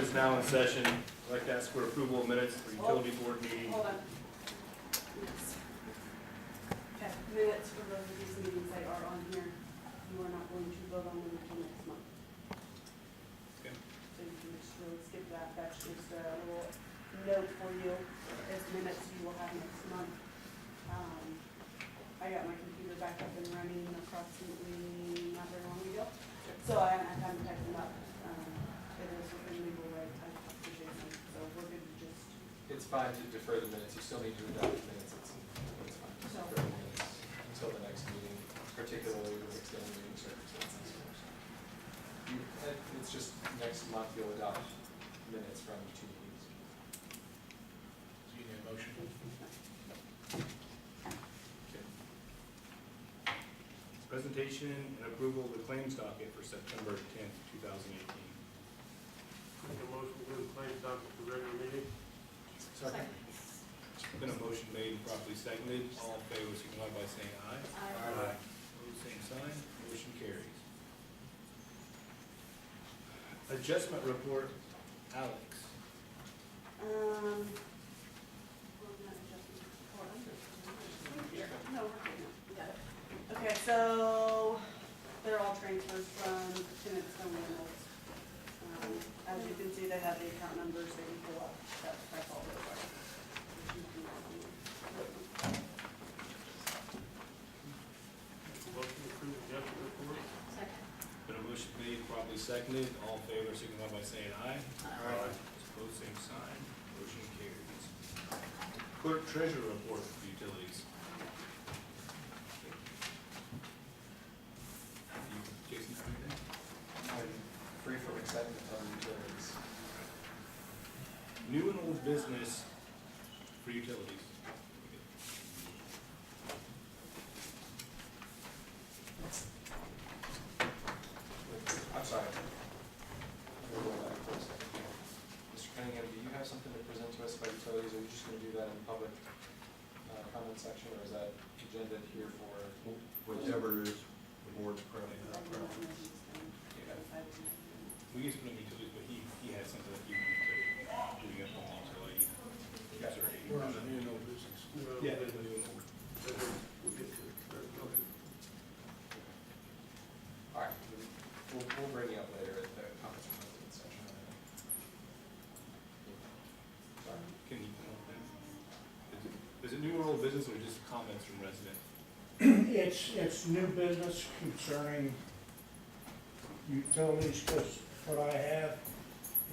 is now in session. I'd like to ask for approval of minutes for utility board meeting. Hold on. Yes. Okay, minutes for both of these meetings, they are on here. You are not going to vote on them until next month. Okay. So you can just really skip that. That's just a little note for you. As minutes you will have next month. I got my computer back up and running approximately not very long ago. So I haven't typed them up. It is within legal right. I talked to Jason, so we're good to just. It's fine to defer the minutes, you still need to adopt the minutes, it's fine to So- defer the minutes until the next meeting, particularly with extenuating circumstances. It's just next month you'll adopt minutes from 2 meetings. So you need a motion? Presentation and approval of the claims docket for September 10th, 2018. Make a motion to the claims docket for regular meeting. Second. Been a motion made and properly seconded. All in favor, signify by saying aye. Aye. Opposed, same sign. Motion carries. Adjustment report, Alex. Well, not adjustment report. No, we're good now. We got it. Okay, so they're all transfers from Tenant Stone Reynolds. As you can see, they have the account numbers that you pull up. That's all those are. Motion to approve the adjustment report. Second. Been a motion made, properly seconded. All in favor, signify by saying aye. Aye. Opposed, same sign. Motion carries. Clerk treasurer report for utilities. Jason, have anything? I'm free from excitement on utilities. New and old business for utilities. I'm sorry. We'll go back for a second. Mr. Cunningham, do you have something to present to us about utilities, or are you just gonna do that in the public comment section, or is that agenda here for? Whichever is the board's preference. We used to put in utilities, but he had something that he wanted to do up on utility. Yes, sir. We're on the new and old business. Yeah, the new and old. We'll get to it. Okay. All right, we'll bring you up later at the comments from residents section. Sorry. Can you come up then? Is it new or old business or just comments from residents? It's new business concerning utilities, because what I have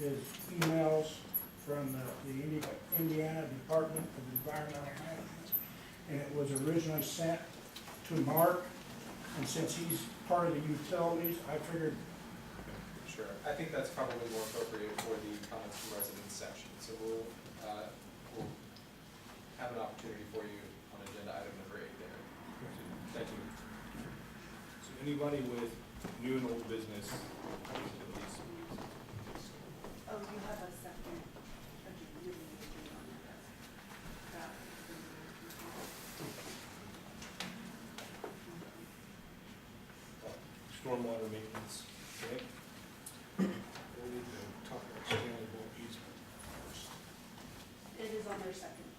is emails from the Indiana Department of Environmental Management, and it was originally sent to Mark, and since he's part of the utilities, I figured. Sure, I think that's probably more appropriate for the comments from residents section, so we'll have an opportunity for you on agenda item number 8 there. Thank you. So anybody with new and old business for utilities? Oh, you have a second. You really need to do it on your desk. Stormwater maintenance, okay? We need to talk about Stanley Bolt easement first. It is on their second.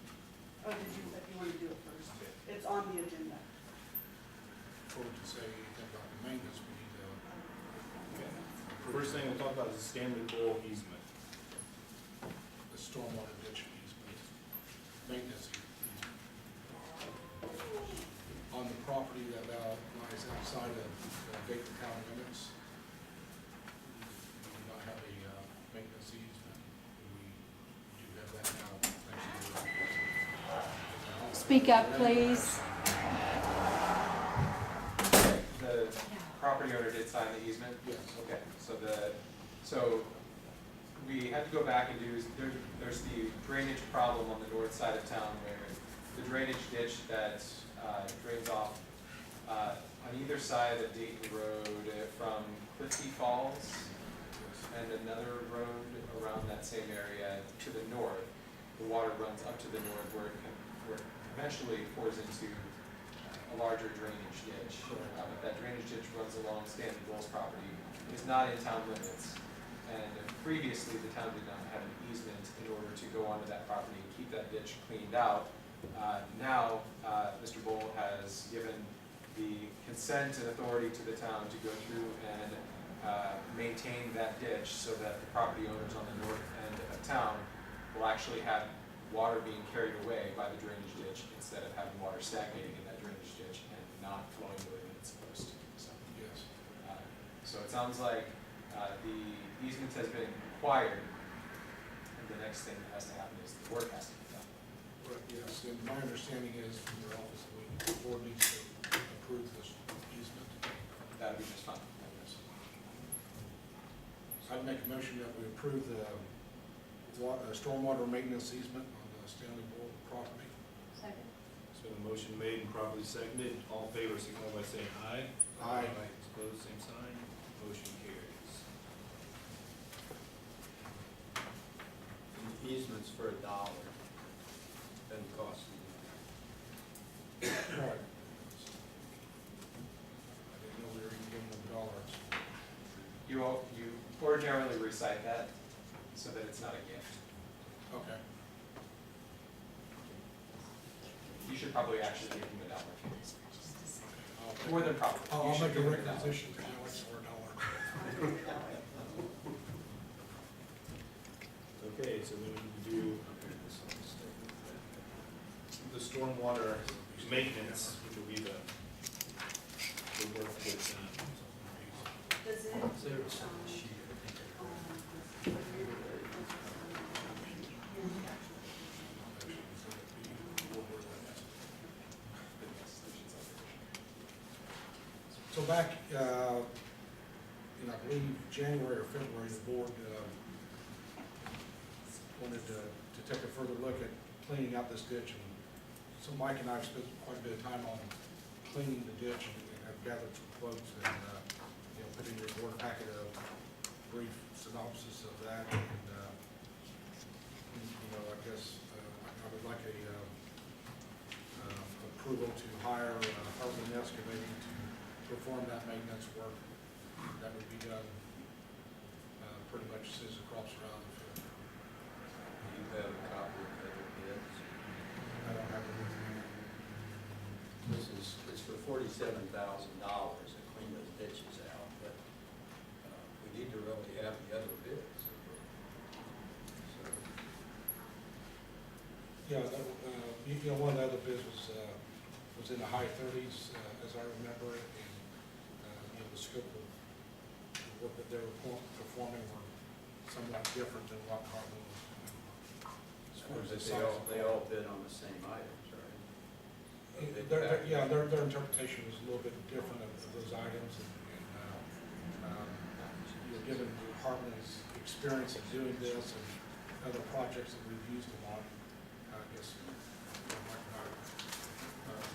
Oh, did you, if you want to do it first? It's on the agenda. Before we can say anything about the maintenance, we need to. Okay. First thing we'll talk about is the Stanley Bowl easement. The stormwater ditch easement, maintenance easement. On the property that lies outside of Dayton town limits, we do not have a maintenance easement. We do have that now, thanks to Speak up, please. The property owner did sign the easement? Yes. Okay, so we had to go back and there's the drainage problem on the north side of town where the drainage ditch that drains off on either side of Dayton Road from Clifty Falls and another road around that same area to the north. The water runs up to the north where it eventually pours into a larger drainage ditch. But that drainage ditch runs along Stanley Bull's property. It's not in town limits. And previously, the town did not have an easement in order to go onto that property and keep that ditch cleaned out. Now, Mr. Bull has given the consent and authority to the town to go through and maintain that ditch so that the property owners on the north end of town will actually have water being carried away by the drainage ditch instead of having water stagnating in that drainage ditch and not flowing the way that it's supposed to. Yes. So it sounds like the easement has been acquired, and the next thing that has to happen is the work has to be done. Right, yes, and my understanding is from your office, the board needs to approve this easement. That'd be just fine. I'd make a motion that we approve the stormwater maintenance easement on the Stanley Bull property. Second. So the motion made and properly seconded, all in favor, signify by saying aye. Aye. Opposed, same sign, motion carries. And the easement's for $1, doesn't cost you. Right. I didn't know we were even giving them dollars. You ordinarily recite that so that it's not a gift. Okay. You should probably actually give them $1. I'll More than probably. I'll You should make a give them $1. requisition for Alex for $1. Okay, so we need to do the stormwater maintenance, which will be the work that's, Does it? So back, in I believe January or February, the board wanted to take a further look at cleaning out this ditch. And so Mike and I have spent quite a bit of time on cleaning the ditch and have gathered some quotes and, put in your board packet a brief synopsis of that. And, I guess I would like a approval to hire Hartland Excavating to perform that maintenance work. That would be done pretty much as soon as the crops are out of the field. You have a copy of the bids. I don't have it with me. It's for $47,000 to clean those ditches out, but we need to really have the other bids. So, Yeah, one of the other bids was in the high 30s, as I remember it, and, the scope of the work that they were performing were somewhat different than what Hartland was doing. As far as the size of they all bid on the same items, right? Their interpretation was a little bit different of those items, and given Hartland's experience of doing this and other projects that we've used them on, I guess, Mike and I,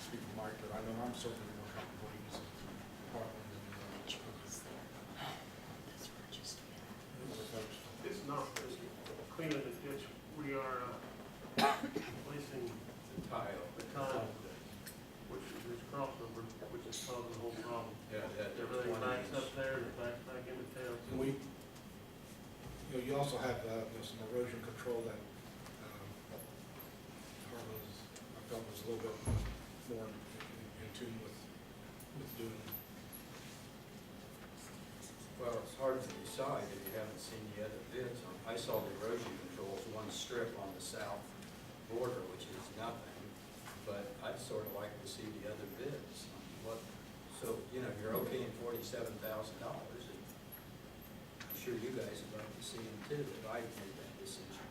speak for Mike, but I know I'm certainly more comfortable using Hartland than other folks. It's not just cleaning the ditch, we are replacing The tile. the tile, which is this crossover, which is causing the whole problem. Yeah, that Everything 20 backs inch. up there and it backs back into town. And you also have, some erosion control that, Hartland's, I felt was a little bit more in tune with doing. Well, it's hard to decide if you haven't seen the other bids. I saw the erosion controls, one strip on the south border, which is nothing, but I'd sort of like to see the other bids. So, you're okay in $47,000. I'm sure you guys would like to see them too, if I made that decision.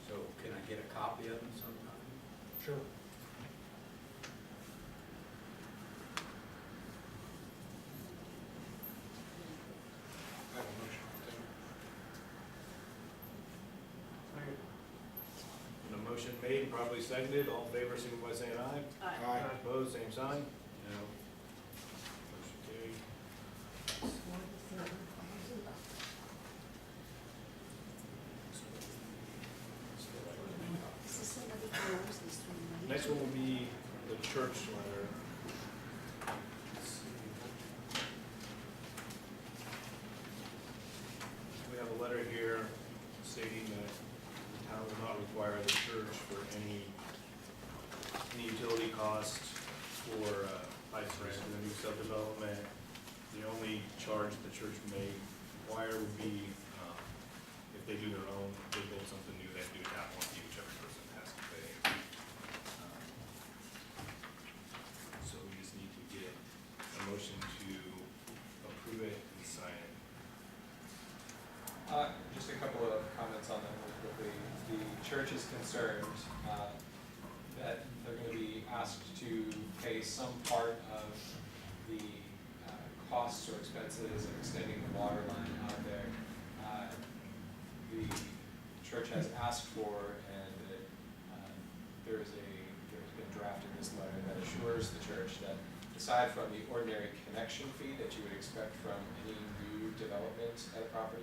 So can I get a copy of them sometime? Sure. I have a motion on the table. Second. the motion made and properly seconded, all in favor, signify by saying aye. Aye. Opposed, same sign? No. Motion carried. Next one will be the church letter. Let's see. letter here stating that the town will not require the church for any utility costs for pipes ran in the new subdevelopment. The only charge the church may require would be if they do their own, if they build something new, they have to do a tap on fee, which every person has to pay. So we just need to get a motion to approve it and sign it. Just a couple of comments on that really quickly. The church is concerned that they're going to be asked to pay some part of the costs or expenses of extending the water line out there. The church has asked for, and there's been drafted this letter that assures the church that aside from the ordinary connection fee that you would expect from any new development at a property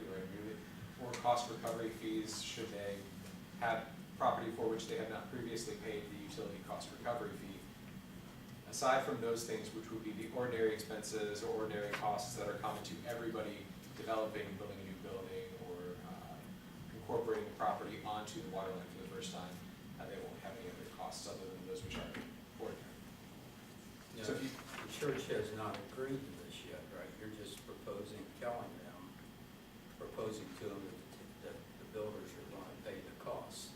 or cost recovery fees should they have property for which they have not previously paid the utility cost recovery fee. Aside from those things, which would be the ordinary expenses or ordinary costs that are common to everybody developing, building a new building, or incorporating the property onto the water line for the first time, they won't have any other costs other than those which are ordinary. Now, So if you, the church has not agreed to this yet, right? You're just proposing to them that the builders are going to pay the costs.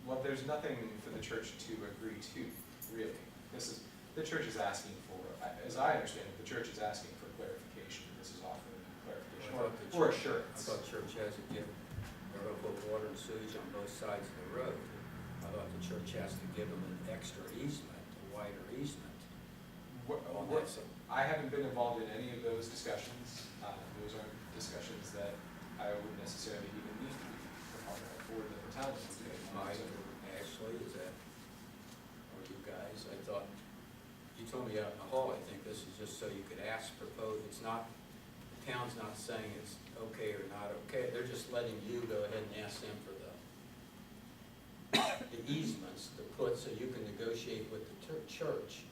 well, there's nothing for the church to agree to, really. The church is asking for, as I understand it, the church is asking for clarification. This is offering clarification or I assurance. thought church has to give, they're going to put water and sewage on both sides of the road. I thought the church has to give them an extra easement, a wider easement on that side. I haven't been involved in any of those discussions. Those aren't discussions that I would necessarily even need to be a part of, or that the town needs to be a part Mike, of. Ashley, is that, or you guys, I thought, you told me out in the hall, I think this is just so you could ask, propose, it's not, the town's not saying it's okay or not okay, they're just letting you go ahead and ask them for the easements to put, so you can negotiate with the church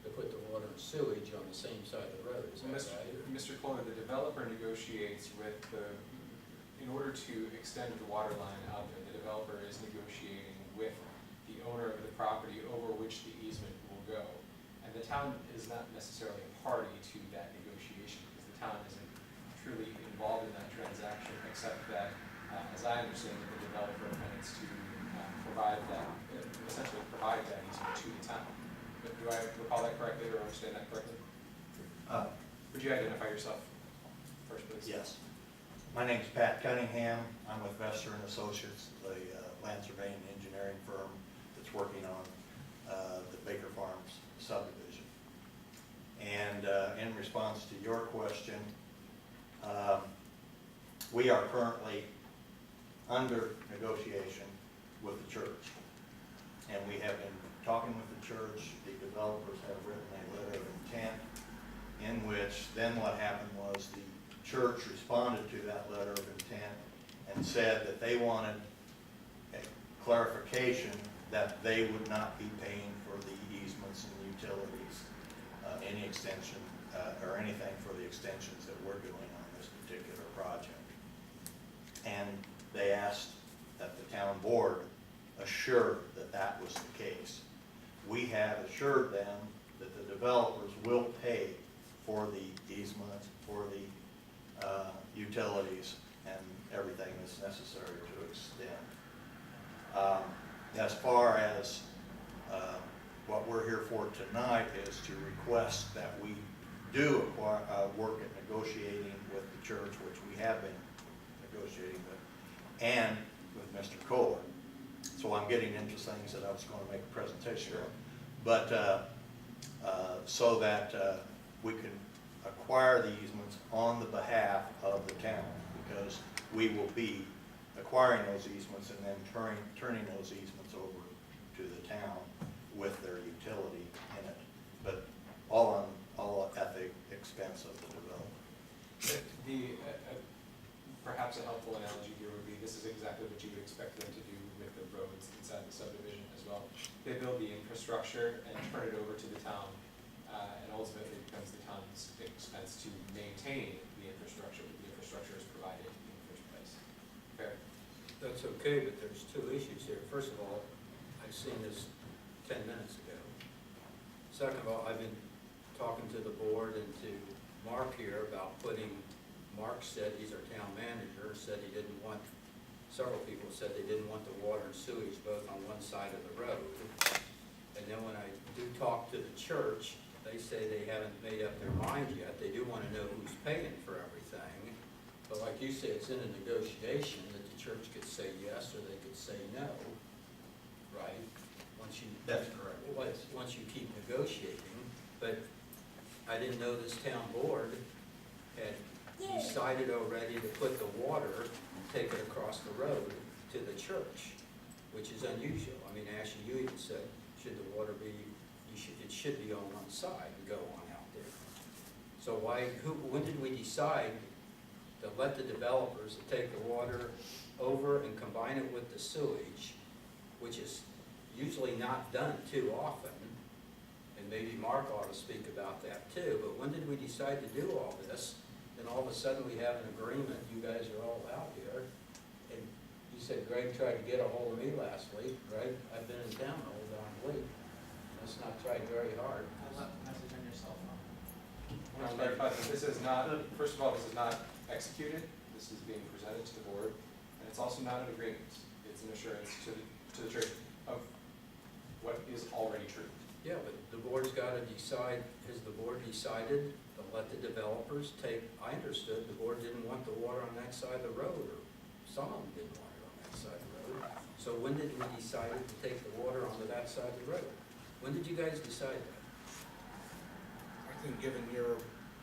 to put the water and sewage on the same side of the road, is that right? Mr. Kohler, the developer negotiates with in order to extend the water line out there, the developer is negotiating with the owner of the property over which the easement will go. And the town is not necessarily a party to that negotiation because the town isn't truly involved in that transaction, except that, as I understand it, the developer plans to essentially provide that easement to the town. But do I recall that correctly or understand that correctly? Would you identify yourself first, please? Yes. My name's Pat Cunningham. I'm with Vester and Associates, the land surveying and engineering firm that's working on the Baker Farms subdivision. And in response to your question, we are currently under negotiation with the church. And we have been talking with the church. The developers have written a letter of intent in which then what happened was the church responded to that letter of intent and said that they wanted a clarification that they would not be paying for the easements and utilities, any extension or anything for the extensions that we're doing on this particular project. And they asked that the town board assure that that was the case. We have assured them that the developers will pay for the easements, for the utilities, and everything that's necessary to extend. As far as what we're here for tonight is to request that we do work at negotiating with the church, which we have been negotiating with, and with Mr. Kohler. So I'm getting into things that I was going to make a presentation on. But so that we can acquire the easements on the behalf of the town, because we will be acquiring those easements and then turning those easements over to the town with their utility in it, but all at the expense of the developer. Perhaps a helpful analogy here would be this is exactly what you would expect them to do with the roads inside the subdivision as well. They build the infrastructure and turn it over to the town, and ultimately it becomes the town's expense to maintain the infrastructure, but the infrastructure is provided in the first place. that's okay, but there's two issues here. First of all, I've seen this 10 minutes ago. Second of all, I've been talking to the board and to Mark here about Mark said, he's our town manager, said he didn't want, several people said they didn't want the water and sewage both on one side of the road. And then when I do talk to the church, they say they haven't made up their mind yet. They do want to know who's paying for everything. But like you say, it's in a negotiation that the church could say yes or they could say no, right? Once you. That's correct. Once you keep negotiating. But I didn't know this town board had decided already to put the water, take it across the road to the church, which is unusual. I mean, Ashley, you even said, should the water be, it should be on one side and go on out there. So when did we decide to let the developers take the water over and combine it with the sewage, which is usually not done too often? And maybe Mark ought to speak about that too, but when did we decide to do all this? And all of a sudden we have an agreement, you guys are all out here. And you said Greg tried to get a hold of me last week, right? I've been in town the whole darn week. Let's not try very hard. I left a message on your cell phone. I want to clarify that this is not, first of all, this is not executed. This is being presented to the board. And it's also not an agreement. It's an assurance to the church of what is already true. Yeah, but the board's got to decide, has the board decided to let the developers take, I understood the board didn't want the water on that side of the road, or some of them didn't want it on that side of the road. So when did we decide to take the water onto that side of the road? When did you guys decide that? I think given your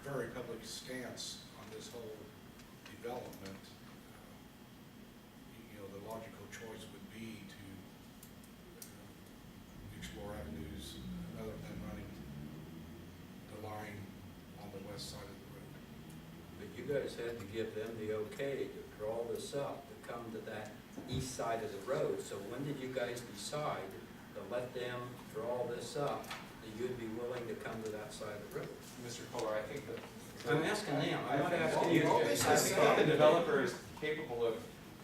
very public stance on this whole development, the logical choice would be to explore avenues other than running the line on the west side of the road. But you guys had to give them the okay to draw this up, to come to that east side of the road. So when did you guys decide to let them draw this up, that you'd be willing to come to that side of the road? Mr. Kohler, I think that. I'm asking them, I'm not I think asking you all guys. this is saying the developer is capable of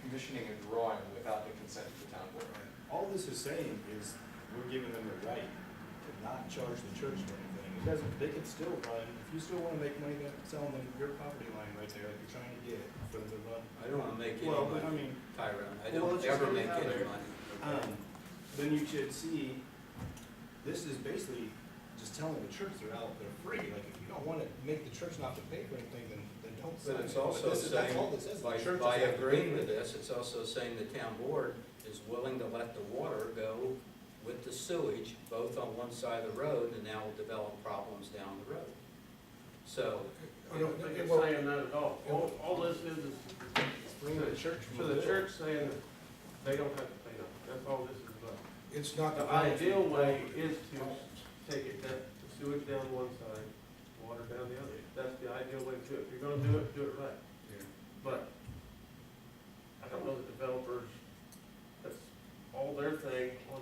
commissioning a drawing without the consent of the town board. All this is saying is we're giving them the right to not charge the church for anything. It doesn't, they can still run, if you still wanna make money selling them your property line right there, like you're trying to get for them to run. I don't wanna make any Well, but I money, mean, Tyrone, I well, don't let's just ever get it make out any there. money. then you should see, this is basically just telling the church they're out, they're free. Like, if you don't wanna make the church not to pay for anything, then don't sign But it. it's also this is- that's saying, all this says. The by, church by is not to agreeing pay with for it. this, it's also saying the town board is willing to let the water go with the sewage, both on one side of the road, and now will develop problems down the road. So, I don't think it's saying that at all. All this is Bring the church from to the bill. church saying that they don't have to pay nothing. That's all this is about. It's not The ideal way is to take it down, the sewage down one side, water down the other. That's the ideal way to do it. If you're gonna do it right. Yeah. But I don't know the developers, that's all their thing on,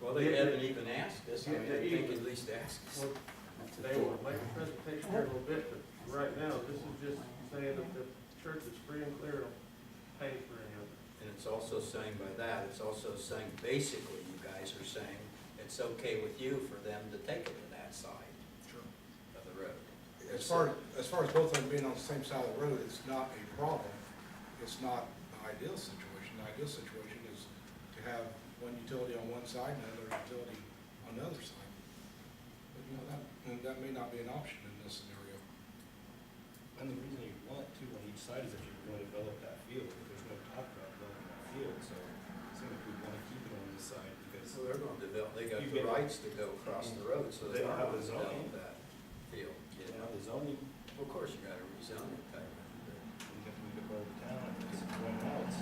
well, they haven't even asked us, I mean, I Yeah, think at least ask us. what they will make a presentation here in a little bit, but right now, this is just saying that the church is free and clear to pay for any of it. And it's also saying by that, it's also saying, basically, you guys are saying, it's okay with you for them to take it to that side Sure. of the road. As far as both of them being on the same side of the road, it's not a problem. It's not the ideal situation. The ideal situation is to have one utility on one side and another utility on the other side. But that may not be an option in this scenario. And the reason you want two on each side is if you're gonna develop that field, but there's no talk about developing that field, so it seems like we wanna keep it on this side because. So they're gonna develop, they got You the get- rights to go across the road, so They they don't are have gonna the zoning. develop that field. You know, the zoning, Of course, you gotta rezone it, Tyrone. we could go to the town, and because right now it's,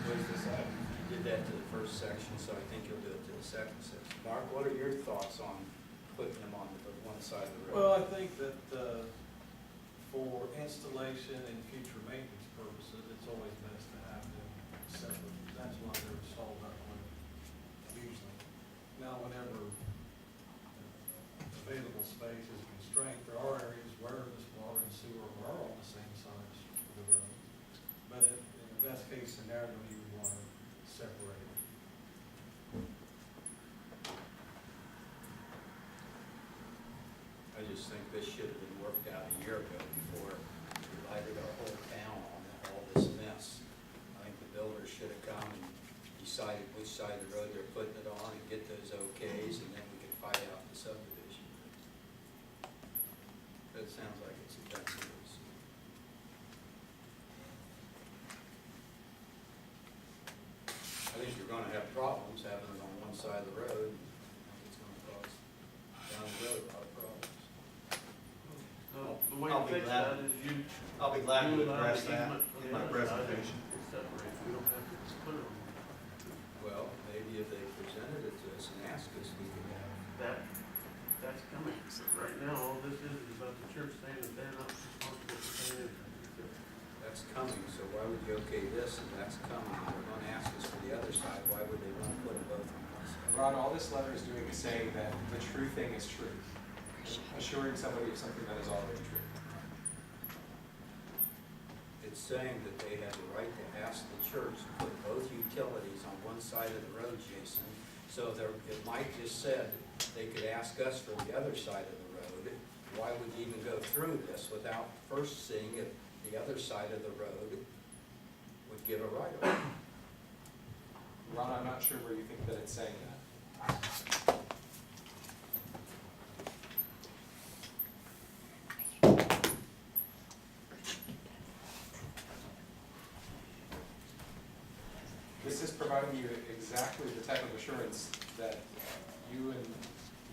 where's this at? You did that to the first section, so I think you'll do it to the second section. Mark, what are your thoughts on putting them on the one side of the road? Well, I think that, for installation and future maintenance purposes, it's always best to have them separate. That's why they're installed that way, usually. Now, whenever available space is constrained, there are areas where this water and sewer are on the same sides of the road. But in the best case scenario, you would want to separated. I just think this should have been worked out a year ago before we lighted our whole town on all this mess. I think the builders should have come and decided which side of the road they're putting it on and get those okays, and then we could fight out the subdivision. But it sounds like it's a done deal. I think you're gonna have problems having it on one side of the road. I think it's gonna cause down the road a lot of problems. The way I'll to be fix glad- that is you. I'll be glad you to allow address the that easement on in the my other side, presentation. it separates. We don't have to put it on. Well, maybe if they presented it to us and asked us, we could have. That's coming. Right now, all this is about the church saying that they're not responsible for paying anything. That's coming, so why would you okay this and that's coming, and they're gonna ask us for the other side, why would they wanna put them both on one side? Ron, all this letter is doing is saying that the true thing is true, assuring somebody of something that is already true. It's saying that they have the right to ask the church to put both utilities on one side of the road, Jason. So there, if Mike just said they could ask us for the other side of the road, why would you even go through this without first seeing if the other side of the road would give a right of way? Ron, I'm not sure where you think that it's saying that. This is providing you exactly the type of assurance that you and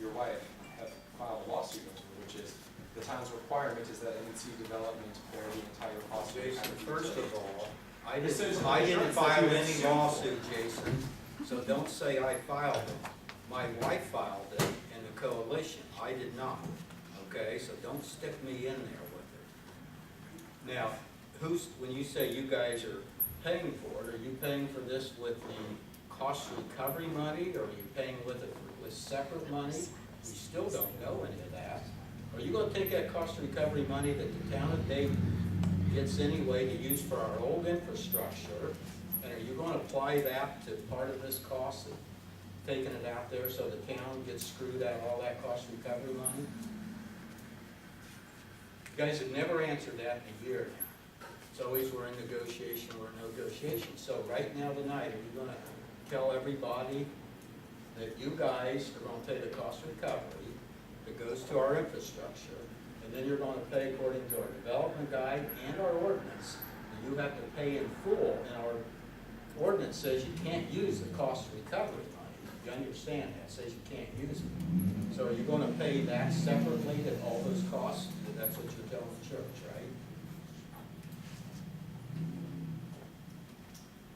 your wife have filed a lawsuit over, which is the town's requirement is that NC development bear the entire cost of the Jason, county first of utility. all, I This is didn't an assurance that file you any assume. lawsuit, Jason, so don't say I filed it. My wife filed it in the coalition, I did not, okay? So don't stick me in there with it. Now, when you say you guys are paying for it, are you paying for this with the cost recovery money, or are you paying with it with separate money? We still don't know any of that. Are you gonna take that cost recovery money that the town of Dayton gets anyway to use for our old infrastructure, and are you gonna apply that to part of this cost of taking it out there so the town gets screwed out of all that cost recovery money? You guys have never answered that in a year now. It's always we're in negotiation, we're in negotiation. So right now tonight, are you gonna tell everybody that you guys are gonna pay the cost recovery that goes to our infrastructure, and then you're gonna pay according to our development guide and our ordinance, and you have to pay in full, and our ordinance says you can't use the cost recovery money. You understand that, it says you can't use it. So are you gonna pay that separately, that all those costs, that's what you're telling the church, right?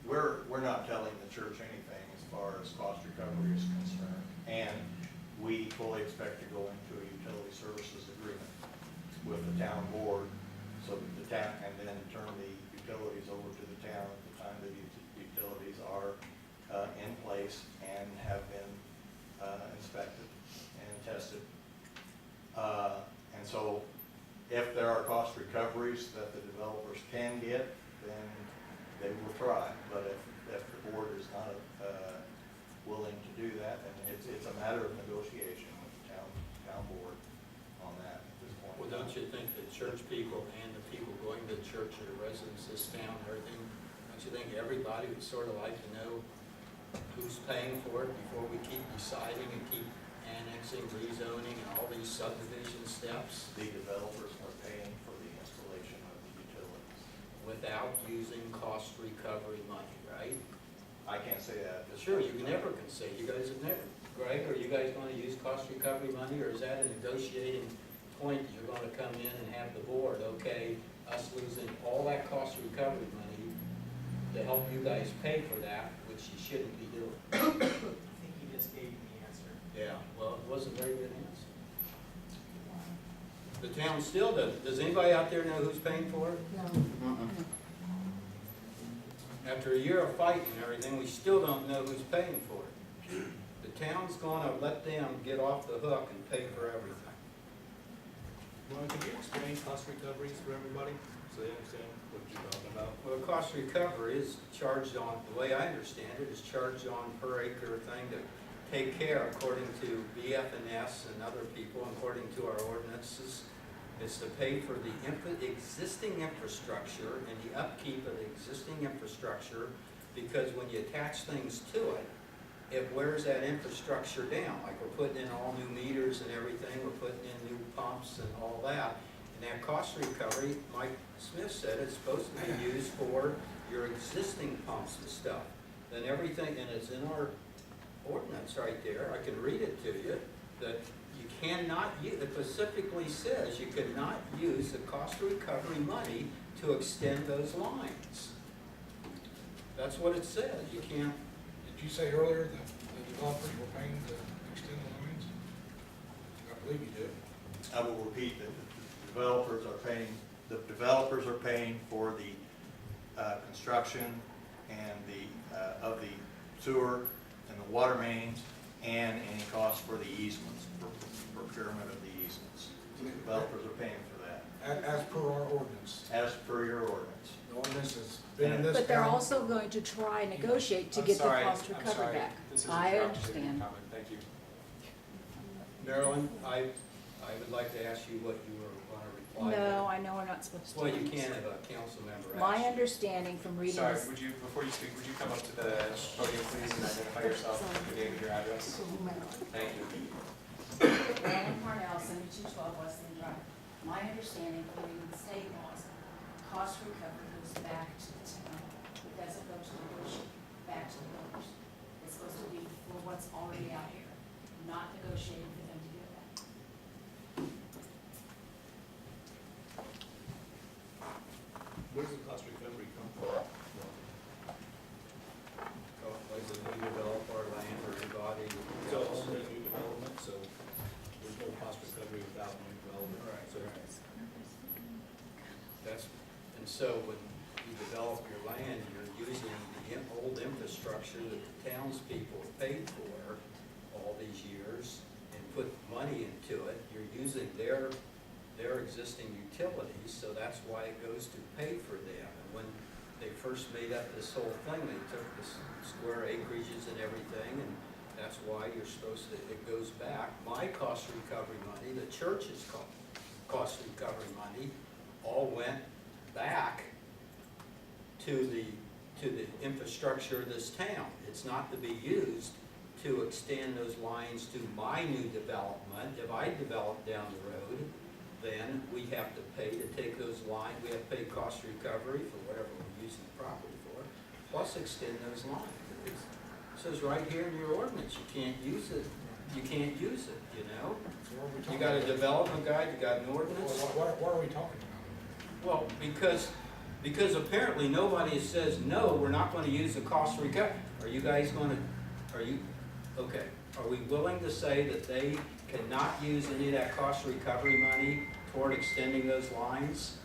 We're not telling the church anything as far as cost recovery is concerned. And we fully expect to go into a utility services agreement with the town board, so that the town, and then turn the utilities over to the town at the time the utilities are in place and have been inspected and tested. And so if there are cost recoveries that the developers can get, then they will try. But if the board is not willing to do that, then it's a matter of negotiation with the town board on that at this point. Well, don't you think the church people and the people going to church or the residents of this town and everything, don't you think everybody would sort of like to know who's paying for it before we keep deciding and keep annexing, rezoning, and all these subdivision steps The developers are paying for the installation of the utilities. without using cost recovery money, right? I can't say that. Sure, you never can say, you guys have never. Greg, are you guys gonna use cost recovery money, or is that a negotiating point that you're gonna come in and have the board, okay, us losing all that cost recovery money to help you guys pay for that, which you shouldn't be doing? I think he just gave me the answer. Yeah, well, it wasn't a very good answer. The town still doesn't. Does anybody out there know who's paying for it? No. After a year of fighting and everything, we still don't know who's paying for it. The town's gonna let them get off the hook and pay for everything. Ron, could you explain cost recoveries for everybody, so they understand what you're talking about? Well, the cost recovery is charged on, the way I understand it, is charged on per acre thing to take care, according to BF&S and other people, according to our ordinances, is to pay for the existing infrastructure and the upkeep of the existing infrastructure, because when you attach things to it, it wears that infrastructure down. Like we're putting in all new meters and everything, we're putting in new pumps and all that. And that cost recovery, Mike Smith said, it's supposed to be used for your existing pumps and stuff. Then everything, and it's in our ordinance right there, I can read it to you, that you cannot use, it specifically says you cannot use the cost recovery money to extend those lines. That's what it says, you can't. Did you say earlier that the developers were paying to extend the lines? I believe you did. I will repeat that the developers are paying for the construction and of the sewer and the water mains and any cost for the easements, for procurement of the easements. The developers are paying for that. As per our ordinance. As per your ordinance. The ordinance has been in this But they're county. also going to try and negotiate to I'm get the sorry, cost I'm recovered sorry. back. This is I interrupted understand. your comment. Thank you. Marilyn, I would like to ask you what you were going to reply to. No, I know we're not supposed to. Well, you can't have a council member ask. My understanding from reading Sorry, this. would you, before you speak, would you come up to the podium, please, and identify yourself, your name and your address? Thank you. Marilyn Parnell, 7212 Wesleyan Drive. My understanding from reading the state laws, cost recovery goes back to the town. It doesn't go to the bush, back to the village. It's supposed to be for what's already out here, not negotiating for them to do that. Where does the cost recovery come from? Like when we develop our land or anybody So, else. only new development, so there's no cost recovery without new development. Right, So, right. That's, and so when you develop your land, you're using the old infrastructure that the townspeople have paid for all these years and put money into it. You're using their existing utilities, so that's why it goes to pay for them. And when they first made up this whole thing, they took the square acreages and everything, and that's why you're supposed to, it goes back. My cost recovery money, the church's cost recovery money, all went back to the infrastructure of this town. It's not to be used to extend those lines to my new development. If I develop down the road, then we have to pay to take those lines, we have to pay cost recovery for whatever we're using the property for, plus extend those lines. It says right here in your ordinance, you can't use it, you can't use it, you know? So what are we You talking got a about? development guide, you got an Well, ordinance? what are we talking about? Well, because apparently nobody says, no, we're not gonna use the cost recovery. Are you guys gonna, okay, are we willing to say that they cannot use any of that cost recovery money toward extending those lines?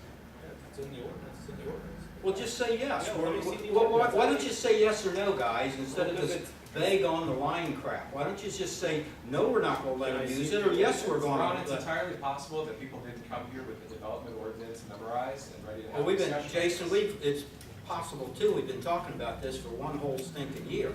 yeah, it's in the ordinance, it's in the ordinance. Well, just say yes. Yeah, let me see the Why don't you say yes or no, guys, instead of Well, this because vague on the line crap? Why don't you just say, no, we're not gonna let Can I them use see it, or the yes, we're Ron, gonna it's let. entirely possible that people didn't come here with the development ordinance memorized and ready to have Well, a discussion. Jason, it's possible too, we've been talking about this for one whole stinking year,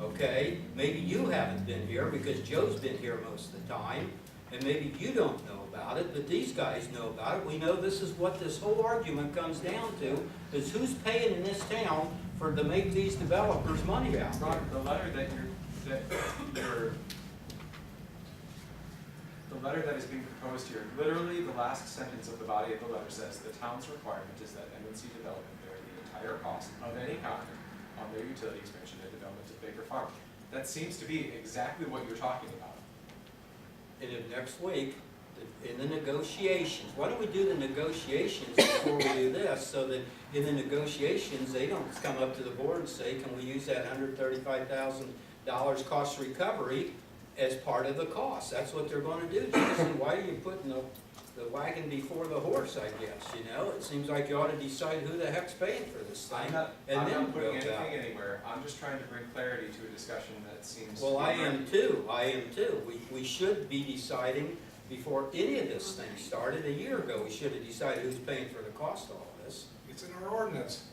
okay? Maybe you haven't been here because Joe's been here most of the time, and maybe you don't know about it, but these guys know about it. We know this is what this whole argument comes down to, is who's paying in this town to make these developers money out Ron, here? the letter that is being proposed here, literally the last sentence of the body of the letter says, the town's requirement is that MNC Development bear the entire cost of any kind on their utility expansion and development of Baker Farm. That seems to be exactly what you're talking about. And if next week, in the negotiations, why don't we do the negotiations before we do this, so that in the negotiations, they don't come up to the board and say, can we use that $135,000 cost recovery as part of the cost? That's what they're gonna do, Jason. Why are you putting the wagon before the horse, I guess, you know? It seems like you ought to decide who the heck's paying for this thing. I'm and then not putting go about anything it. anywhere. I'm just trying to bring clarity to a discussion that seems. Well, to be I am too. We should be deciding before any of this thing started. A year ago, we should have decided who's paying for the cost of all this. It's in our ordinance.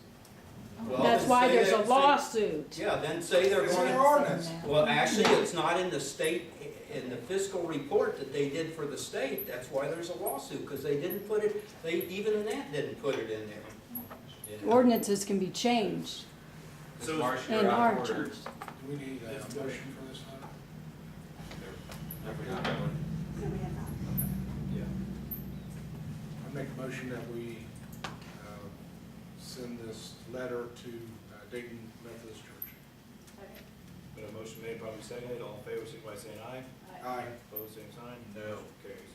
Well, That's then why say there's a that- say- lawsuit. Yeah, then say they're It's in going our to, ordinance. well, actually, it's not in the state, in the fiscal report that they did for the state. That's why there's a lawsuit, because they didn't put it, they, even in that, didn't put it in there. You know? Ordinances can be changed Ms. So- Marsh, and you're out are of order. changed. Do we need a motion for this letter? Have we not done one? No, we have not. Yeah. I make a motion that we send this letter to Dayton Methodist Church. Been a motion made, probably seconded, all in favor, signify by saying aye. Aye. Opposed, same sign. No. Carries.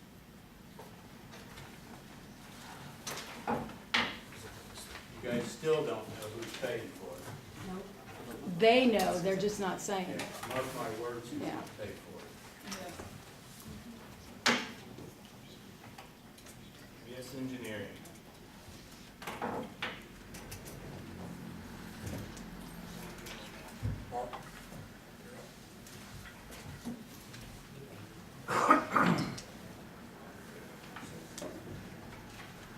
You guys still don't know who's paying for it. They know, they're just not saying it. Mark my words, who's Yeah. gonna pay for it. Yes, engineering.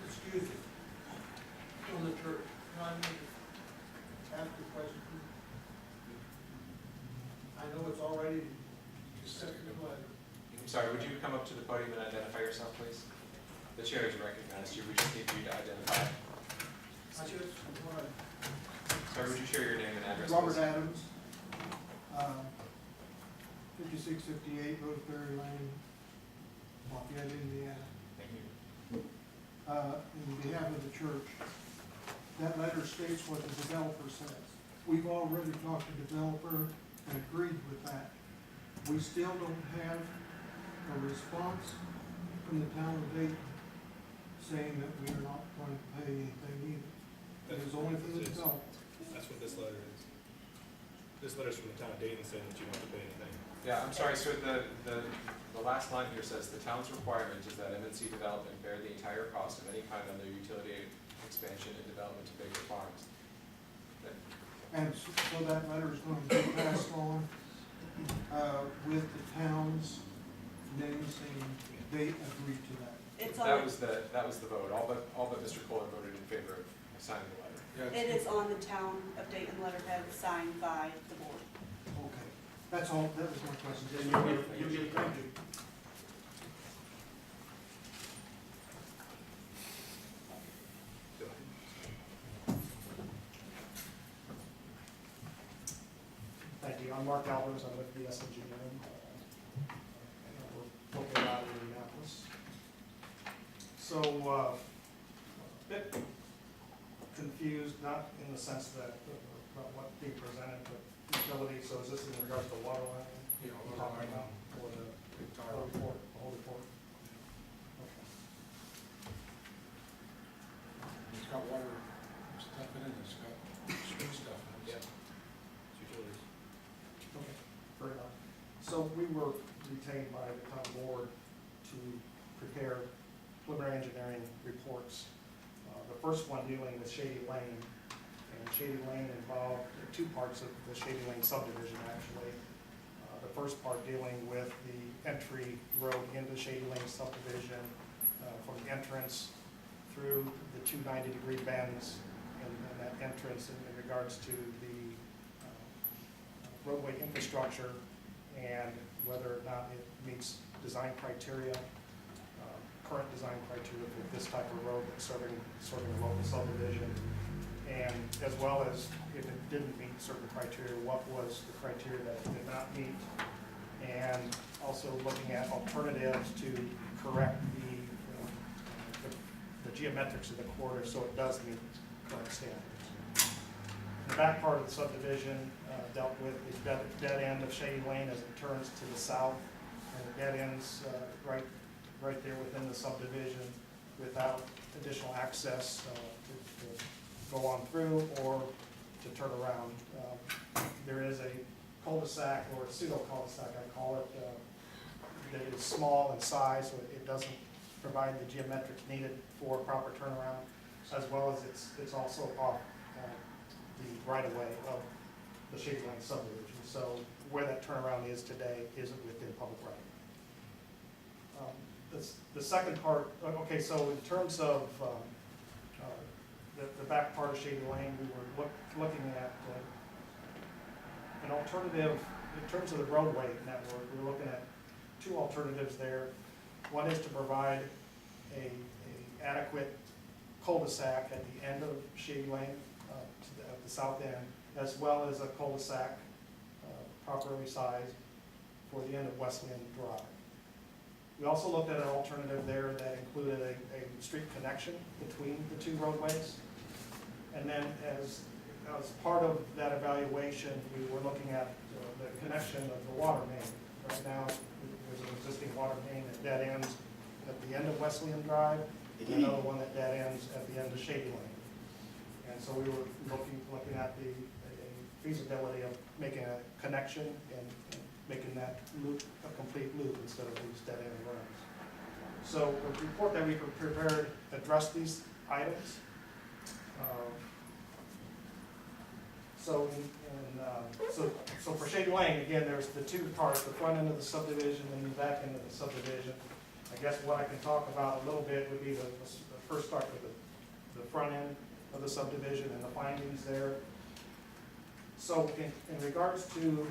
Excuse me. On the church, can I ask a question? I know it's already set in the letter. I'm sorry, would you come up to the podium and identify yourself, please? The chair has recognized you, we just need you to identify. I just want Sorry, would you share your name and address, Robert please? Adams, 5658 Roseberry Lane, Lafayette, Indiana. Thank you. In behalf of the church, that letter states what the developer says. We've already talked to the developer and agreed with that. We still don't have a response from the town of Dayton saying that we are not going to pay anything either. It is only for the developer. That's what this letter is. This letter's from the town of Dayton saying that you don't have to pay anything. Yeah, I'm sorry, so the last line here says, the town's requirement is that MNC Development bear the entire cost of any kind of their utility expansion and development to bigger farms. And so that letter is going to be passed on with the town's name saying they agreed to that. It's That on, was the vote, all but Mr. Kohler voted in favor of signing the letter. Yeah, it is on the town of Dayton letterhead signed by the board. Okay, that's all, that was my question. Then you get, thank you. Go ahead. Thank you. I'm Mark Albers. I'm with the SNG. We're located out in Indianapolis. So, a bit confused, not in the sense that, about what being presented, but utility. So is this in regards to water line? Yeah, You're water talking line. about, or the Entire whole report? The whole report? Okay. It's got water stuff in it, it's got street stuff in it. Yeah. It's utilities. Okay, fair enough. So we were retained by the town board to prepare preliminary engineering reports. The first one dealing with Shady Lane, and Shady Lane involved two parts of the Shady Lane subdivision, actually. The first part dealing with the entry road into Shady Lane subdivision, from the entrance through the two 90-degree bends, and that entrance in regards to the roadway infrastructure and whether or not it meets design criteria, current design criteria for this type of road that's serving a local subdivision. And as well as if it didn't meet certain criteria, what was the criteria that it did not meet? And also looking at alternatives to correct the geometrics of the corridor so it does meet current standards. The back part of the subdivision dealt with the dead end of Shady Lane as it turns to the south, and the dead ends right there within the subdivision without additional access to go on through or to turn around. There is a cul-de-sac, or a pseudo cul-de-sac I call it, that is small in size, so it doesn't provide the geometrics needed for proper turnaround, as well as it's also off the right-of-way of the Shady Lane subdivision. So where that turnaround is today isn't within public right-of-way. the second part, okay, so in terms of the back part of Shady Lane, we were looking at an alternative, in terms of the roadway network, we're looking at two alternatives there. One is to provide a adequate cul-de-sac at the end of Shady Lane, at the south end, as well as a cul-de-sac properly sized for the end of Wesleyan Drive. We also looked at an alternative there that included a street connection between the two roadways. And then as part of that evaluation, we were looking at the connection of the water main. Right now, there's an existing water main that dead ends at the end of Wesleyan Drive, and another one that dead ends at the end of Shady Lane. And so we were looking at the feasibility of making a connection and making that loop a complete loop instead of these dead end runs. So the report that we prepared addressed these items. So for Shady Lane, again, there's the two parts, the front end of the subdivision and the back end of the subdivision. I guess what I can talk about a little bit would be the first start with the front end of the subdivision and the findings there. So in regards to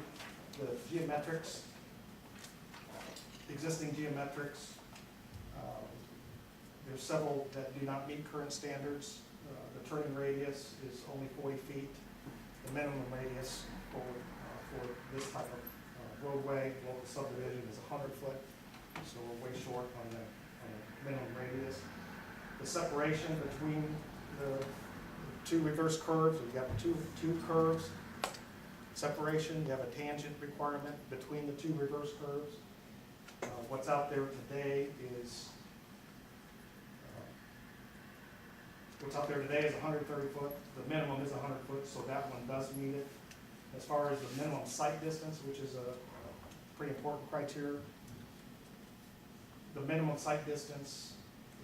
the geometrics, existing geometrics, there's several that do not meet current standards. The turning radius is only 40 feet. The minimum radius for this type of roadway, local subdivision, is 100 foot. So we're way short on the minimum radius. The separation between the two reverse curves, we've got two curves. Separation, you have a tangent requirement between the two reverse curves. What's out there today is 130 foot. The minimum is 100 foot, so that one does meet it. As far as the minimum site distance, which is a pretty important criteria, the minimum site distance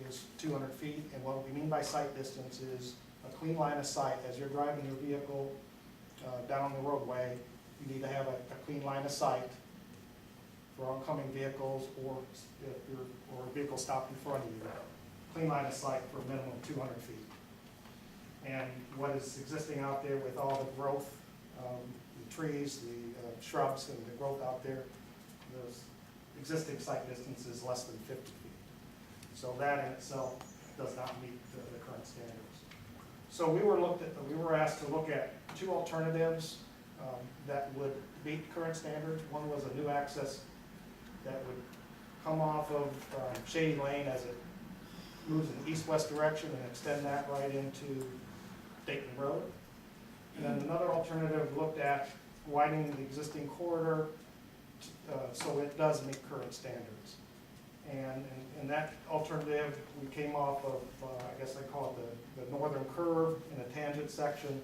is 200 feet, and what we mean by site distance is a clean line of sight. As you're driving your vehicle down the roadway, you need to have a clean line of sight for oncoming vehicles, or if a vehicle stopped in front of you. Clean line of sight for a minimum of 200 feet. And what is existing out there with all the growth, the trees, the shrubs, and the growth out there, the existing site distance is less than 50 feet. So that in itself does not meet the current standards. So we were asked to look at two alternatives that would meet current standards. One was a new access that would come off of Shady Lane as it moves in the east-west direction and extend that right into Dayton Road. And then another alternative looked at widening the existing corridor so it does meet current standards. And in that alternative, we came off of, I guess I call it the northern curve in a tangent section,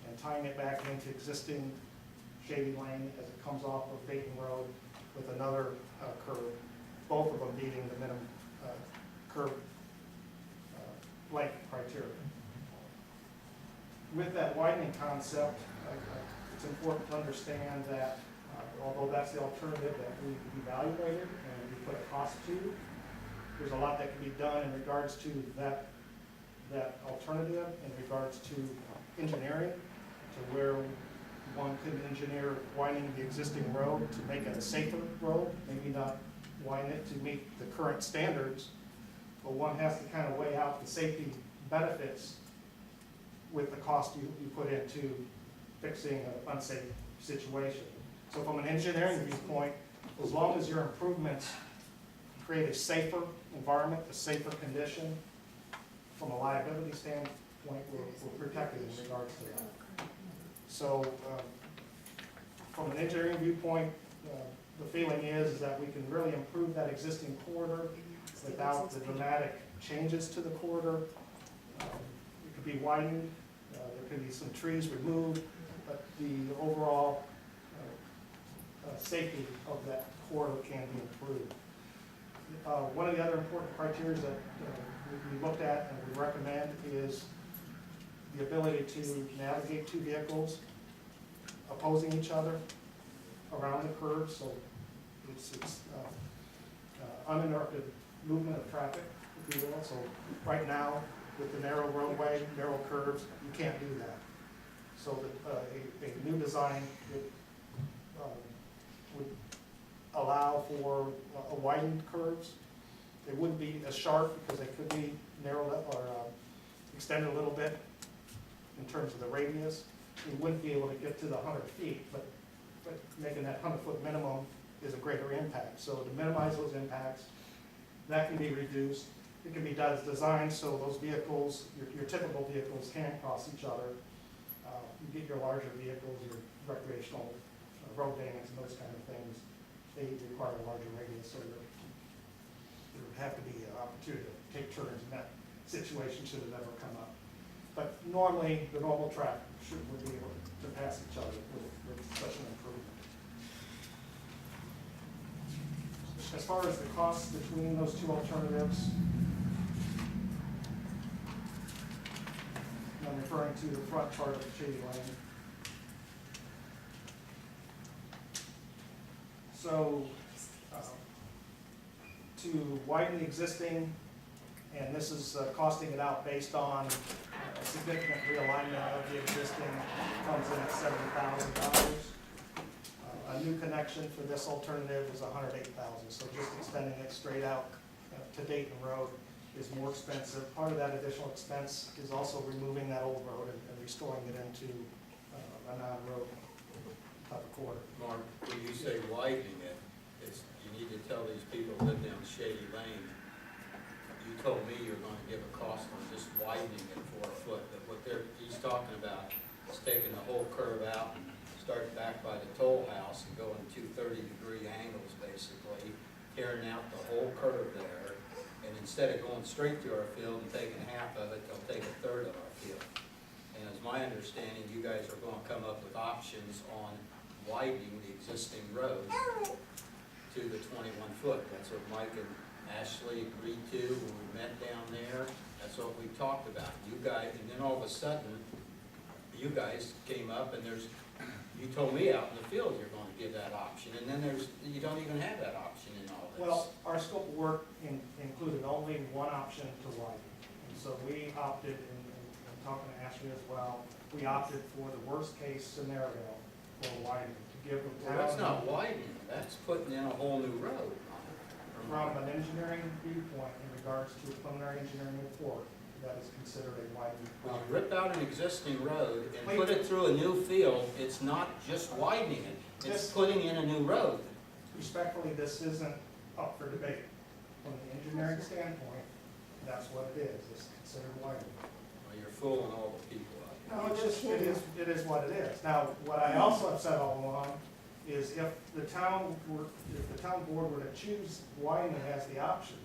and tying it back into existing Shady Lane as it comes off of Dayton Road with another curve, both of them meeting the minimum curve length criteria. With that widening concept, it's important to understand that although that's the alternative that we evaluated and we put a cost to, there's a lot that can be done in regards to that alternative, in regards to engineering, to where one could engineer widening the existing road to make it a safer road, maybe not widen it to meet the current standards, but one has to kind of weigh out the safety benefits with the cost you put into fixing an unsafe situation. So from an engineering viewpoint, as long as your improvements create a safer environment, a safer condition, from a liability standpoint, we're protected in regards to that. So from an engineering viewpoint, the feeling is that we can really improve that existing corridor without the dramatic changes to the corridor. It could be widened, there could be some trees removed, but the overall safety of that corridor can be improved. One of the other important criteria that we looked at and we recommend is the ability to navigate two vehicles opposing each other around the curve, so it's uninterrupted movement of traffic, if you will. So right now, with the narrow roadway, narrow curves, you can't do that. So a new design would allow for widened curves. They wouldn't be as sharp because they could be narrowed up or extended a little bit in terms of the radius. You wouldn't be able to get to the 100 feet, but making that 100-foot minimum is a greater impact. So to minimize those impacts, that can be reduced. It can be designed so those vehicles, your typical vehicles, can't cross each other. You get your larger vehicles, your recreational road vans and those kind of things, they require a larger radius, so there would have to be an opportunity to take turns in that situation should it ever come up. But normally, the normal traffic would be able to pass each other with such an improvement. As far as the costs between those two alternatives, I'm referring to the front part of Shady Lane. So, to widen the existing, and this is costing it out based on a significant realignment of the existing, comes in at $70,000. A new connection for this alternative is $108,000. So just extending it straight out to Dayton Road is more expensive. Part of that additional expense is also removing that old road and restoring it into a non-road type of corridor. Mark, when you say widening it, you need to tell these people who live down Shady Lane, you told me you're gonna give a cost on just widening it 4 foot, but what he's talking about is taking the whole curve out and starting back by the toll house and going 230-degree angles basically, tearing out the whole curve there, and instead of going straight through our field and taking half of it, they'll take a third of our field. And as my understanding, you guys are gonna come up with options on widening the existing road to the 21 foot. That's what Mike and Ashley agreed to when we met down there. That's what we talked about. You guys, and then all of a sudden, you guys came up and you told me out in the field you're going to give that option, and then you don't even have that option in all this. Well, our scope of work included only one option to widen. And so we opted, in talking to Ashley as well, we opted for the worst case scenario for widening, to give the town. Well, that's not widening, that's putting in a whole new road. From an engineering viewpoint, in regards to a preliminary engineering report, that is considered a widening When you project. rip out an existing road and put it through a new field, it's not just widening it, it's putting in a new road. Respectfully, this isn't up for debate. From the engineering standpoint, that's what it is, it's considered widening. Well, you're fooling all the people out No, it's just, it is what it is. Now, what I also have said all along is if the town board were to choose widening as the option,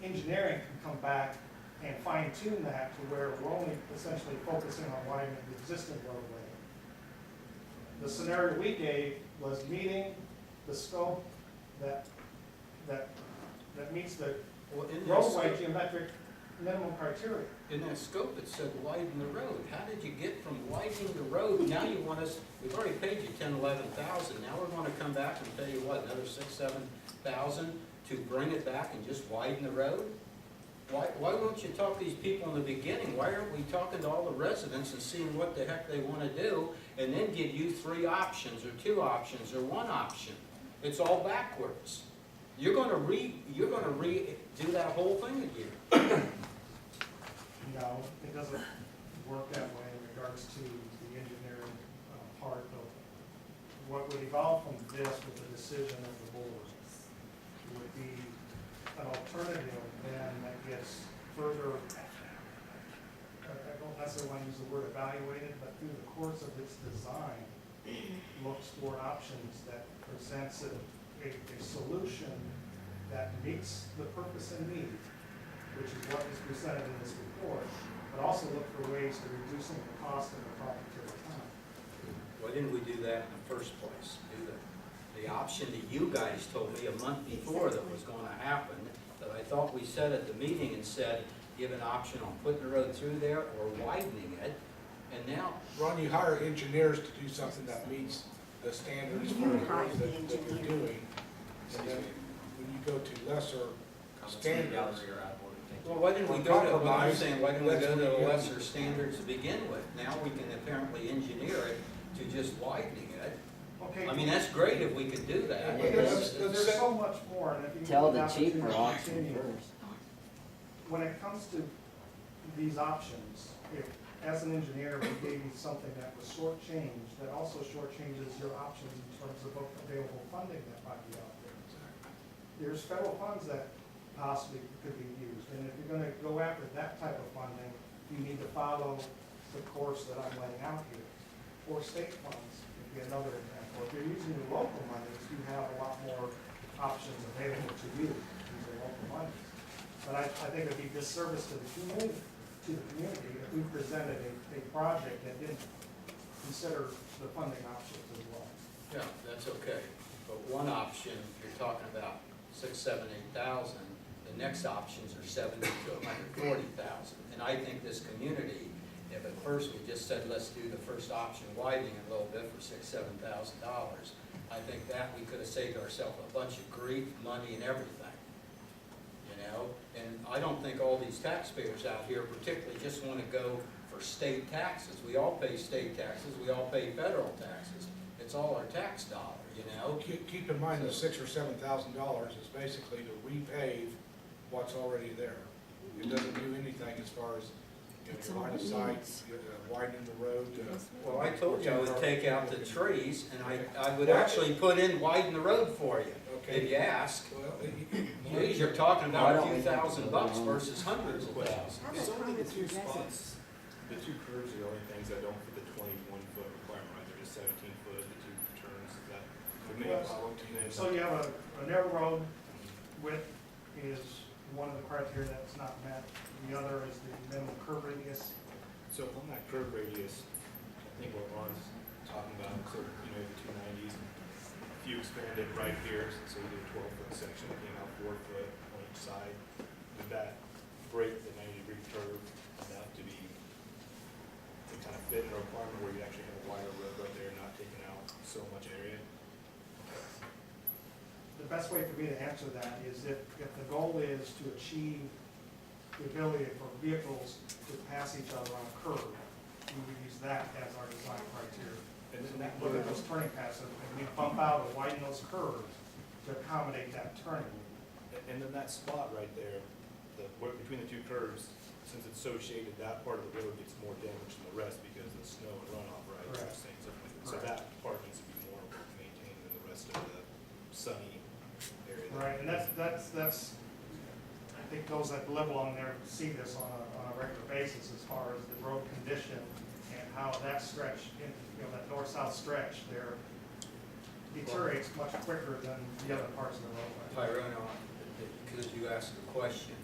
engineering can come back and fine tune that to where we're only essentially focusing on widening the existing roadway. The scenario we gave was meeting the scope that meets the here. Well, in that roadway scope- geometric minimum criteria. in that scope, it said widen the road. How did you get from widening the road, now you want us, we've already paid you 10, 11,000, now we're gonna come back and pay you what, another 6, 7,000 to bring it back and just widen the road? Why won't you talk to these people in the beginning? Why aren't we talking to all the residents and seeing what the heck they wanna do, and then give you 3 options, or 2 options, or 1 option? It's all backwards. You're gonna redo that whole thing again. No, it doesn't work that way in regards to the engineering part of what would evolve from this with the decision of the board would be an alternative then that gets further, I don't necessarily want to use the word evaluated, but through the course of its design, looks for options that presents a solution that meets the purpose and need, which is what is presented in this report, but also look for ways to reducing the cost of the project over time. Why didn't we do that in the first place? Do the option that you guys told me a month before that was gonna happen, that I thought we said at the meeting and said, give an option on putting the road through there or widening it, and now, Ron, you hire engineers to do something that meets the standards for the work that you're doing. And then when you go to lesser comments from the Standards. gallery or out of order. Thank you. Well, why didn't we go to, what I'm Compromise, saying, why didn't we that's go to what the you get. lesser standards to begin with? Now we can apparently engineer it to just widening it. Okay. I mean, that's great if we could do that. Yeah, because there's so much more, and if you. Tell give the opportunity cheaper to option continue, first. when it comes to these options, if, as an engineer, we gave you something that was shortchanged, that also shortchanges your options in terms of available funding that might be out there. There's federal funds that possibly could be used, and if you're gonna go after that type of funding, you need to follow the course that I'm laying out here. Or state funds would be another example. If you're using your local monies, you have a lot more options available to you using local monies. But I think it'd be disservice to the community, if we presented a project that didn't consider the funding options as well. Yeah, that's okay. But one option, you're talking about 6, 7, 8,000. The next options are 70 to 140,000. And I think this community, if at first we just said, let's do the first option widening a little bit for $6,000, $7,000, I think that we could have saved ourselves a bunch of grief, money, and everything. You know, and I don't think all these taxpayers out here particularly just want to go for state taxes. We all pay state taxes, we all pay federal taxes. It's all our tax dollar, you know? Keep in mind that $6,000 or $7,000 is basically to repave what's already there. It doesn't do anything as far as, you know, your line of sight, widening the road. Well, I told you I would take out the trees, and I would actually put in widen the road for you, if you ask. Well, Geez, you're talking about a few $1,000 versus hundreds of thousands. It's only the two spots, the two curves are the only things that don't fit the 21-foot requirement, right? They're just 17 foot, the two turns, that would make a problem. So you have a narrow road width is one of the criteria that's not met. The other is the minimum curb radius. So on that curve radius, I think what Ron's talking about, so, you know, the 290s, if you expanded right here, so you did a 12-foot section, it came out 4 foot on each side, would that break the 90-degree curve enough to be, to kind of fit in a requirement where you actually have a wider road right there, not taking out so much area? The best way for me to answer that is if the goal is to achieve the ability for vehicles to pass each other on a curve, we would use that as our design criteria. And then And look at those turning paths, and we bump out and widen those curves to accommodate that turning. And then that spot right there, between the two curves, since it's so shaded, that part of the road gets more damaged than the rest because of the snow and runoff, right? Correct. So that part needs to be more maintained than the rest of the sunny area. Right, and that's, I think those that live along there see this on a regular basis as far as the road condition and how that stretch, that north-south stretch there deteriorates much quicker than the other parts of the roadway. Tyrone, because you asked the question,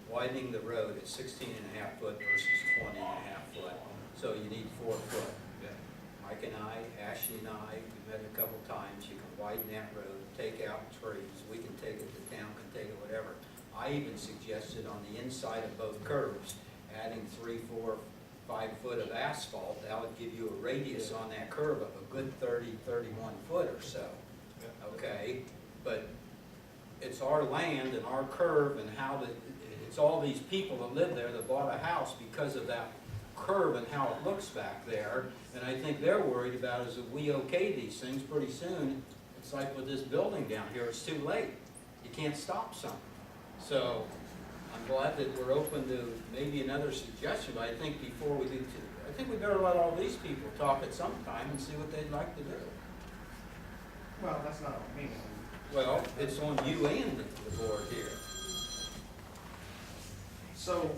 widening the road at 16.5 foot versus 20.5 foot, so you need 4 foot. Mike and I, Ashley and I, we met a couple times, you can widen that road, take out trees, we can take it to town, can take it whatever. I even suggested on the inside of both curves, adding 3, 4, 5 foot of asphalt, that would give you a radius on that curve of a good 30, 31 foot or so. Okay, but it's our land and our curve and how it's all these people that live there that bought a house because of that curve and how it looks back there. And I think they're worried about is if we okay these things pretty soon, it's like with this building down here, it's too late. You can't stop something. So I'm glad that we're open to maybe another suggestion, but I think before we do, I think we better let all these people talk at some time and see what they'd like to do. Well, that's not on me. Well, it's on you and the board here. So,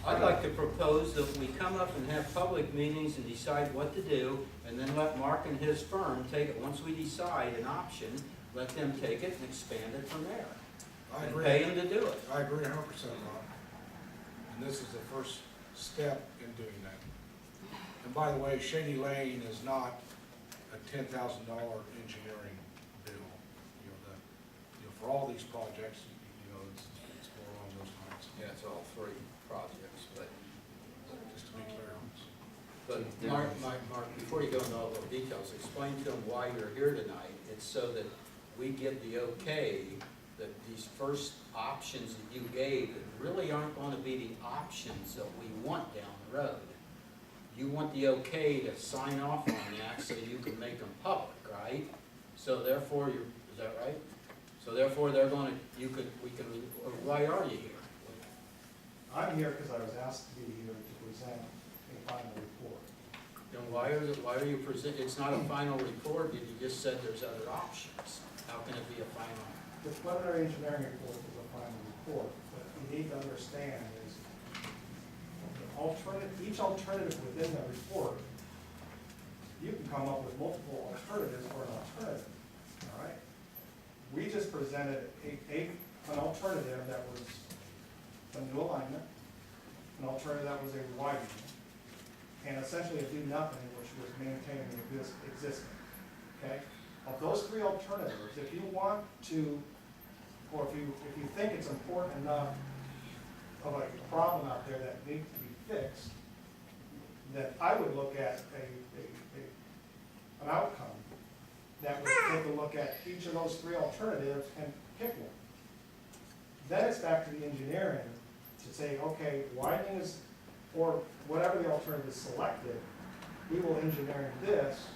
I'd like to propose that we come up and have public meetings and decide what to do, and then let Mark and his firm take it. Once we decide an option, let them take it and expand it from there. I And agree. pay them to do it. I agree 100%, Ron. And this is the first step in doing that. And by the way, Shady Lane is not a $10,000 engineering bill. For all these projects, it's more along those lines. Yeah, it's all 3 projects, but, Just to be clear on this. but Mark, before you go into all the details, explain to them why you're here tonight. It's so that we get the okay that these first options that you gave really aren't gonna be the options that we want down the road. You want the okay to sign off on that so you can make them public, right? So therefore, is that right? So therefore, they're gonna, we can, or why are you here? I'm here because I was asked to be here to present a final report. Then why are you it's not a final report, you just said there's other options. How can it be a final? The preliminary engineering report is a final report, but you need to understand is each alternative within the report, you can come up with multiple alternatives for an alternative, all right? We just presented an alternative that was a new alignment, an alternative that was a widening, and essentially a do nothing, which was maintaining the existing, okay? Of those three alternatives, if you want to, or if you think it's important enough of a problem out there that needs to be fixed, then I would look at an outcome that would take a look at each of those three alternatives and pick one. Then it's back to the engineering to say, okay, widening is, or whatever the alternative is selected, we will engineer this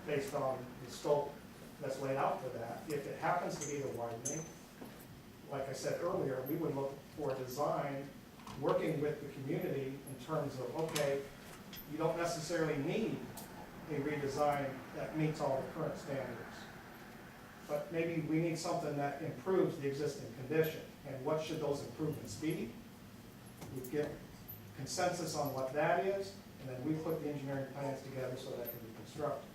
based on the scope that's laid out for that. If it happens to be the widening, like I said earlier, we would look for a design working with the community in terms of, okay, you don't necessarily need a redesign that meets all the current standards, but maybe we need something that improves the existing condition. And what should those improvements be? We get consensus on what that is, and then we put the engineering plans together so that can be constructed,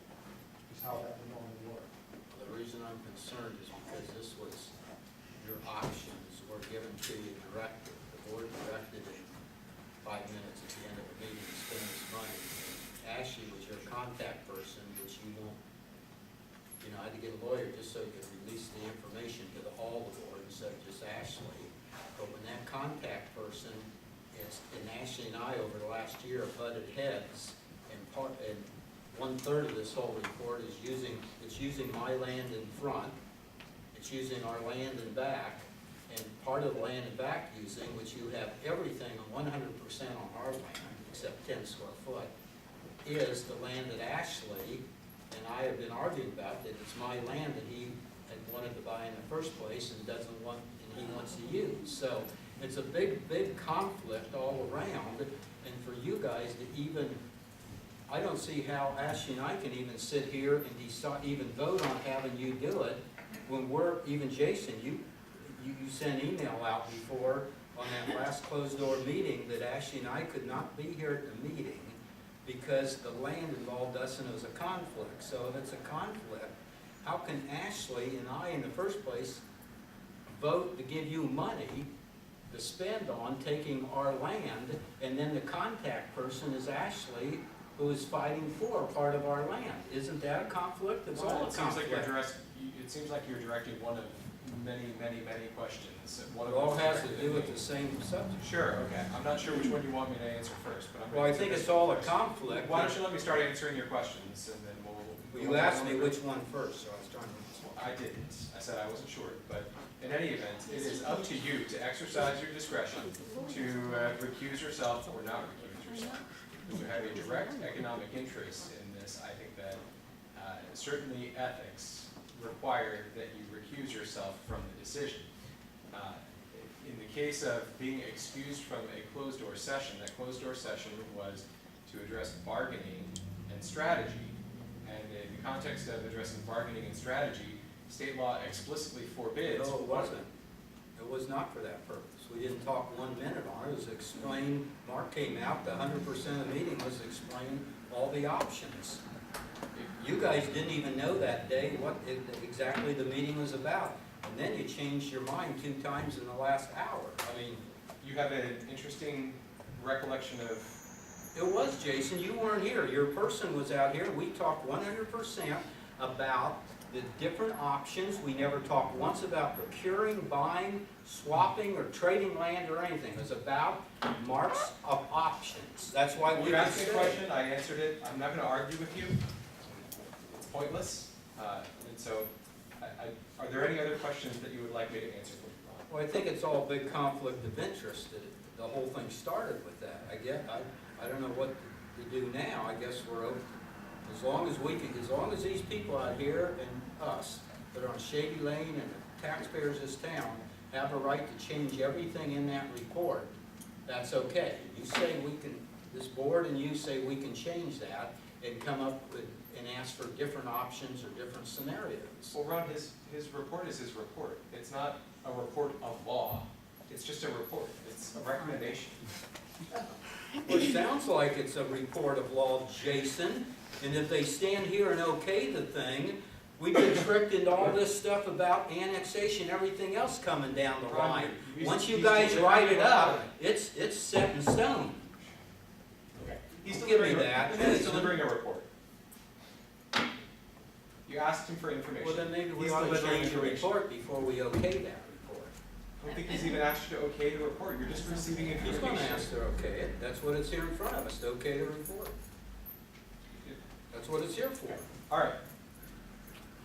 is how that would normally work. The reason I'm concerned is because this was, your options were given to you directed. The board directed in 5 minutes at the end of the meeting to spend this money. Ashley was your contact person, which you won't, I had to get a lawyer just so he could release the information to all the board instead of just Ashley. But when that contact person is, and Ashley and I over the last year have butted heads, and 1/3 of this whole report is using my land in front, it's using our land in back, and part of the land in back using, which you have everything 100% on our land, except 10 square foot, is the land that Ashley and I have been arguing about, that it's my land that he had wanted to buy in the first place and doesn't want, and he wants to use. So it's a big conflict all around, and for you guys to even, I don't see how Ashley and I can even sit here and decide, even vote on having you do it, when we're, even Jason, you sent email out before on that last closed door meeting that Ashley and I could not be here at the meeting because the land involved us and it was a conflict. So if it's a conflict, how can Ashley and I in the first place vote to give you money to spend on taking our land, and then the contact person is Ashley, who is fighting for part of our land? Isn't that a conflict? It's all a conflict. It seems like you're directing one of many questions. One It of all them has to directed do at with me. the same subject. Sure, okay. I'm not sure which one you want me to answer first, but I'm Well, I going to think answer it's this all one a first. conflict. Why don't you let me start answering your questions, and then we'll You asked me which one first, so I was trying to. I didn't. I said I wasn't sure, but in any event, it is up to you to exercise your discretion to recuse yourself or not recuse yourself. If you have a direct economic interest in this, I think that certainly ethics require that you recuse yourself from the decision. In the case of being excused from a closed-door session, that closed-door session was to address bargaining and strategy. And in the context of addressing bargaining and strategy, state law explicitly forbids. No, it wasn't. It was not for that purpose. We didn't talk 1 minute on it. It was explained, Mark came out, the 100% of the meeting was explain all the options. You guys didn't even know that day what exactly the meeting was about. And then you changed your mind 2 times in the last hour. I mean, You have an interesting recollection of. it was, Jason, you weren't here. Your person was out here. We talked 100% about the different options. We never talked once about procuring, buying, swapping, or trading land or anything. It was about marks of options. That's why we. You asked me a question, I answered it. I'm not going to argue with you. It's pointless. And so Are there any other questions that you would like me to answer for you, Ron? Well, I think it's all a big conflict of interest, that the whole thing started with that. I don't know what to do now, I guess we're open. As long as these people out here and us, that are on Shady Lane and the taxpayers of this town, have a right to change everything in that report, that's okay. You say we can, this board and you say we can change that and come up with, and ask for different options or different scenarios. Well, Ron, his report is his report. It's not a report of law. It's just a report. It's a recommendation. Well, it sounds like it's a report of law, Jason, and if they stand here and okay the thing, we get tricked into all this stuff about annexation, everything else coming down the Ron, line. he's- Once you he's guys delivering write it a up, report. it's set in stone. Okay. He's Give delivering me that, He's Jason. delivering a report. You asked him for information. Well, then maybe we He's ought to delivering change the information. report before we okay that report. I don't think he's even asked you to okay the report. You're just receiving He's information. gonna ask to okay it, that's what it's here in front of us, to okay the report. That's what it's here for. All right.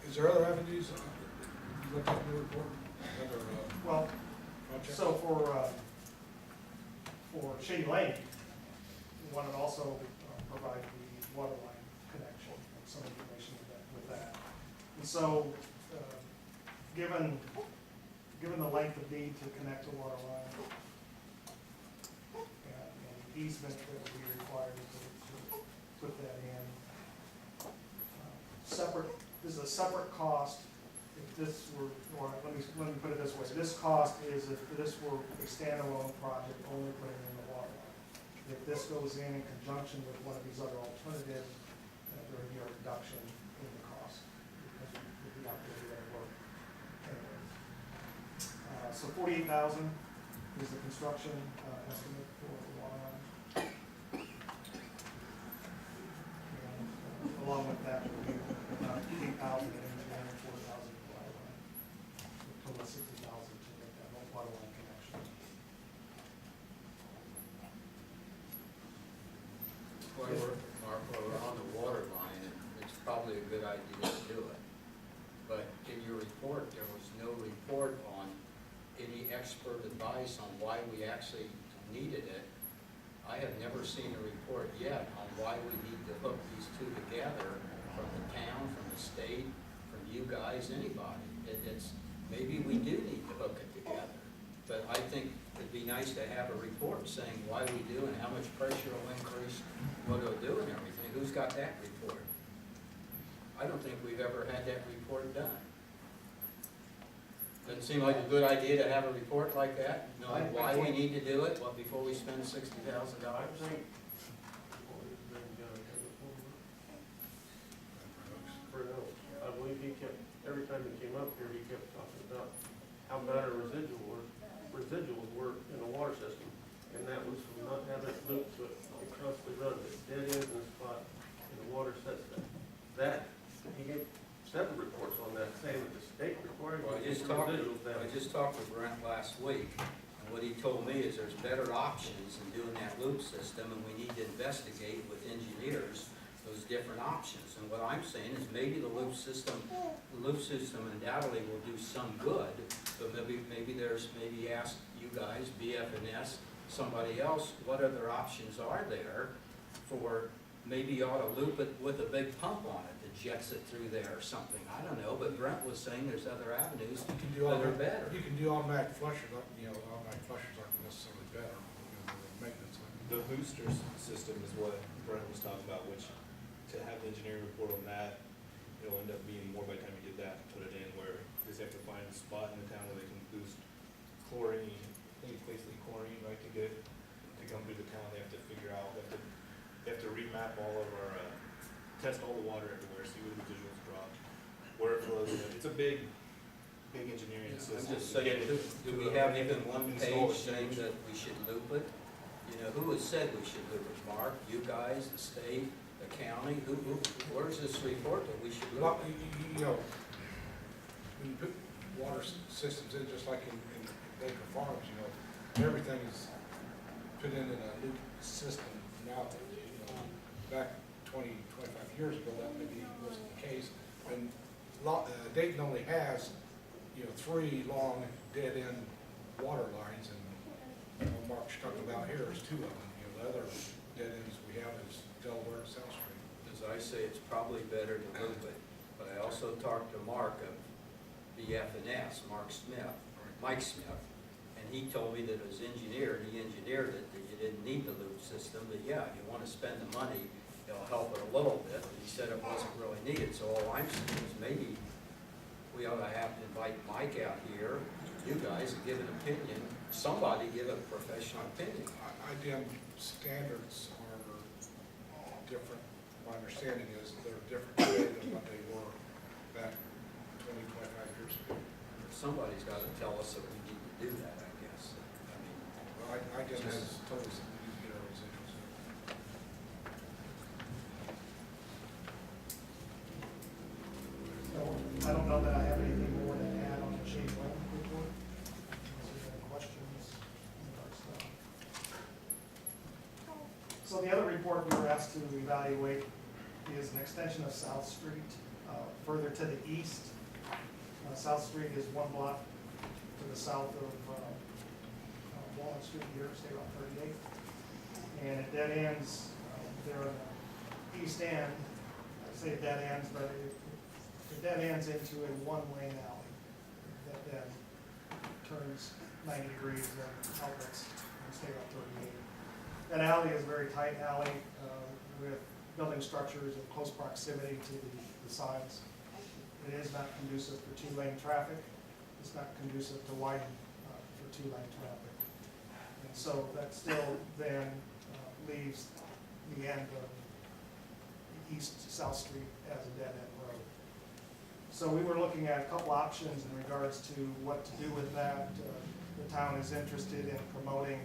Is there other avenues, you looked at in the report, other, Well, projects? so for Shady Lane, we wanted to also provide the water line connection and some information with that. And so, given the length of need to connect the water line, and easement that would be required to put that in, this is a separate cost. If this were, or let me put it this way, this cost is if this were a standalone project, only putting in the water line. If this goes in conjunction with one of these other alternatives, there would be a reduction in the cost, because we'd be out there doing the work. Anyway. So $48,000 is the construction estimate for the water line. And along with that, we'll be about $8,000 in engineering, $4,000 for water line. A total of $60,000 to make that water line connection. While we're on the water line, it's probably a good idea to do it. But in your report, there was no report on any expert advice on why we actually needed it. I have never seen a report yet on why we need to hook these two together, from the town, from the state, from you guys, anybody. Maybe we do need to hook it together. But I think it'd be nice to have a report saying why we do and how much pressure will increase, what it'll do and everything. Who's got that report? I don't think we've ever had that report done. Doesn't it seem like a good idea to have a report like that, knowing why we need to do it, before we spend $60,000? I think, I believe he kept, every time he came up here, he kept talking about how bad our residuals were in the water system. And that was from not having it looped, but it constantly runs, it dead ends in a spot, and the water sets that. He gave several reports on that, saying that the state required. Well, I just talked with Brent last week, and what he told me is there's better options in doing that loop system, and we need to investigate with engineers those different options. And what I'm saying is maybe the loop system undoubtedly will do some good, but maybe ask you guys, BF&S, somebody else, what other options are there for, maybe you ought to loop it with a big pump on it that jets it through there or something. I don't know, but Brent was saying there's other avenues You can do that are better. You can do automatic flushers, automatic flushers aren't necessarily better, the maintenance. The booster system is what Brent was talking about, which, to have the engineering report on that, it'll end up being more by the time you get that and put it in, where they have to find a spot in the town where they can boost chlorine, I think it's basically chlorine, right, to get it to come through the town. They have to figure out, they have to remap all of our, test all the water everywhere, see where the residuals drop, where it flows. It's a big engineering system. I'm just saying, do we have even one page saying that we should loop it? You know, who has said we should loop it? Mark, you guys, the state, the county, where's this report that we should loop it? When you put water systems in, just like in Baker Farms, everything is put in a new system now. Back 20, 25 years ago, that maybe wasn't the case. And Dayton only has, 3 long dead-end water lines, and what Mark's talking about here is 2 of them. The other dead ends we have is Delaware and South Street. As I say, it's probably better to move it, but I also talked to Mark of BF&S, Mike Smith, and he told me that as engineer, he engineered it, that you didn't need the loop system, but yeah, you want to spend the money, it'll help it a little bit, but he said it wasn't really needed, so all I'm saying is maybe we ought to have to invite Mike out here, you guys, and give an opinion, somebody give a professional opinion. IDM standards are different. My understanding is they're different today than what they were back 20, 25 years ago. Somebody's got to tell us that we need to do that, I guess. I mean, Well, IDM has told us that we need to get our residuals. So, I don't know that I have anything more to add on the Shady Lane report. Unless there's any questions in regards to that. So the other report we were asked to evaluate is an extension of South Street, further to the east. South Street is 1 block to the south of Walnut Street here, State Route 38. And it dead ends there on the east end. I say it dead ends, but it dead ends into a 1-lane alley that then turns 90 degrees and outlets on State Route 38. That alley is a very tight alley with building structures in close proximity to the sides. It is not conducive for 2-lane traffic. It's not conducive to widen for 2-lane traffic. And so that still then leaves the end of the East-South Street as a dead-end road. So we were looking at a couple options in regards to what to do with that. The town is interested in promoting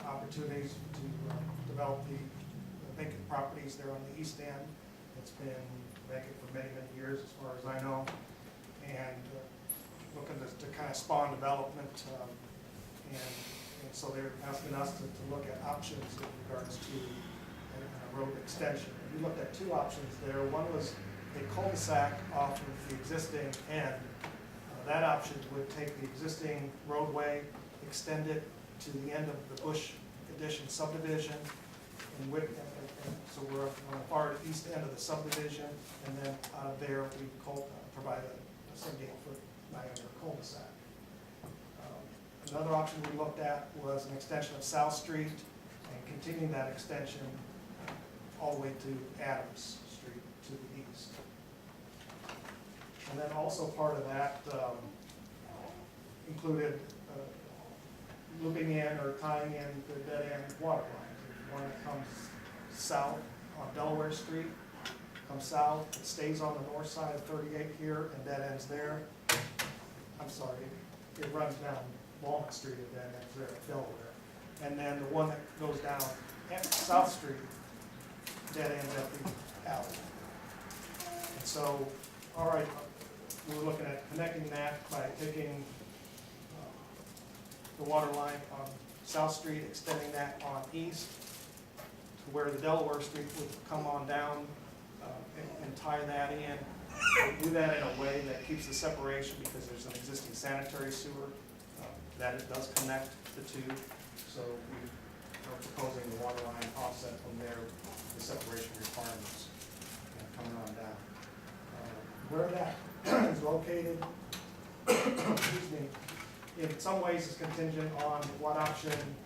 opportunities to develop the vacant properties there on the east end. It's been vacant for many, many years as far as I know. And looking to kind of spawn development. And so they're asking us to look at options in regards to a road extension. We looked at 2 options there. One was a cul-de-sac off of the existing end. That option would take the existing roadway, extend it to the end of the Bush Addition subdivision, and so we're on the far east end of the subdivision, and then out of there we provide a 78-foot diameter cul-de-sac. Another option we looked at was an extension of South Street and continuing that extension all the way to Adams Street to the east. And then also part of that included looping in or tying in the dead-end water lines. One that comes south on Delaware Street, comes south, it stays on the north side of 38 here and dead ends there. I'm sorry, it runs down Walnut Street and dead ends there at Delaware. And then the one that goes down South Street, dead ends at the alley. And so, all right, we were looking at connecting that by taking the water line on South Street, extending that on east to where the Delaware Street would come on down and tie that in. We do that in a way that keeps the separation because there's an existing sanitary sewer that it does connect the 2. So we are proposing the water line offset from there, the separation requirements coming on down. Where that is located, excuse me, in some ways is contingent on what option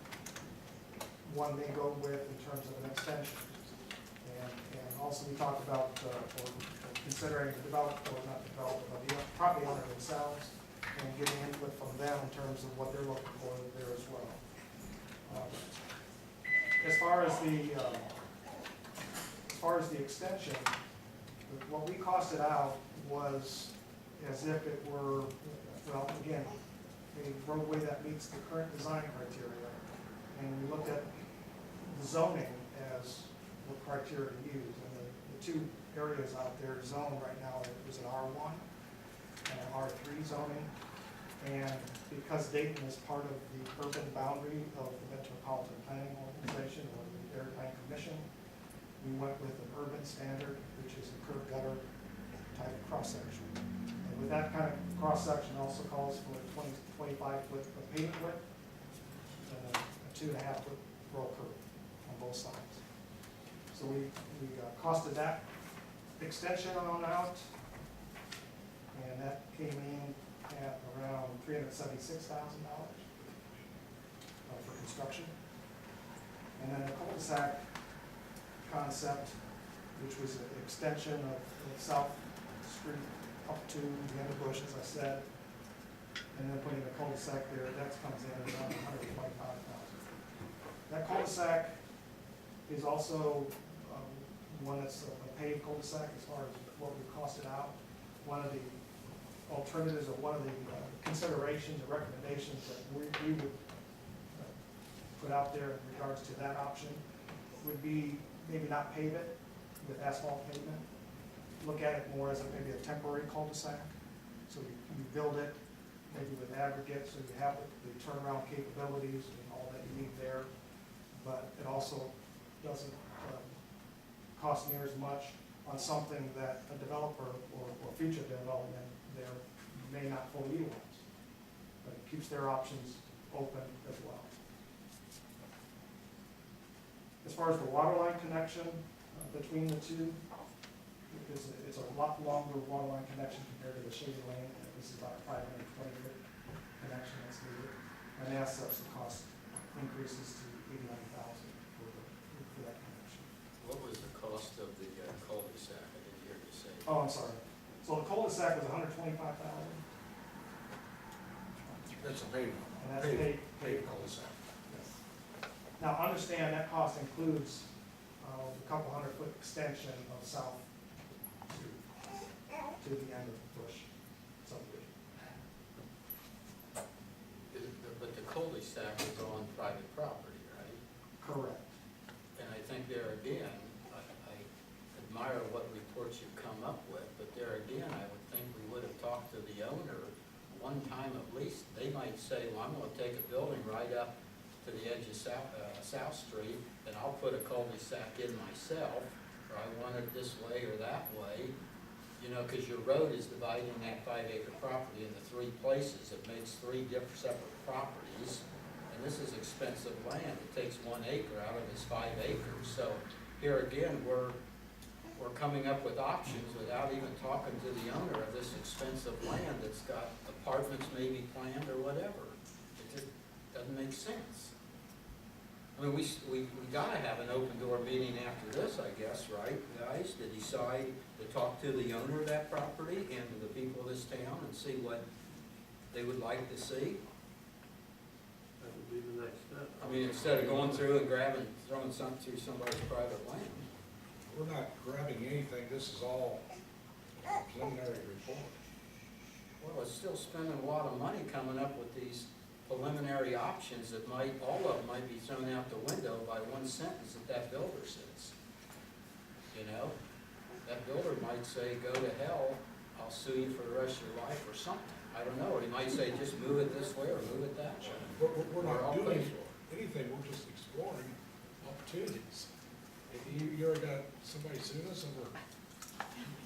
one may go with in terms of an extension. And also we talked about or considering the developer, or not developer, but the property owner themselves, and getting input from them in terms of what they're looking for there as well. As far as the extension, what we costed out was as if it were, well, again, a roadway that meets the current design criteria. And we looked at the zoning as the criteria to use. And the 2 areas out there zoned right now is an R1 and an R3 zoning. And because Dayton is part of the urban boundary of the Metropolitan Planning Organization or the Area Planning Commission, we went with an urban standard, which is a curb gutter at a cross-section. And with that kind of cross-section also calls for a 25 foot of pavement width, and a 2.5 foot roll curb on both sides. So we costed that extension on out, and that came in at around $376,000 for construction. And then the cul-de-sac concept, which was an extension of South Street up to the end of Bush, as I said, and then putting the cul-de-sac there, that comes in at around $125,000. That cul-de-sac is also one that's a paved cul-de-sac as far as what we costed out. One of the alternatives, or one of the considerations or recommendations that we would put out there in regards to that option would be maybe not pave it with asphalt pavement. Look at it more as maybe a temporary cul-de-sac. So you build it maybe with aggregate, so you have the turnaround capabilities and all that you need there. But it also doesn't cost near as much on something that a developer or future development there may not fully utilize. But it keeps their options open as well. As far as the water line connection between the two, it's a lot longer water line connection compared to the Shady Lane. This is about a 520 foot connection that's needed. And as such, the cost increases to $89,000 for that connection. What was the cost of the cul-de-sac? I didn't hear you say. Oh, I'm sorry. So the cul-de-sac was $125,000. That's a paved, And that's paved cul-de-sac. Now, understand that cost includes a couple 100-foot extension of South Street to the end of Bush subdivision. But the cul-de-sac is on private property, right? Correct. And I think there again, I admire what reports you've come up with, but there again, I would think we would have talked to the owner one time at least. They might say, well, I'm gonna take a building right up to the edge of South Street, and I'll put a cul-de-sac in myself, or I want it this way or that way. You know, because your road is dividing that 5-acre property into 3 places. It makes 3 different separate properties. And this is expensive land. It takes 1 acre out of his 5 acres. So here again, we're coming up with options without even talking to the owner of this expensive land that's got apartments maybe planned or whatever. It just doesn't make sense. I mean, we gotta have an open door meeting after this, I guess, right, guys, to decide to talk to the owner of that property and to the people of this town and see what they would like to see. That would be the next step. I mean, instead of going through and throwing something through somebody's private land. We're not grabbing anything, this is all preliminary report. Well, it's still spending a lot of money coming up with these preliminary options that all of them might be thrown out the window by one sentence that builder says. You know, that builder might say, go to hell, I'll sue you for the rest of your life or something. I don't know, or he might say, just move it this way or move it that way. We're Or I'll not pay doing for it. anything, we're just exploring opportunities. You ever got somebody suing us over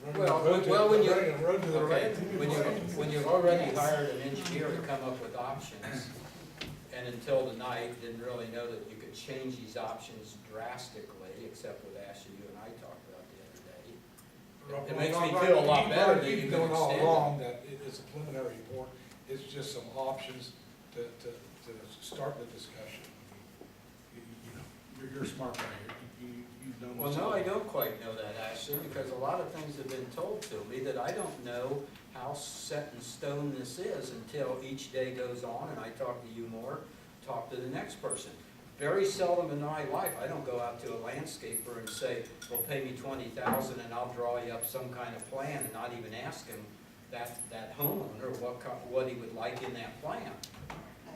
running Well, a road to, when you- running a road to the Okay, right? when you've already hired an engineer to come up with options, and until tonight, didn't really know that you could change these options drastically, except with Ashley, you and I talked about the other day. It makes me feel a lot better that you Keep can going all extend along it. that it's a preliminary report, it's just some options to start the discussion. You know, you're a smart guy, you've known. Well, this no, all. I don't quite know that, Ashley, because a lot of things have been told to me that I don't know how set in stone this is until each day goes on and I talk to you more, talk to the next person. Very seldom in my life, I don't go out to a landscaper and say, well, pay me $20,000 and I'll draw you up some kind of plan and not even ask him, that homeowner, what he would like in that plan.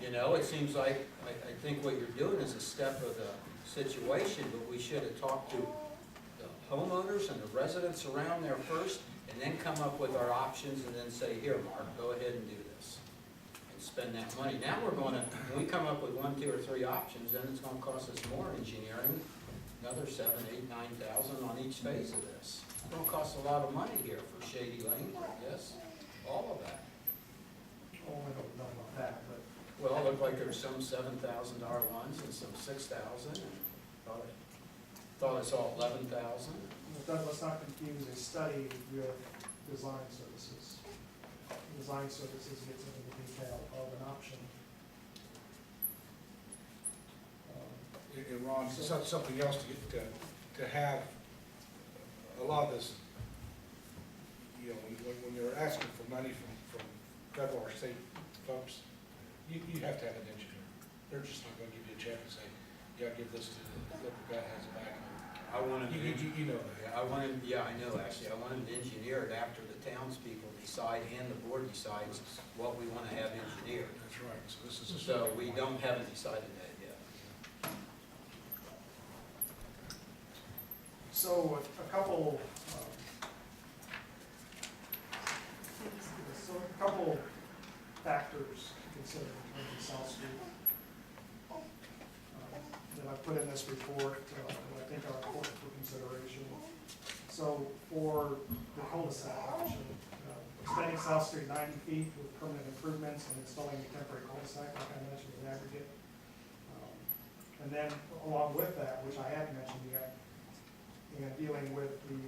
You know, it seems like, I think what you're doing is a step of the situation, but we should have talked to the homeowners and the residents around there first, and then come up with our options, and then say, here, Mark, go ahead and do this, and spend that money. Now we're gonna, when we come up with 1, 2, or 3 options, then it's gonna cost us more engineering another 7, 8, 9,000 on each phase of this. It's gonna cost a lot of money here for Shady Lane, I guess, all of that. Oh, I don't know about that, but Well, it looked like there were some $7,000 ones and some 6,000, and thought I saw 11,000. let's not confuse a study with design services. Design services gets into the detail of an option. And Ron, something else to get, to have a lot of this, you know, when you're asking for money from federal or state folks, you have to have an engineer. They're just not gonna give you a check and say, yeah, give this to the local guy that has a backhoe. I want an You know that. Yeah, I know, actually, I want it engineered after the townspeople decide and the board decides what we want to have engineered. That's right, so this is a. So we haven't decided that yet. So a couple, factors to consider in terms of South Street that I put in this report that I think are important for consideration. So for the cul-de-sac option, extending South Street 90 feet with permanent improvements and installing a temporary cul-de-sac, like I mentioned in aggregate. And then along with that, which I haven't mentioned yet, and dealing with the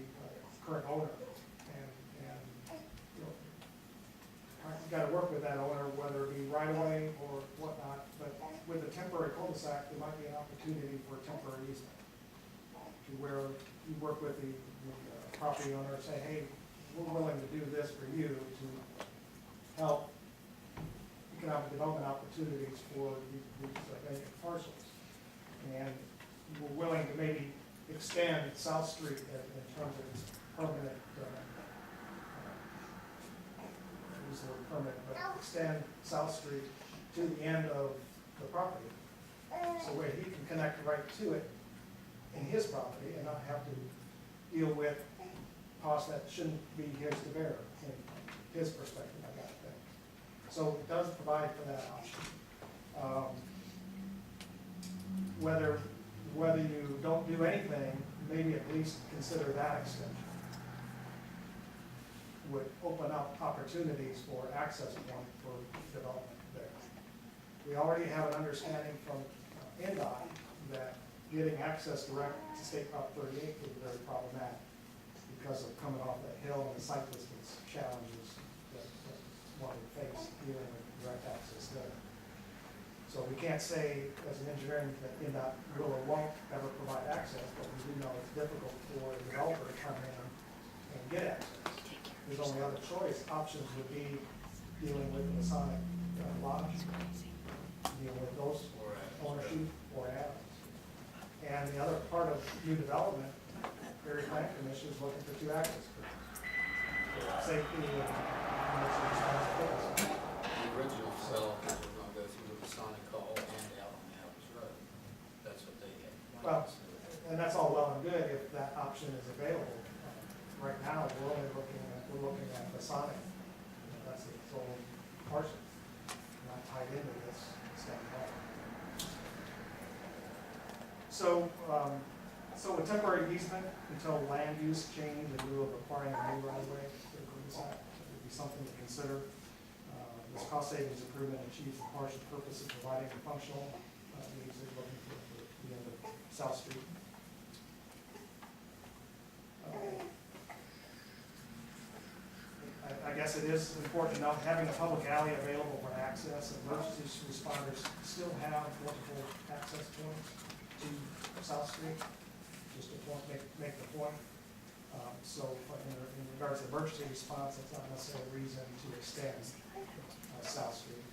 current owner. And you know, you've got to work with that owner, whether it be right away or whatnot. But with a temporary cul-de-sac, there might be an opportunity for a temporary easement to where you work with the property owner and say, hey, we're willing to do this for you to help economic development opportunities for these vacant parcels. And we're willing to maybe extend South Street in terms of its permanent, use the word permanent, but extend South Street to the end of the property. So where he can connect right to it in his property and not have to deal with costs that shouldn't be his to bear in his perspective, I gotta think. So it does provide for that option. Whether you don't do anything, maybe at least consider that extension. Would open up opportunities for access point for development there. We already have an understanding from NDOT that getting access direct to State Route 38 is very problematic because of coming off that hill and the site distance challenges that one would face dealing with direct access there. So we can't say as an engineering that NDOT will or won't ever provide access, but we do know it's difficult for a developer to come in and get access. His only other options would be dealing with the Masonic Lodge, dealing with those ownership or add-ons. And the other part of new development, Area Plan Commission is looking for 2 access points. Safety and emergency responsibility. The original developers were gonna go through the Masonic Hall and out on Adams Road. That's what they had. Well, and that's all well and good if that option is available. Right now, we're looking at Masonic. That's its own parcel, not tied into this standard. So a temporary easement until land use change in lieu of acquiring a new right-of-way for the cul-de-sac would be something to consider. This cost savings improvement achieves the partial purpose of providing the functional needs they're looking for the end of South Street. I guess it is important to note, having a public alley available for access, emergency responders still have multiple access points to South Street, just to make the point. So in regards to emergency response, it's not necessarily a reason to extend South Street.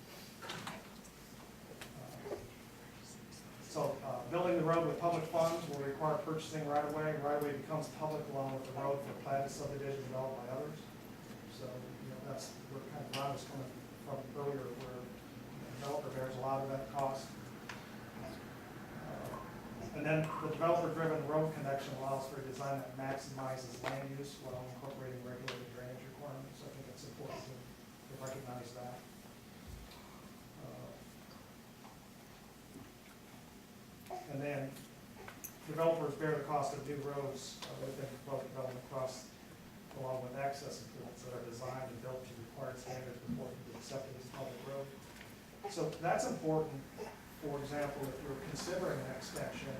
Building the road with public funds will require purchasing right-of-way. Right-of-way becomes public along with the road for platted subdivision developed by others. So, that's where kind of Ron was coming from earlier, where the developer bears a lot of that cost. And then the developer-driven road connection allows for a design that maximizes land use while incorporating regulated drainage requirements. I think it's important to recognize that. And then developers bear the cost of new roads within public development across, along with access improvements that are designed and built to required standards before it can be accepted as a public road. So that's important. For example, if you're considering an extension,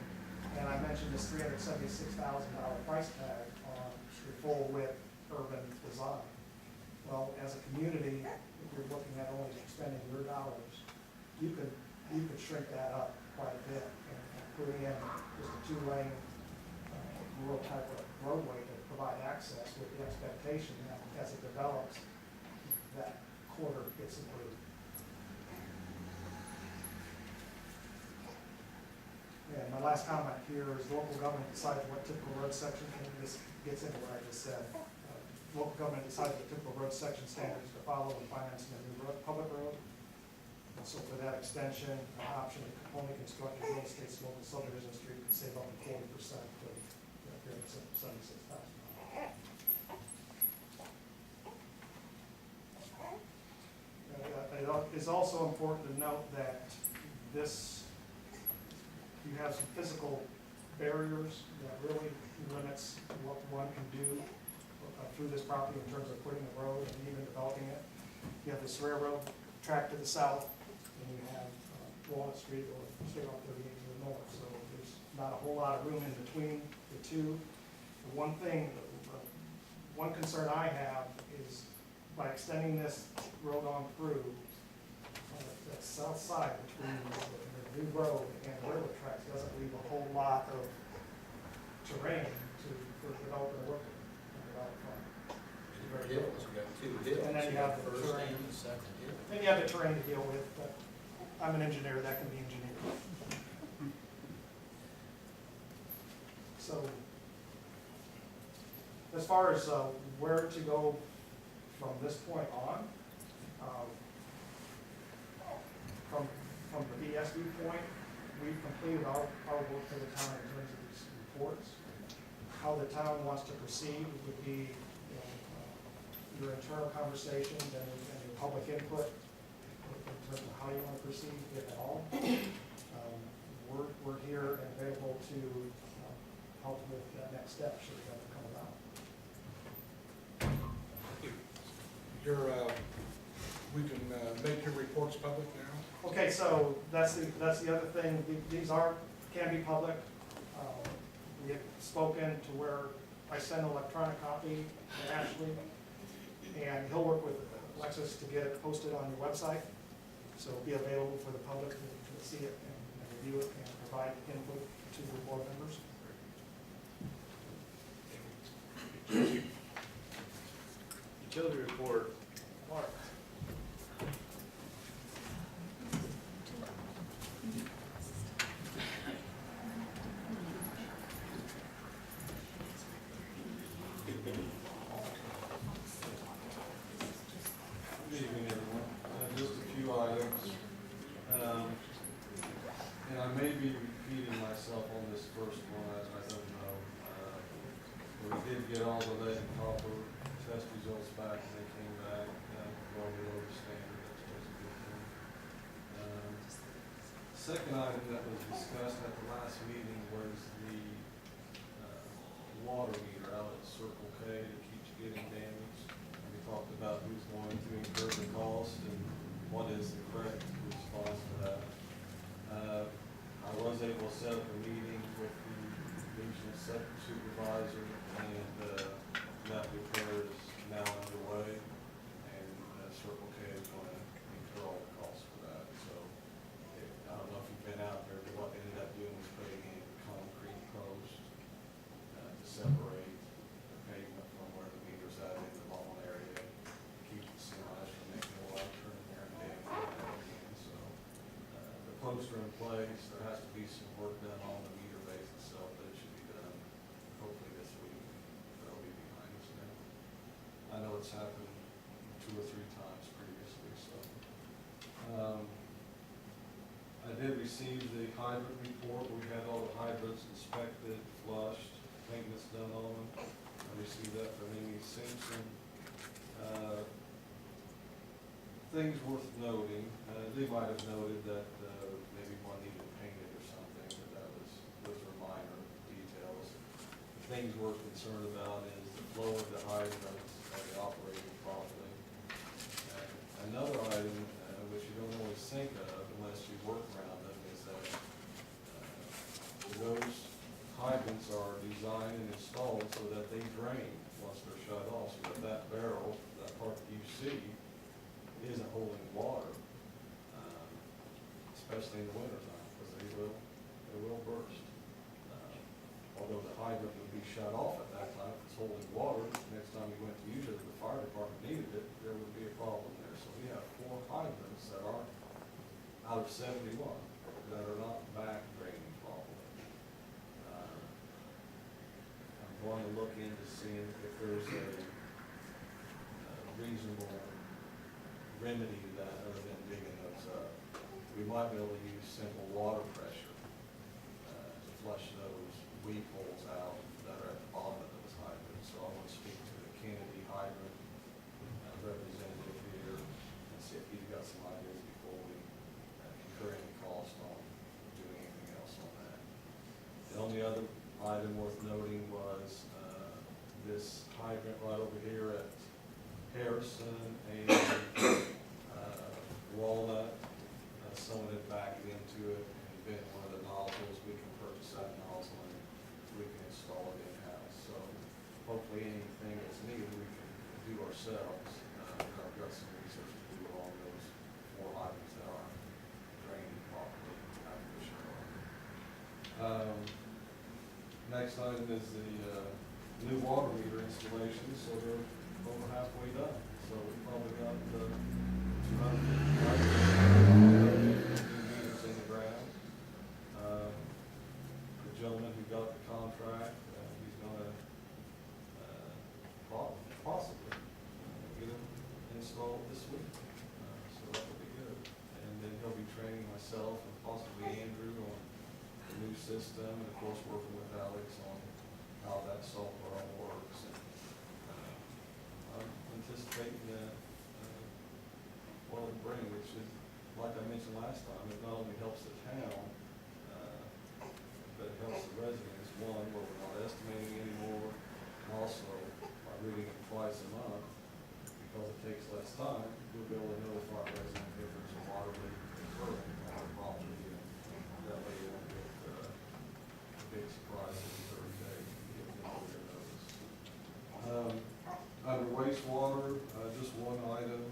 and I mentioned this $376,000 price tag on your full width urban design. Well, as a community, if you're looking at only spending your dollars, you could shrink that up quite a bit and put in just a two-lane rural type of roadway to provide access with the expectation that as it develops, that corridor gets improved. And my last comment here is local government decides what typical road section, and this gets into what I just said. Local government decides what typical road section standards to follow when financing a new public road. And so for that extension, the option to only construct a real estate local subdivision street could save up to 40% of $376,000. It's also important to note that you have some physical barriers that really limits what one can do through this property in terms of putting a road and even developing it. You have this railroad track to the south, and you have Walnut Street or straight off 38 to the north. So there's not a whole lot of room in between the two. The one concern I have is by extending this road on through that south side between the new road and the railroad tracks doesn't leave a whole lot of terrain for the developer to work with. Hills, you got two hills. And then you have the First terrain. and the second hill. Then you have the terrain to deal with, but I'm an engineer, that can be engineered. So, as far as where to go from this point on, from the BS viewpoint, we've completed our work for the town in terms of these reports. How the town wants to proceed would be your internal conversations and your public input in terms of how you want to proceed, if at all. We're here and available to help with that next step should it ever come about. We can make your reports public now? Okay, so that's the other thing. These can be public. We have spoken to where I send an electronic copy to Ashley, and he'll work with Alexis to get it posted on your website. So it'll be available for the public to see it and review it and provide input to the board members. Utility report, Mark. Good evening, everyone. Just a few items. And I may be repeating myself on this first one, I don't know. We did get all the lead and copper test results back, and they came back well below the standard. That's always a good thing. Second item that was discussed at the last meeting was the water meter out at Circle K that keeps getting damaged. We talked about who's going to incur the cost and what is the correct response to that. I was able to set up a meeting with the regional supervisor, and that repair is now underway, and Circle K is going to incur all the costs for that. So I don't know if you've been out there, but what they ended up doing was putting in concrete posts to separate the pavement from where the meter's at in the lawn area, keep the semis from making a lot of turn there and damage that again. So the posts are in place. There has to be some work done on the meter base itself, but it should be done hopefully this week. That'll be behind us now. I know it's happened 2 or 3 times previously, so. I did receive the hydrant report. We had all the hydrants inspected, flushed, maintenance done on them. I received that from Amy Simpson. Things worth noting, they might have noted that maybe one needed painted or something, but those were minor. things we're concerned about is the flow of the hydrants, the operating properly. And another item, which you don't always think of unless you work around them, is that those hydrants are designed and installed so that they drain once they're shut off, so that that barrel, that part that you see, isn't holding water, especially in the wintertime, because they will burst. Although the hydrant would be shut off at that time, if it's holding water, next time you went to use it, if the fire department needed it, there would be a problem there. So we have 4 hydrants that are out of 71 that are not back draining properly. I'm going to look into seeing if there's a reasonable remedy to that other than digging those up. We might be able to use simple water pressure to flush those weak holes out that are at the bottom of those hydrants. So I want to speak to the Kennedy hydrant representative here and see if he's got some ideas before we incur any cost on doing anything else on that. The only other item worth noting was this hydrant right over here at Harrison and Walnut. Someone had backed into it and bent one of the nozzles. We can purchase that nozzle and we can install it in-house. So hopefully anything that's needed we can do ourselves. I've got some research to do along those 4 items that are draining properly after the shut off. Next item is the new water meter installation. So they're over halfway done. So we probably got 250 meters in the ground. The gentleman who got the contract, he's gonna possibly get them installed this week. So that will be good. And then he'll be training myself and possibly Andrew on the new system, and of course working with Alex on how that software all works. And, I'm anticipating that what it'll bring, which is, like I mentioned last time, it not only helps the town, but it helps the residents. One, where we're not estimating anymore, and also by reading it twice a month, because it takes less time, we'll be able to notify residents if there's a water leak occurring on their property, and that way you won't get a big surprise in 30 days and give them all their notice. Under wastewater, just one item.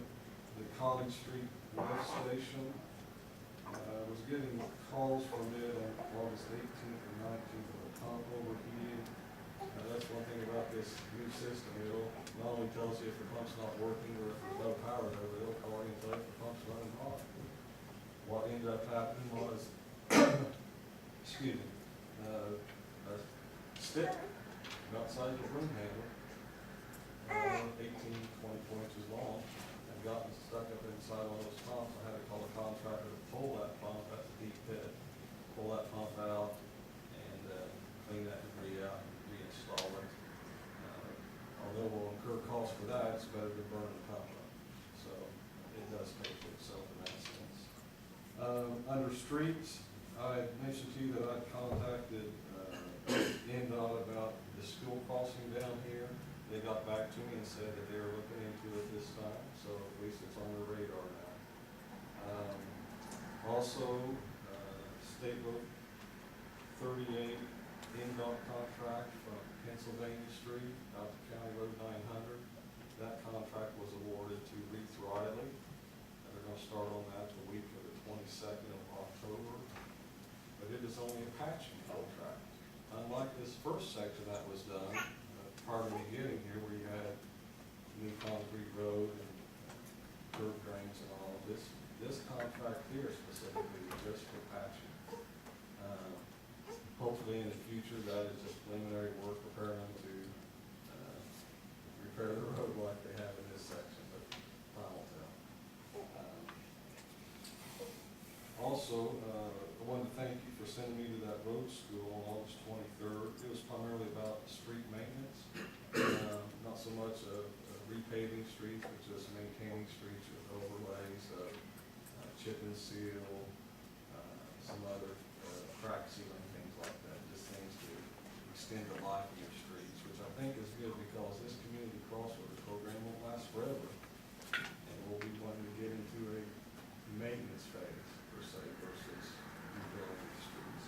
The College Street lift station, was getting calls from it on August 18th and 19th of the pump overheating. That's one thing about this new system. It'll not only tells you if the pump's not working or if there's no power there, but it'll call you and tell you if the pump's running hot. What ended up happening was, excuse me, a stick outside the room handle, 18, 24 inches long, gotten stuck up inside one of those pumps. I had to call a contractor to pull that pump, that's a deep pit, pull that pump out and clean that debris out and reinstall it. Although we'll incur costs for that, it's better to burn the pump up. So it does pay for itself in that sense. Under streets, I mentioned to you that I'd contacted NDOT about the school crossing down here. They got back to me and said that they were looking into it this time, so at least it's on their radar now. Also, State Road 38 NDOT contract from Pennsylvania Street out to County Road 900. That contract was awarded to Reith Riley, and they're going to start on that the week of the 22nd of October. But it is only a patching contract. Unlike this first section that was done, prior to me getting here, where you had new concrete road and curb drains and all of this. This contract here specifically is just for patching. Hopefully in the future, that is just preliminary work, preparing them to repair the road like they have in this section, but time will tell. Also, I wanted to thank you for sending me to that road school on August 23rd. It was primarily about street maintenance, not so much repaving streets, but just maintaining streets with overlays, chip and seal, some other crack sealing, things like that, just things to extend the life of your street. cost for the program won't last forever. And we'll be wanting to get into a maintenance phase per se versus rebuilding the streets.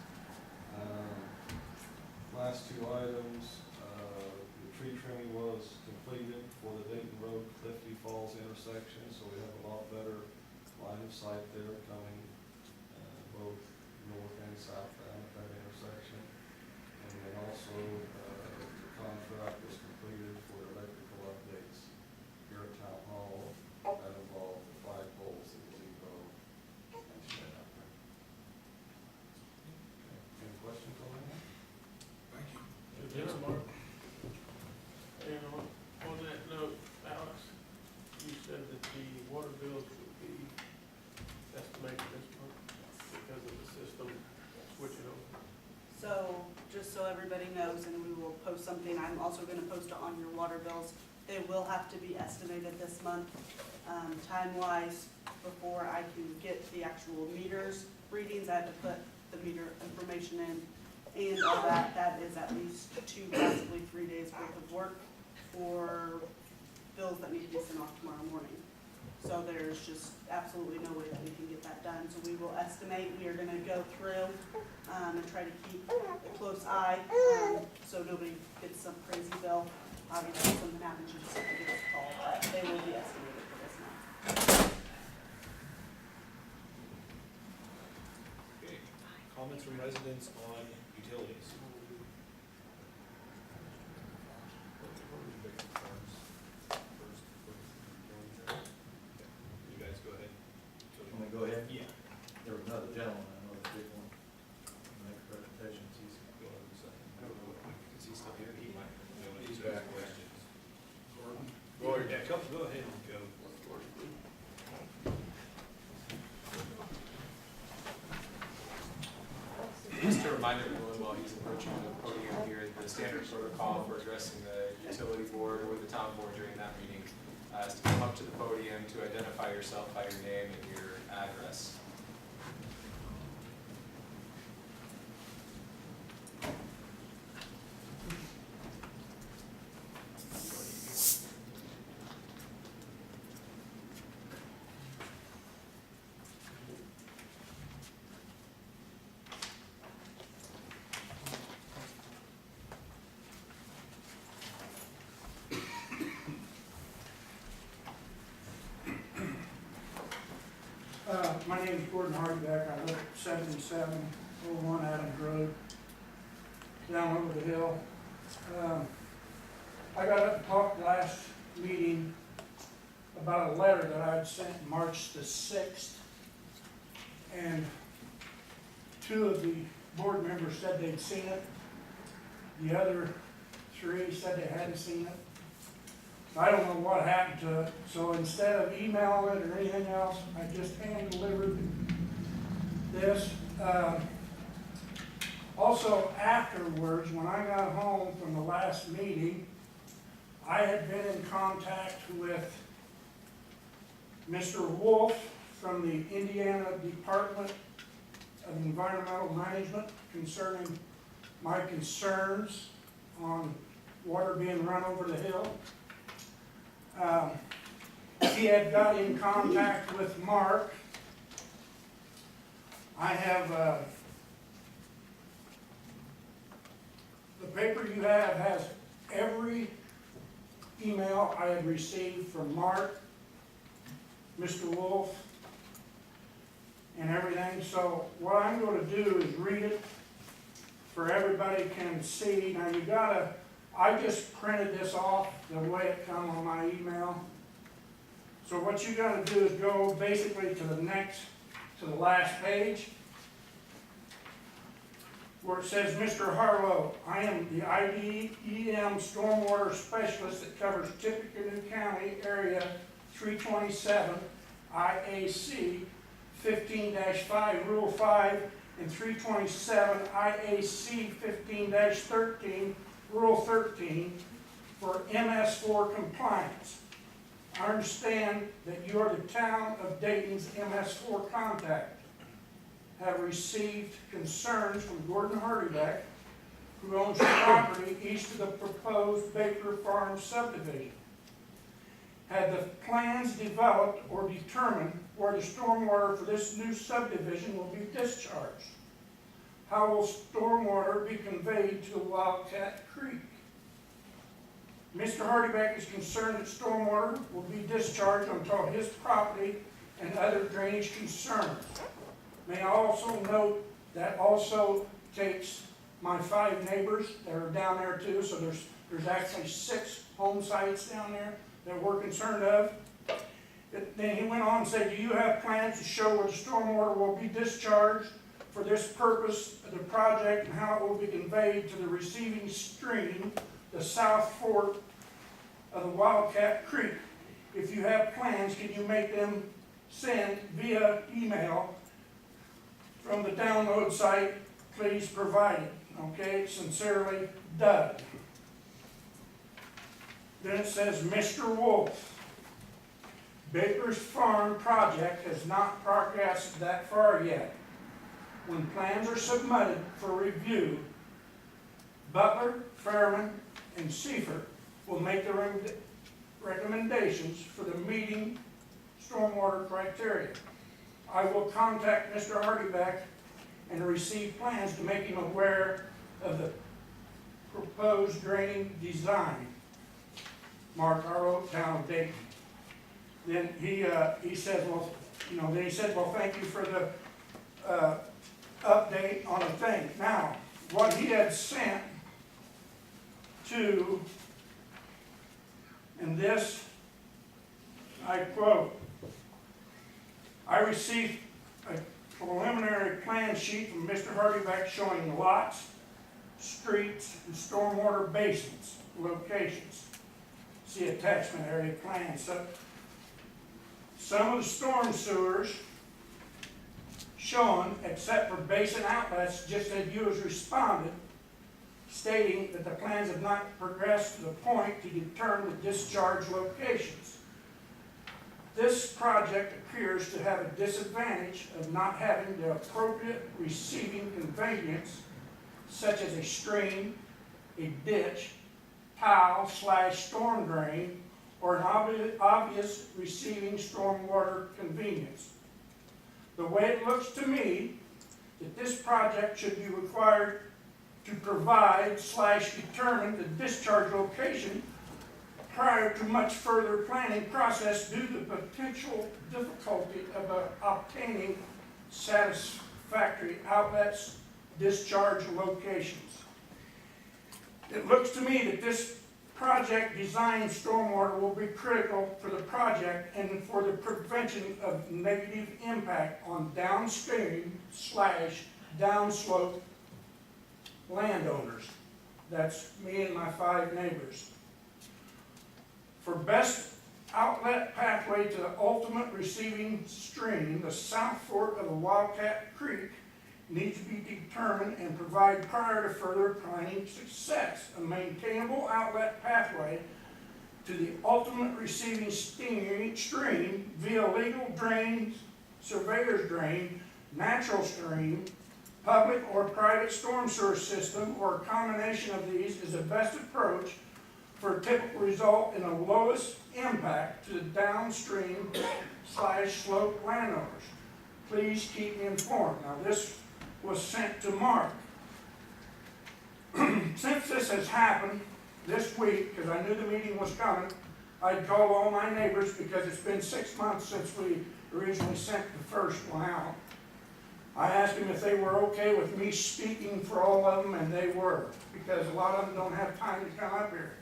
Last two items, the tree trimming was completed for the Dayton Road Clifty Falls intersection, so we have a lot better line of sight there coming, both north and southbound at that intersection. And then also, the contract was completed for electrical updates here at Town Hall. That involved the flagpoles that will be mentioned out there. Okay. Any questions on that? Thank you. Yeah, Mark. And on that note, Alex, you said that the water bills would be estimated this month because of the system switching over. So, just so everybody knows, and we will post something, I'm also gonna post it on your water bills. They will have to be estimated this month, time-wise, before I can get the actual meters readings. I have to put the meter information in and all that. That is at least 2, possibly 3 days worth of work for bills that need to be sent off tomorrow morning. So there's just absolutely no way that we can get that done. So we will estimate, we are gonna go through, and try to keep a close eye, so nobody gets some crazy bill. Obviously, if something happens, you just have to give us a call, but they will be estimated for this month. Okay, comments from residents on utilities? You guys go ahead. Can we go ahead? Yeah. There was another gentleman, I know that did want to make a presentation. He's Go ahead and second. I don't know, is he still here? He might. He's back. Questions. Gordon? Gordon, yeah, go ahead and go. Just to remind everyone while he's approaching the podium here, the standard protocol for addressing the utility board or the town board during that meeting is to come up to the podium to identify yourself by your name and your address. My name is Gordon Hardback. I live at 7701 Adams Road, down over the hill. I got up and talked last meeting about a letter that I had sent March the 6th. And 2 of the board members said they'd seen it. The other 3 said they hadn't seen it. I don't know what happened to it, so instead of emailing it or anything else, I just hand-delivered this. Also, afterwards, when I got home from the last meeting, I had been in contact with Mr. Wolf from the Indiana Department of Environmental Management concerning my concerns on water being run over the hill. He had got in contact with Mark. I have, the paper you have has every email I had received from Mark, Mr. Wolf, and everything. So what I'm going to do is read it for everybody can see. Now you gotta, I just printed this off the way it come on my email. So what you gotta do is go basically to the last page, where it says, Mr. Harlow, I am the IDEM stormwater specialist that covers Tippecanoe County Area 327, IAC 15-5, Rule 5, and 327, IAC 15-13, Rule 13, for MS4 compliance. I understand that you are the town of Dayton's MS4 contact. Have received concerns from Gordon Hardybeck, who owns the property east of the proposed Baker Farm subdivision. had the plans developed or determined where the stormwater for this new subdivision will be discharged? How will stormwater be conveyed to Wildcat Creek? Mr. Hardyback is concerned that stormwater will be discharged onto his property and other drainage concerns. May I also note that also takes my 5 neighbors that are down there too, so there's actually 6 home sites down there that we're concerned of. Then he went on and said, do you have plans to show where the stormwater will be discharged for this purpose of the project and how it will be conveyed to the receiving stream, the South Fork of the Wildcat Creek? If you have plans, can you make them send via email from the download site? Please provide it. Okay, sincerely, Doug. Then it says, Mr. Wolf, Baker's Farm project has not progressed that far yet. When plans are submitted for review, Butler, Fairman, and Seifert will make the recommendations for the meeting stormwater criteria. I will contact Mr. Hardyback and receive plans to make him aware of the proposed draining design. Mark R. Town of Dayton. Then he said, well, then he said, well, thank you for the update on the thing. Now, what he had sent to, and this, I quote, I received a preliminary plan sheet from Mr. Hardyback showing lots, streets, and stormwater basins, locations. See attachment area plan. So some of the storm sewers shown, except for basin outlets, just as you has responded, stating that the plans have not progressed to the point to determine the discharge locations. This project appears to have a disadvantage of not having the appropriate receiving conveyance, such as a stream, a ditch, tile/storm drain, or an obvious receiving stormwater convenience. The way it looks to me, that this project should be required to provide/determine the discharge location prior to much further planning process due to the potential difficulty of obtaining satisfactory outlets, discharge locations. It looks to me that this project design stormwater will be critical for the project and for the prevention of negative impact on downstream/downslope landowners. That's me and my 5 neighbors. For best outlet pathway to the ultimate receiving stream, the South Fork of the Wildcat Creek needs to be determined and provide prior to further planning success. A maintainable outlet pathway to the ultimate receiving stream via legal drains, surveyor's drain, natural stream, public or private storm sewer system, or a combination of these is the best approach for a typical result in the lowest impact to the downstream/slope landowners. Please keep me informed. Now this was sent to Mark. Since this has happened this week, because I knew the meeting was coming, I'd called all my neighbors because it's been 6 months since we originally sent the first one out. I asked them if they were okay with me speaking for all of them, and they were, because a lot of them don't have time to come up here.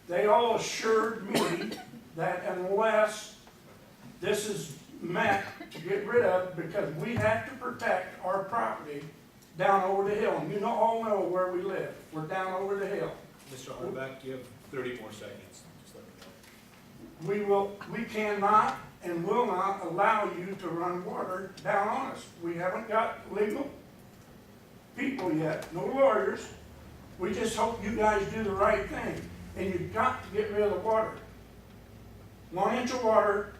They all assured me that unless this is met to get rid of, because we have to protect our property down over the hill. And you all know where we live. We're down over the hill. Mr. Harback, you have 30 more seconds. Just let me know. We cannot and will not allow you to run water down on us. We haven't got legal people yet, no lawyers. We just hope you guys do the right thing. And you've got to get rid of the water. 1 inch of water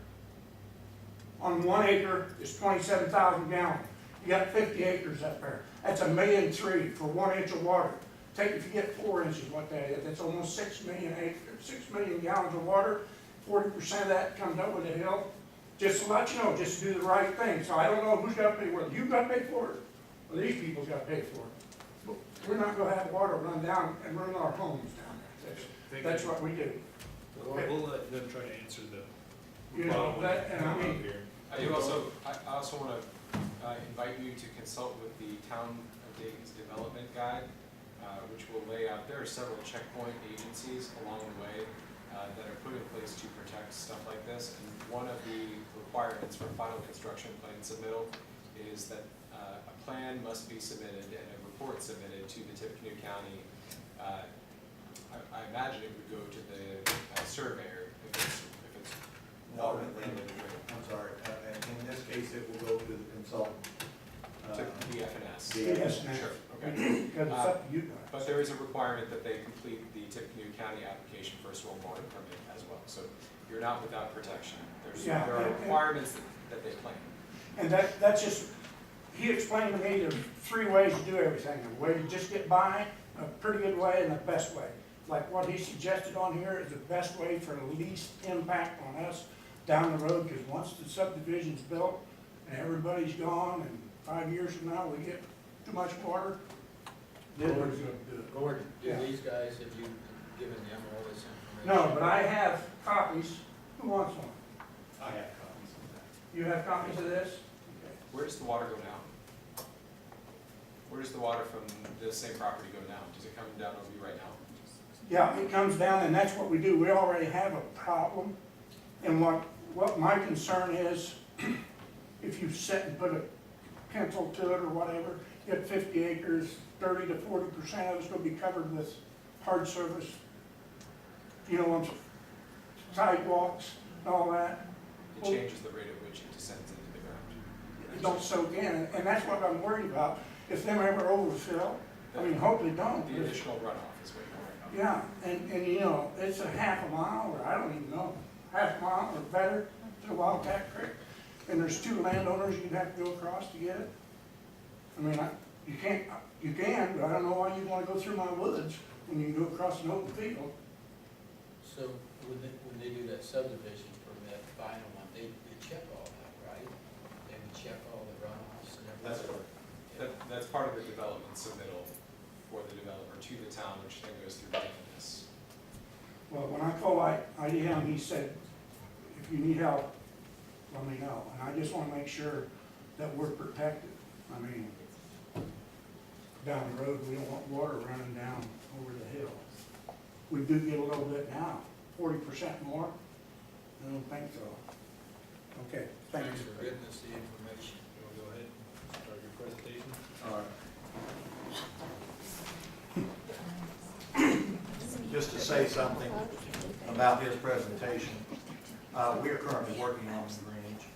on 1 acre is 27,000 gallons. You got 50 acres up there. That's $1.3 million for 1 inch of water. If you get 4 inches, what that is, that's almost 6 million gallons of water. 40% of that comes over the hill. Just to let you know, just do the right thing. So I don't know who's gotta pay for it. You gotta pay for it, or these people's gotta pay for it. But we're not gonna have water run down and run our homes down there. That's what we do. We'll let them try to answer the You know, problem that, and I up mean, here. I also want to invite you to consult with the Town of Dayton's Development Guide, which will lay out, there are several checkpoint agencies along the way that are put in place to protect stuff like this. And one of the requirements for final construction plan submittal is that a plan must be submitted and a report submitted to the Tippecanoe County. I imagine it would go to the surveyor if it's No, water in- related. I'm sorry, in this case, it will go to the consultant. To the FNS. yes, Sure, okay. because it's up to you guys. But there is a requirement that they complete the Tippecanoe County application for a stormwater permit as well. So you're not without protection. Yeah, There are and- requirements that they claim. And that's just, he explained to me there's 3 ways to do everything. A way to just get by, a pretty good way, and the best way. Like what he suggested on here is the best way for the least impact on us down the road, because once the subdivision's built and everybody's gone, and 5 years from now, we get too much water, then we're gonna do it. Gordon, do Yeah. these guys, have you given them all this information? No, but I have copies. Who wants one? I have copies of that. You have copies of this? Where does the water go now? Where does the water from the same property go now? Does it come down over you right now? Yeah, it comes down, and that's what we do. We already have a problem. And what my concern is, if you sit and put a pencil to it or whatever, you have 50 acres, 30 to 40% of it's gonna be covered with hard surface, you know, sidewalks and all that. It changes the rate at which it descends into the ground. It don't soak in, and that's what I'm worried about. If them ever overfill, I mean, hopefully don't. The but- additional runoff is what you're worried about. Yeah, and you know, it's a half a mile, or I don't even know, half a mile or better to Wildcat Creek. And there's 2 landowners you'd have to go across to get it. I mean, you can, but I don't know why you'd wanna go through my woods when you can go across an open field. So when they do that subdivision permit, final one, they check all that, right? They would check all the runoffs and everything? That's correct. That's part of the development submittal for the developer to the town, which then goes through the FNS. Well, when I called IDM, he said, if you need help, let me know. And I just wanna make sure that we're protected. I mean, down the road, we don't want water running down over the hill. We do get a little bit now, 40% more. I don't think so. Okay, thank Thanks you. for getting us the information. You wanna go ahead and start your presentation? All right. Just to say something about his presentation, we are currently working on some drainage.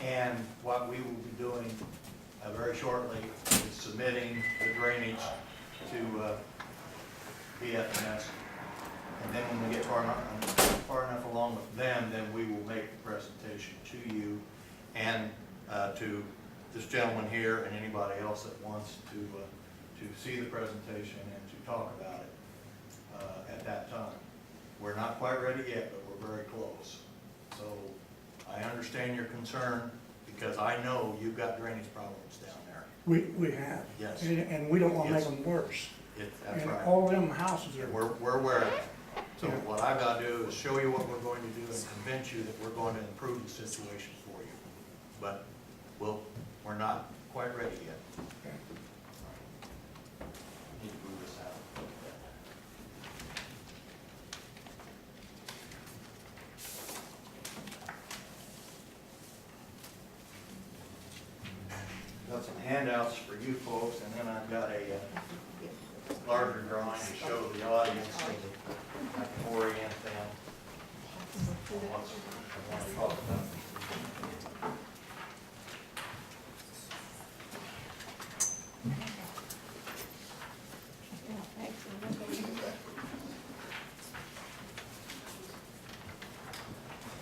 And what we will be doing very shortly is submitting the drainage to BFNS. And then when we get far enough along with them, then we will make the presentation to you and to this gentleman here and anybody else that wants to see the presentation and to talk about it at that time. We're not quite ready yet, but we're very close. So I understand your concern because I know you've got drainage problems down there. We have. Yes. And we don't wanna make Yes. them worse. That's And right. all them houses are, We're aware of that. So Yeah. what I've got to do is show you what we're going to do and convince you that we're going to improve the situation for you. But we're not quite ready yet. Okay. Need to move this out. Got some handouts for you folks, and then I've got a larger drawing to show the audience so that I can orient them on what I want to talk about.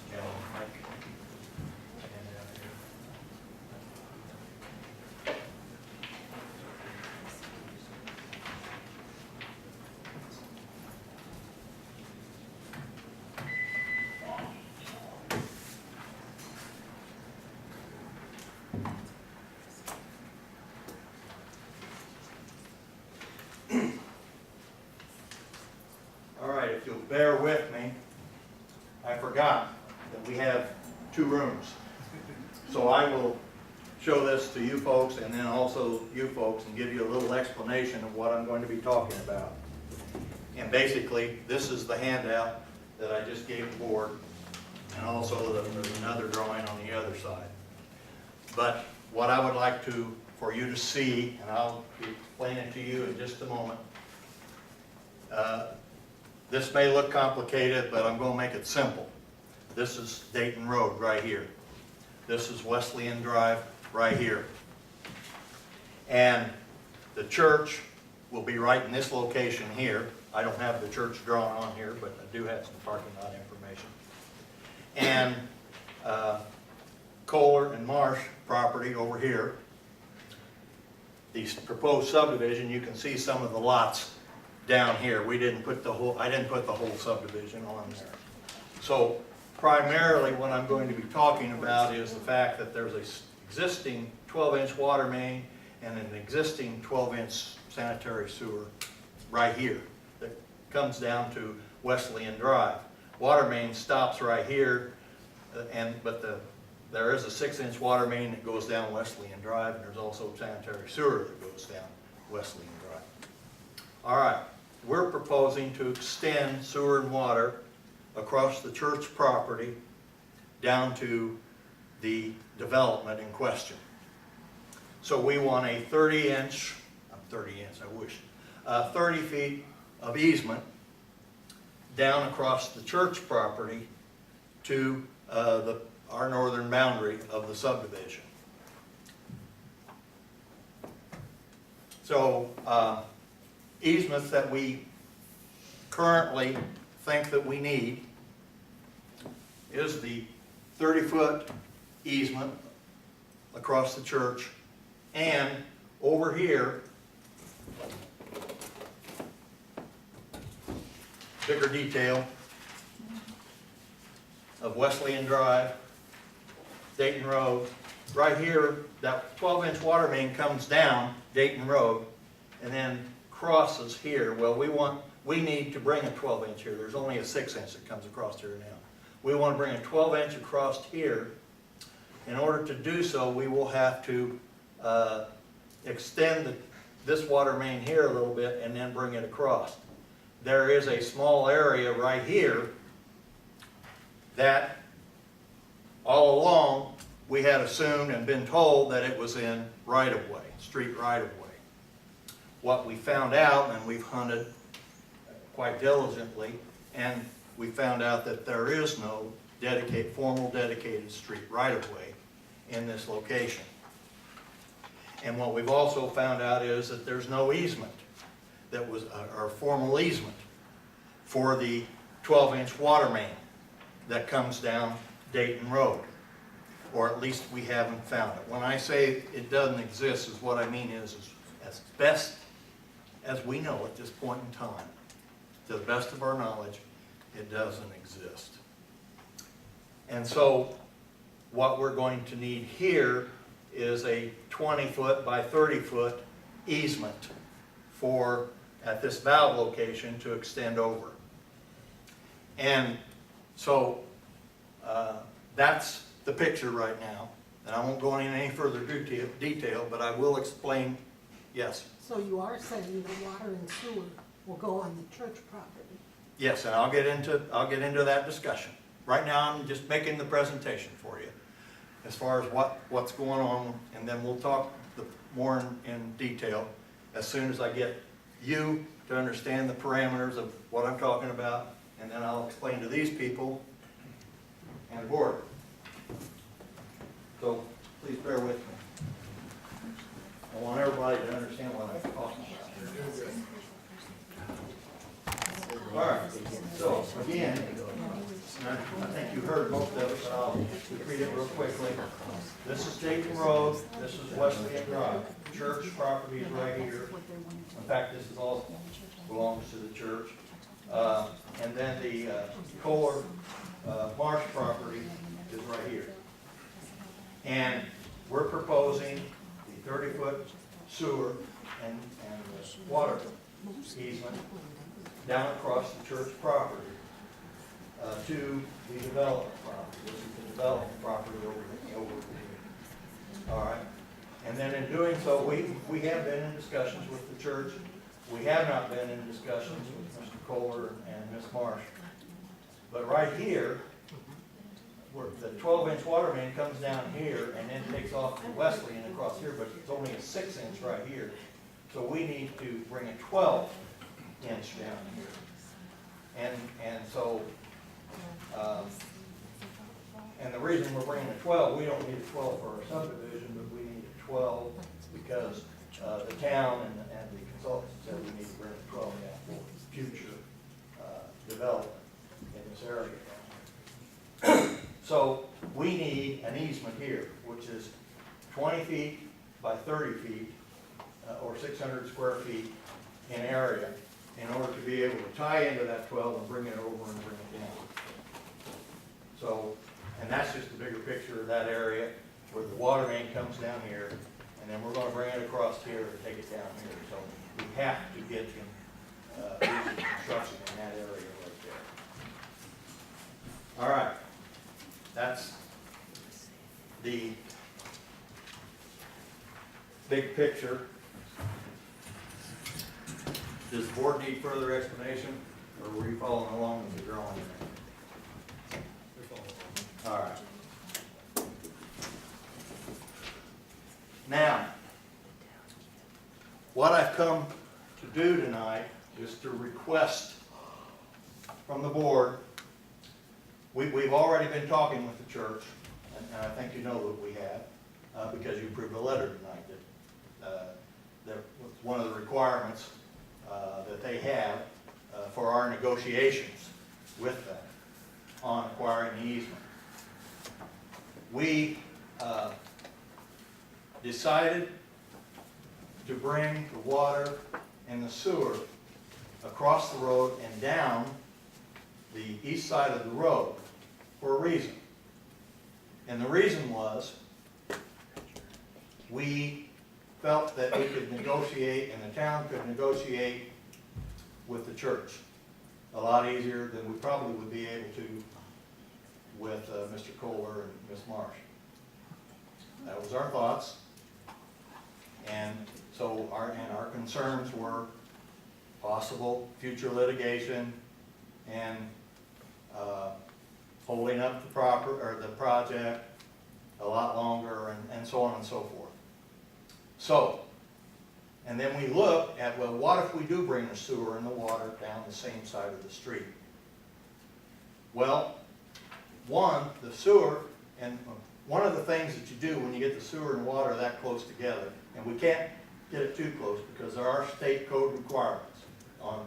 Gentlemen, Mike, hand it out here. you'll bear with me, I forgot that we have 2 rooms. So I will show this to you folks and then also you folks and give you a little explanation of what I'm going to be talking about. And basically, this is the handout that I just gave the board, and also there's another drawing on the other side. But what I would like for you to see, and I'll explain it to you in just a moment. This may look complicated, but I'm going to make it simple. This is Dayton Road right here. This is Wesleyan Drive right here. And the church will be right in this location here. I don't have the church drawn on here, but I do have some parking lot information. And Kohler and Marsh property over here. The proposed subdivision, you can see some of the lots down here. I didn't put the whole subdivision on there. So primarily what I'm going to be talking about is the fact that there's an existing 12-inch water main and an existing 12-inch sanitary sewer right here that comes down to Wesleyan Drive. Water main stops right here, but there is a 6-inch water main that goes down Wesleyan Drive, and there's also sanitary sewer that goes down Wesleyan Drive. All right, we're proposing to extend sewer and water across the church property down to the development in question. So we want a 30 feet of easement down across the church property to our northern boundary of the subdivision. So easements that we currently think that we need is the 30-foot easement across the church, and over here, bigger detail of Wesleyan Drive, Dayton Road. Right here, that 12-inch water main comes down Dayton Road and then crosses here. Well, we need to bring a 12-inch here. There's only a 6-inch that comes across here now. We want to bring a 12-inch across here. In order to do so, we will have to extend this water main here a little bit and then bring it across. There is a small area right here that all along we had assumed and been told that it was in right-of-way, street right-of-way. What we found out, and we've hunted quite diligently, and we found out that there is no formal dedicated street right-of-way in this location. And what we've also found out is that there's no easement that was, or formal easement for the 12-inch water main that comes down Dayton Road. Or at least we haven't found it. When I say it doesn't exist, is what I mean is as best as we know at this point in time, to the best of our knowledge, it doesn't exist. And so what we're going to need here is a 20-foot by 30-foot easement at this valve location to extend over. And so that's the picture right now. And I won't go into any further detail, but I will explain. Yes? So you are saying the water and sewer will go on the church property? Yes, and I'll get into that discussion. Right now, I'm just making the presentation for you as far as what's going on, and then we'll talk more in detail as soon as I get you to understand the parameters of what I'm talking about, and then I'll explain to these people and the board. So please bear with me. I want everybody to understand what I'm talking about. All right, so again, I think you heard most of it, but I'll repeat it real quickly. This is Dayton Road, this is Wesleyan Drive. Church property is right here. In fact, this is all belongs to the church. And then the Kohler Marsh property is right here. And we're proposing the 30-foot sewer and water easement down across the church property to the development property. This is the development property over here. All right. And then in doing so, we have been in discussions with the church. We have not been in discussions with Mr. Kohler and Ms. Marsh. But right here, where the 12-inch water main comes down here and then takes off to Wesley and across here, but it's only a 6-inch right here. So we need to bring a 12-inch down here. And so, and the reason we're bringing a 12, we don't need a 12 for our subdivision, but we need a 12 because the town and the consultants said we need to bring a 12 down for future development in this area down here. So we need an easement here, which is 20 feet by 30 feet, or 600 square feet in area, in order to be able to tie into that 12 and bring it over and bring it down. So, and that's just a bigger picture of that area where the water main comes down here, and then we're going to bring it across here and take it down here. So we have to get construction in that area right there. All right, that's the big picture. Does the board need further explanation, or were you following along with the drawing? All right. Now, what I've come to do tonight is to request from the board. We've already been talking with the church, and I think you know that we have, because you approved a letter tonight that one of the requirements that they have for our negotiations with them on acquiring the easement. We decided to bring the water and the sewer across the road and down the east side of the road for a reason. And the reason was we felt that we could negotiate, and the town could negotiate with the church a lot easier than we probably would be able to with Mr. Kohler and Ms. Marsh. That was our thoughts. And so our concerns were possible future litigation and holding up the project a lot longer, and so on and so forth. So, and then we looked at, well, what if we do bring the sewer and the water down the same side of the street? Well, the sewer, and one of the things that you do when you get the sewer and water that close together, and we can't get it too close because there are state code requirements on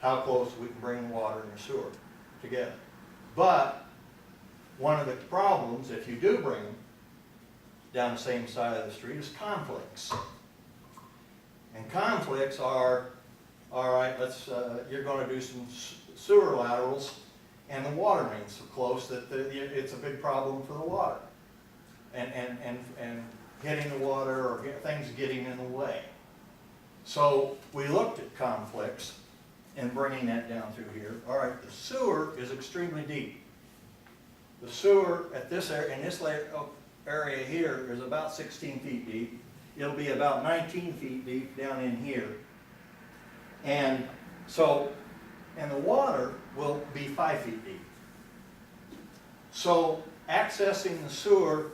how close we can bring the water and the sewer together. But one of the problems, if you do bring them down the same side of the street, is conflicts. And conflicts are, all right, you're going to do some sewer laterals, and the water main's so close that it's a big problem for the water. And hitting the water or things getting in the way. So we looked at conflicts and bringing that down through here. All right, the sewer is extremely deep. The sewer at this area, in this area here, is about 16 feet deep. It'll be about 19 feet deep down in here. And so, and the water will be 5 feet deep. So accessing the sewer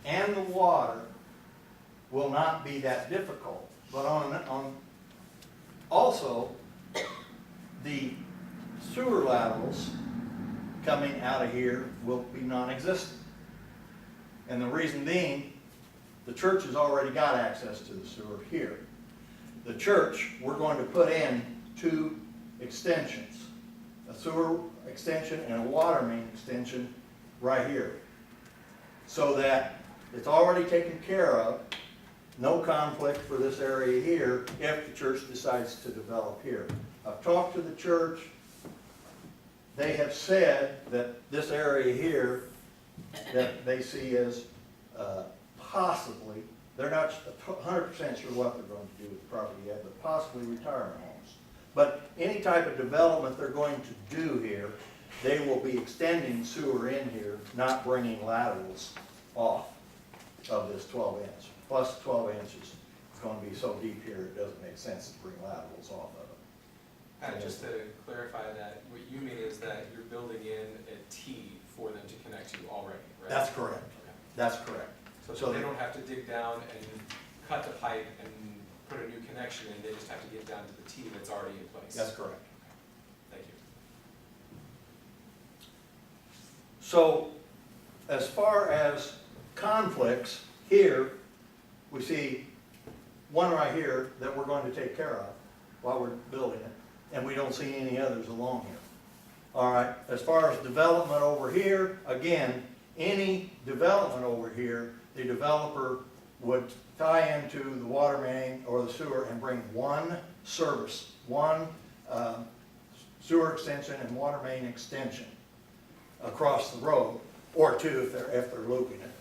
and the water will not be that difficult. But also, the sewer laterals coming out of here will be non-existent. And the reason being, the church has already got access to the sewer here. The church, we're going to put in 2 extensions, a sewer extension and a water main extension right here, so that it's already taken care of, no conflict for this area here if the church decides to develop here. I've talked to the church. They have said that this area here that they see as possibly, they're not 100% sure what they're going to do with the property yet, but possibly retirement homes. But any type of development they're going to do here, they will be extending sewer in here, not bringing laterals off of this 12 inch. Plus 12 inches, it's going to be so deep here, it doesn't make sense to bring laterals off of it. And just to clarify that, what you mean is that you're building in a T for them to connect to already, right? That's correct. Okay. That's correct. So they don't have to dig down and cut the pipe and put a new connection in, they just have to get down to the T that's already in place? That's correct. Thank you. So, as far as conflicts, here, we see one right here that we're going to take care of while we're building it, and we don't see any others along here. All right, as far as development over here, again, any development over here, the developer would tie into the water main or the sewer and bring one service, one sewer extension and water main extension across the road, or two if they're looping it,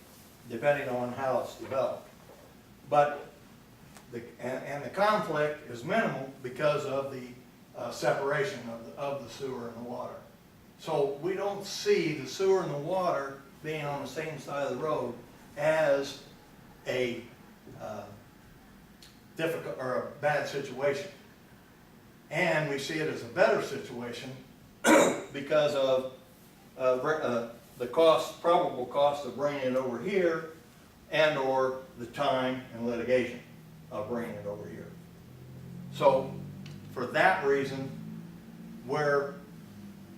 depending on how it's developed. But the conflict is minimal because of the separation of the sewer and the water. So we don't see the sewer and the water being on the same side of the road as a difficult or a bad situation. And we see it as a better situation because of the probable cost of bringing it over here and or the time and litigation of bringing it over here. So for that reason, we're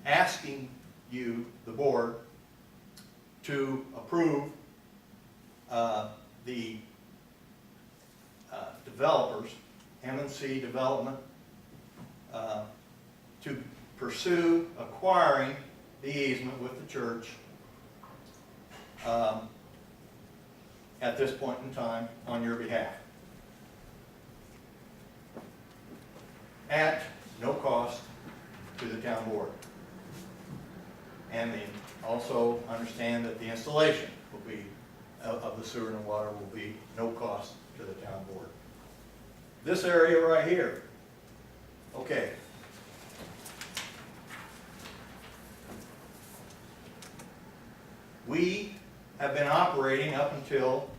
asking you, the board, to approve the developers, M&C Development, to pursue acquiring the easement with the church at this point in time on your behalf, at no cost to the town board. And also understand that the installation will be of the sewer and water will be no cost to the town board. This area right here, okay. We have been operating up until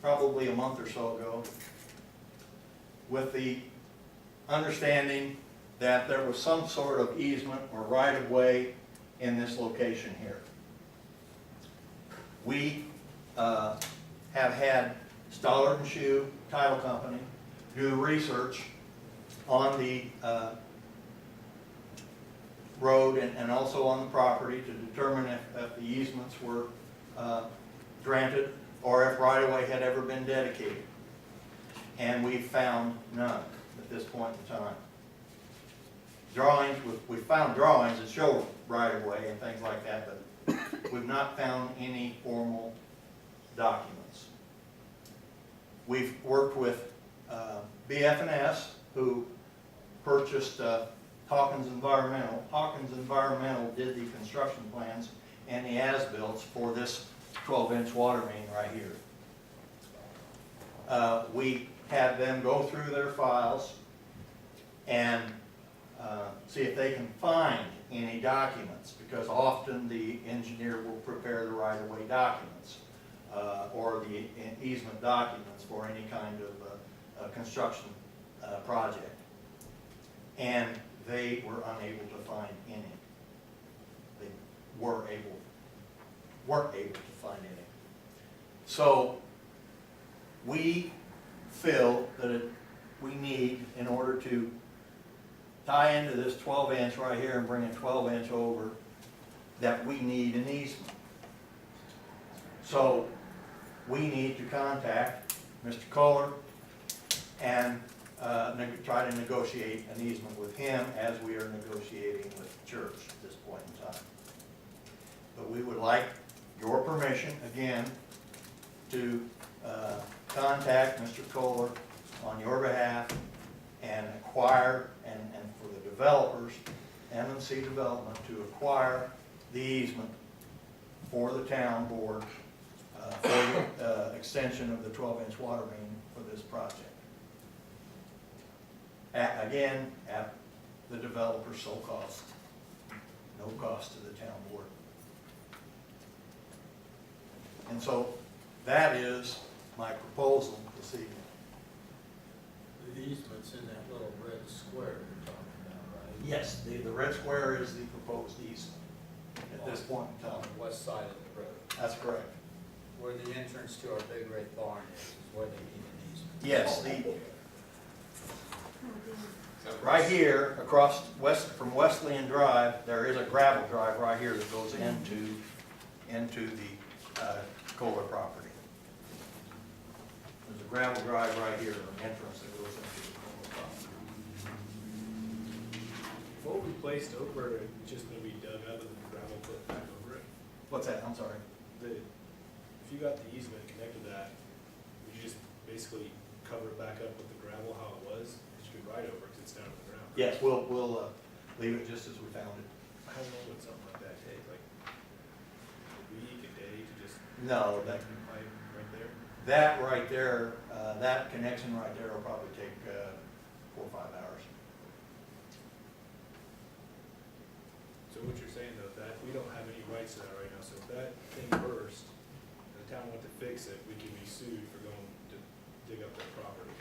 probably a month or so ago with the understanding that there was some sort of easement or right-of-way in this location here. We have had Stollard and Shoe Title Company do the research on the road and also on the property to determine if the easements were granted or if right-of-way had ever been dedicated. And we found none at this point in time. Drawings, we found drawings that show right-of-way and things like that, but we've not found any formal documents. We've worked with BF&S, who purchased Hawkins Environmental. Hawkins Environmental did the construction plans and the as-bills for this 12-inch water main right here. We had them go through their files and see if they can find any documents, because often the engineer will prepare the right-of-way documents or the easement documents for any kind of construction project. And they were unable to find any. They weren't able to find any. So we feel that we need, in order to tie into this 12-inch right here and bring a 12-inch over, that we need an easement. So we need to contact Mr. Kohler and try to negotiate an easement with him as we are negotiating with the church at this point in time. But we would like your permission, again, to contact Mr. Kohler on your behalf and acquire, and for the developers, M&C Development, to acquire the easement for the town board for the extension of the 12-inch water main for this project. again, at the developer's sole cost, no cost to the town board. And so that is my proposal this evening. The easement's in that little red square you're talking about, right? Yes, the red square is the proposed easement at this point in On time. the west side of the road, That's correct. where the entrance to our big red barn is where they need an easement. Yes, right here, across from Wesleyan Drive, there is a gravel drive right here that goes into the Kohler property. There's a gravel drive right here, an entrance that goes into the Kohler property. What would we place over it, just gonna be dug up and the gravel put back over it? What's that? I'm sorry. If you got the easement connected to that, would you just basically cover it back up with the gravel how it was? It should be right over, because it's down to the ground. Yes, we'll leave it just as we found it. How long would something like that take, like a week, a day to just No, that pipe right there? that right there, that connection right there will probably take 4 or 5 hours. So what you're saying though, that we don't have any rights to that right now, so if that thing burst, and the town went to fix it, we can be sued for going to dig up their property.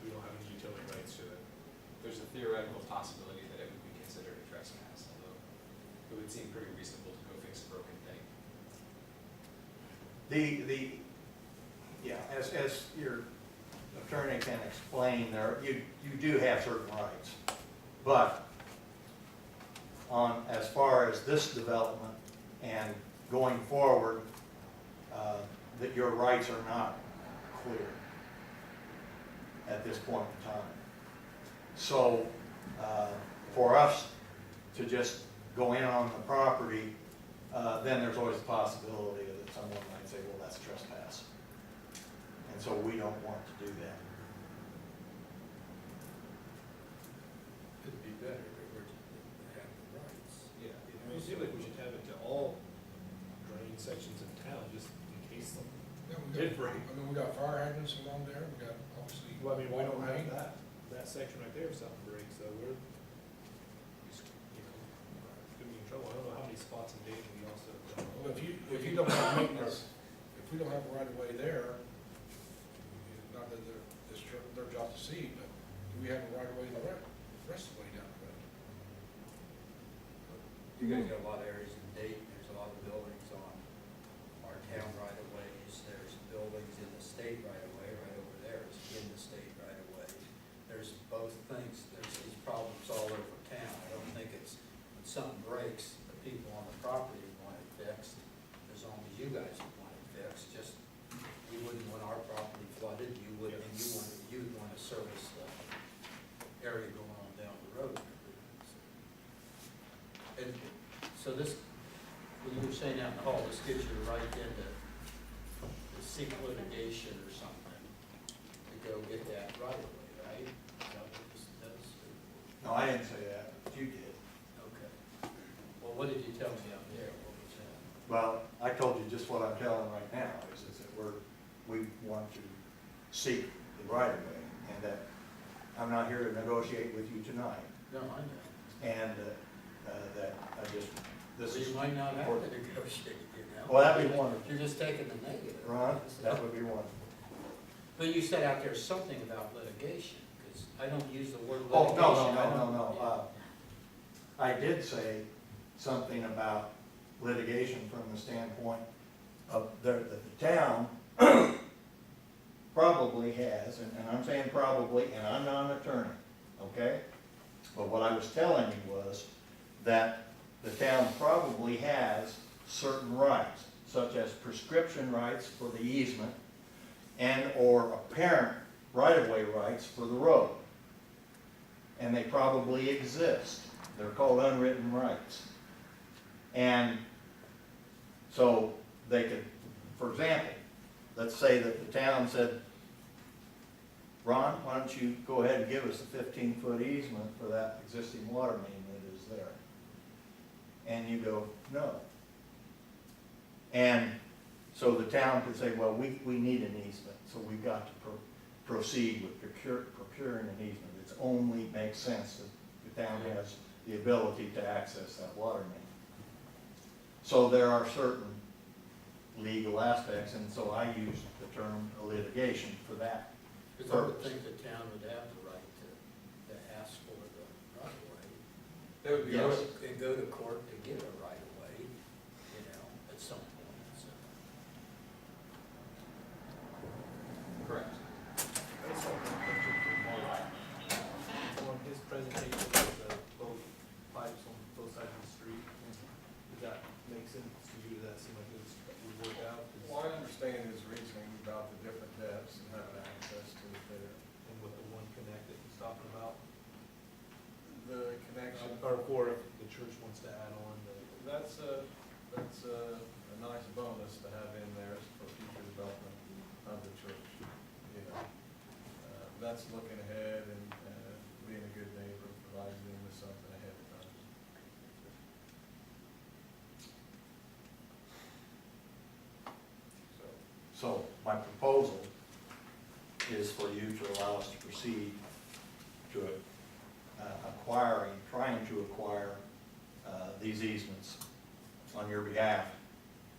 We don't have any utility rights to it. There's a theoretical possibility that it would be considered a trespass, although it would seem pretty reasonable to go fix a broken thing. Yeah, as your attorney can explain, you do have certain rights. But as far as this development and going forward, that your rights are not clear at this point in time. So for us to just go in on the property, then there's always the possibility that someone might say, well, that's trespass. And so we don't want to do that. It'd be better if we were to have the rights. Yeah, I mean, it seems like we should have it to all drain sections in town, just in case them. Yeah, Did break. I mean, we got fire hydrants along there, we got obviously. Well, I mean, why don't we main. have that section right there if something breaks, so we're, just, you know, gonna be in trouble. I don't know how many spots in Dayton we also don't. Well, if you don't have maintenance, if we don't have a right of way there, not that it's their job to see, but do we have a right of way the rest of the way down the road? You guys got a lot of areas in Dayton, there's a lot of buildings on our town right of ways, there's buildings in the state right of way, right over there is in the state right of way. There's both things, there's these problems all over town. I don't think it's, when something breaks, the people on the property want it fixed, as long as you guys want it fixed, just, you wouldn't want our property flooded, you wouldn't, and you'd want to service the area going on down the road. And so this, when you were saying out in the hall, this gives you the right then to seek litigation or something, to go get that right away, right? Is that what this does? No, I didn't say that, but you did. Okay. Well, what did you tell me out there? What was that? Well, I told you just what I'm telling right now, is that we want to seek the right of way, and that I'm not here to negotiate with you tonight, No, I know. and that I just, this So is. you might not have to negotiate, you know? Well, that'd be wonderful. You're just taking the negative. Ron, that would be wonderful. But you said out there something about litigation, because I don't use the word Oh, litigation. no. I did say something about litigation from the standpoint of the town probably has, and I'm saying probably, and I'm not an attorney, okay? But what I was telling you was that the town probably has certain rights, such as prescription rights for the easement and or apparent right-of-way rights for the road. And they probably exist. They're called unwritten rights. And so they could, for example, let's say that the town said, Ron, why don't you go ahead and give us a 15-foot easement for that existing water main that is there? And you go, no. And so the town could say, well, we need an easement, so we've got to proceed with procuring an easement. It only makes sense that the town has the ability to access that water main. So there are certain legal aspects, and so I use the term litigation for that Because I would purpose. think the town would have the right to ask for the right of way. That would be. Yes. And go to court to get a right of way, you know, at some point, so. Correct. I just have one question for Mark. On his presentation of the both pipes on both sides of the street, does that make sense to you? Does that seem like it would work out? Well, I understand his reasoning about the different depths and having access to it there. And with the one connect that he's talking about? The connection, Or if the church wants to add on the. that's a nice bonus to have in there for future development of the church, you know. That's looking ahead and being a good neighbor, providing them with something ahead of time. So my proposal is for you to allow us to proceed to trying to acquire these easements on your behalf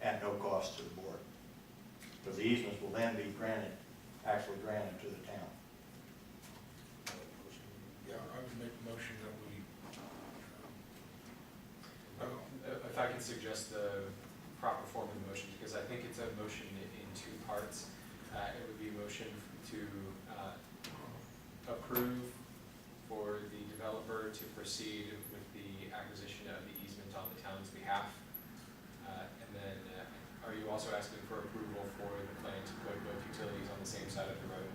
at no cost to the board. Because the easements will then be actually granted to the town. Yeah, I would make a motion that we, If I can suggest the proper form of the motion, because I think it's a motion in two parts. It would be a motion to approve for the developer to proceed with the acquisition of the easement on the town's behalf. And then, are you also asking for approval for the plan to put both utilities on the same side of the road?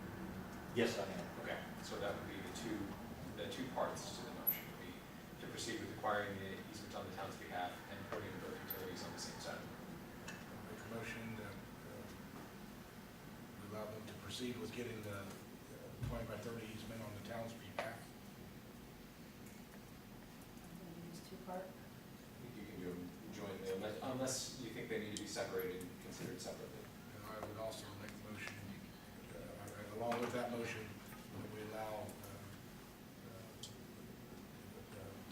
Yes, I am. Okay, so that would be the two parts to the motion, would be to proceed with acquiring the easement on the town's behalf and putting both utilities on the same side. make a motion that we allow them to proceed with getting the 20 by 30 easement on the town's behalf. These two part. You can do them jointly, unless you think they need to be separated and considered separately. And I would also make a motion, along with that motion, that we allow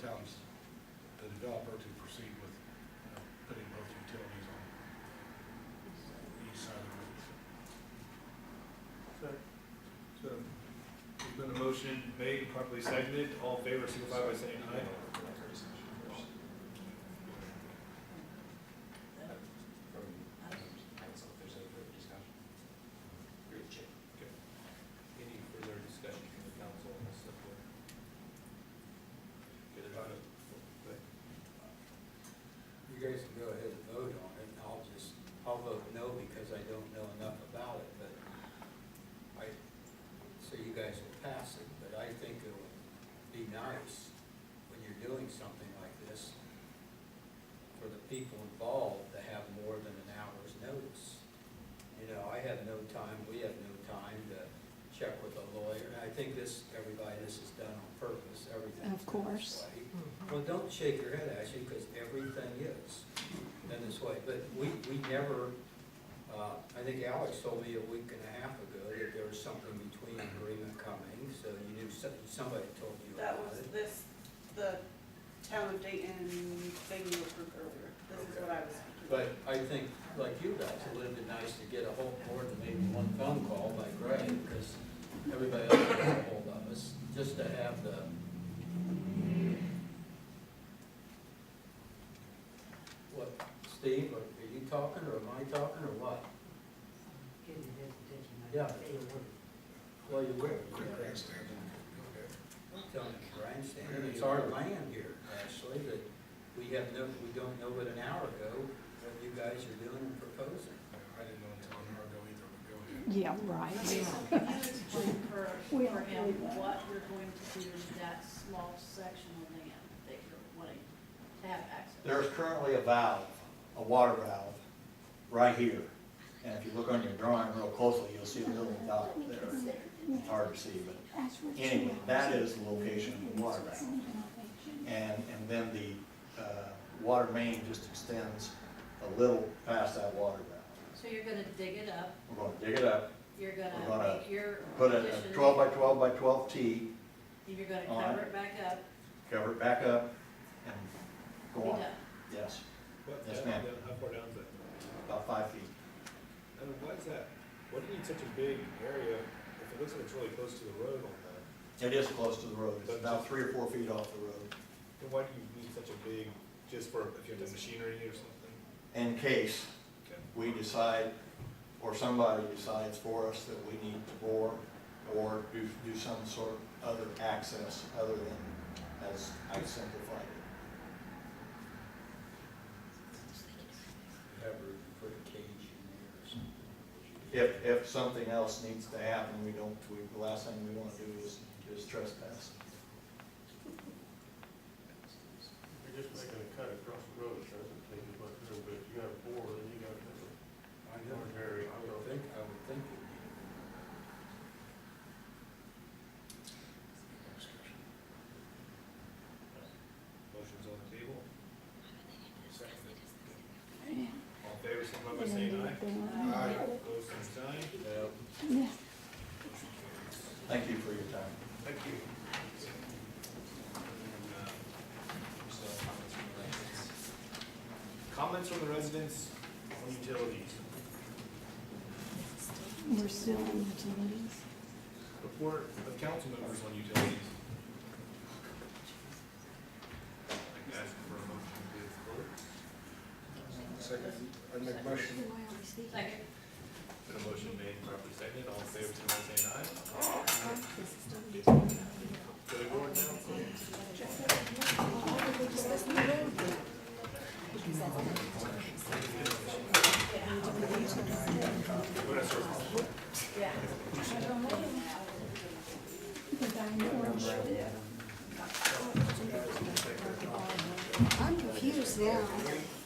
the developer to proceed with putting both utilities on the east side of the road. So, there's been a motion made and properly seconded. All in favor, signify by saying aye. Any further discussion from the council on this subject? Get it on it. You guys can go ahead and vote on it, and I'll vote no because I don't know enough about it, but so you guys will pass it, but I think it would be nice when you're doing something like this for the people involved to have more than an hour's notice. You know, I have no time, we have no time to check with a lawyer, and I think this is done on purpose, everything's Of done course. this way. Well, don't shake your head at you, because everything is done this way, but we never, I think Alex told me a week and a half ago that there was something between agreement coming, so you knew, somebody told you That about was it. the town of Dayton thing you approved earlier. This is what I was speaking. But I think, like you guys, it would have been nice to get a hold more than maybe one phone call by Greg, because everybody else got a hold of us, just to have the. What, Steve, are you talking, or am I talking, or what? Getting his attention. Yeah. Well, you will. Quick grandstand. Telling you, grandstand, it's our land here, actually, that we don't know but an hour ago what you guys are doing and proposing. I didn't know until an hour ago either, but go ahead. Yeah, right. Can you explain for We him don't- what you're going to do with that small section of land that you're wanting to have access? There's currently a valve, a water valve, right here. And if you look on your drawing real closely, you'll see a little dot there. It's hard to see, but anyway, that is the location of the water valve. And then the water main just extends a little past that water valve. So you're gonna dig it up, We're going to dig it up, You're We're gonna gonna make your put a addition, 12 by 12 by 12 T, you're gonna on cover it. it back up, cover it back up, and be go on. done. Yes, What, Yes, down- ma'am. down- How far down is that? about 5 feet. And why is that? Why do you need such a big area if it looks like it's really close to the road on that? It is close to the road. It's about 3 or 4 feet off the road. Then why do you need such a big, just for, if you have the machinery or something? In case Okay. we decide, or somebody decides for us that we need to bore or do some sort of other access other than as I simplified it. Have room to put a cage in there or something. If something else needs to happen, the last thing we want to do is trespass. You're just making a cut across the road, it doesn't take as much room, but if you got a bore, then you got to have I a large area. I would think it'd be. Motion's on the table. Seconded. All in favor, signify by saying aye. Opposed, same sign. Yeah. Motion carries. Thank you for your time. Thank you. Comments from the residents on utilities. We're still on utilities. Report of council members on utilities. I'd like to ask for a motion to close. Second, I make a motion. Second. Been a motion made, properly seconded, all in favor, signify by saying aye. Go to board now. What else are- I'm confused now.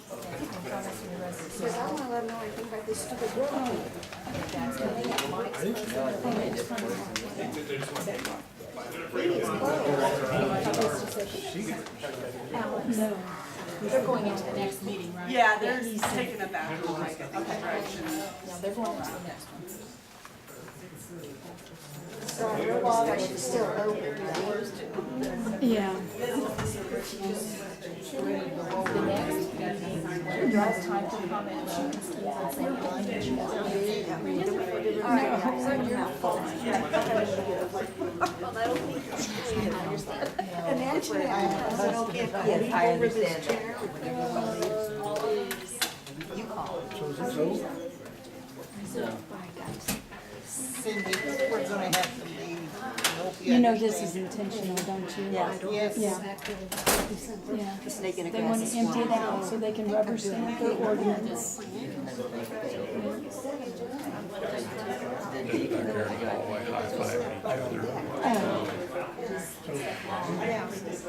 Because I want to let them know anything about this stupid road. No. They're going into the next meeting, right? Yeah, they're taking it back. Yeah, they're going to the next one. So our road discussion's still open, right? Yeah. The next meeting, drive time to comment. And actually, I don't get over this chair. You call. Cindy, we're gonna have to leave. You know this is intentional, don't you? Yes. Yeah. Yeah. Snaking They want to empty it out so they can rubber stamp the ordinance.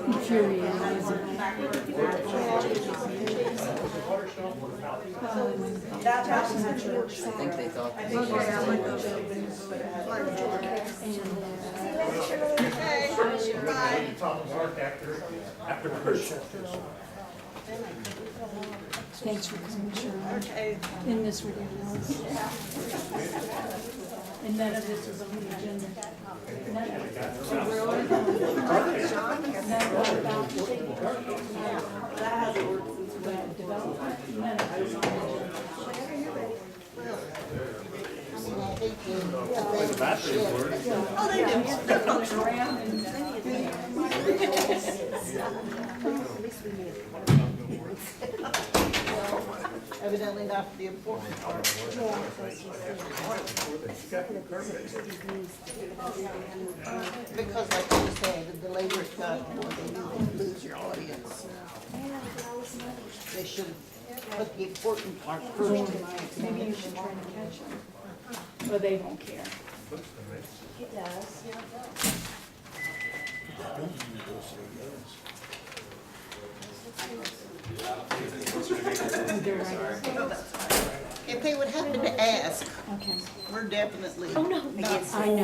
Infuriating, isn't it? I think they thought. Thanks for coming, Shirley. In this ridiculous. And none of this is on the agenda. None of it. So we're only going to none about That hasn't worked since we the development. None of it is on the agenda. Oh, they do. They're functional. Around and Evidently not the important part. Because like you said, the later it's got, you lose your audience. They should put the important part first, in my maybe you opinion. should try to catch them. But they won't care. It does. They're right. If they would happen to ask, Okay. we're definitely I not know.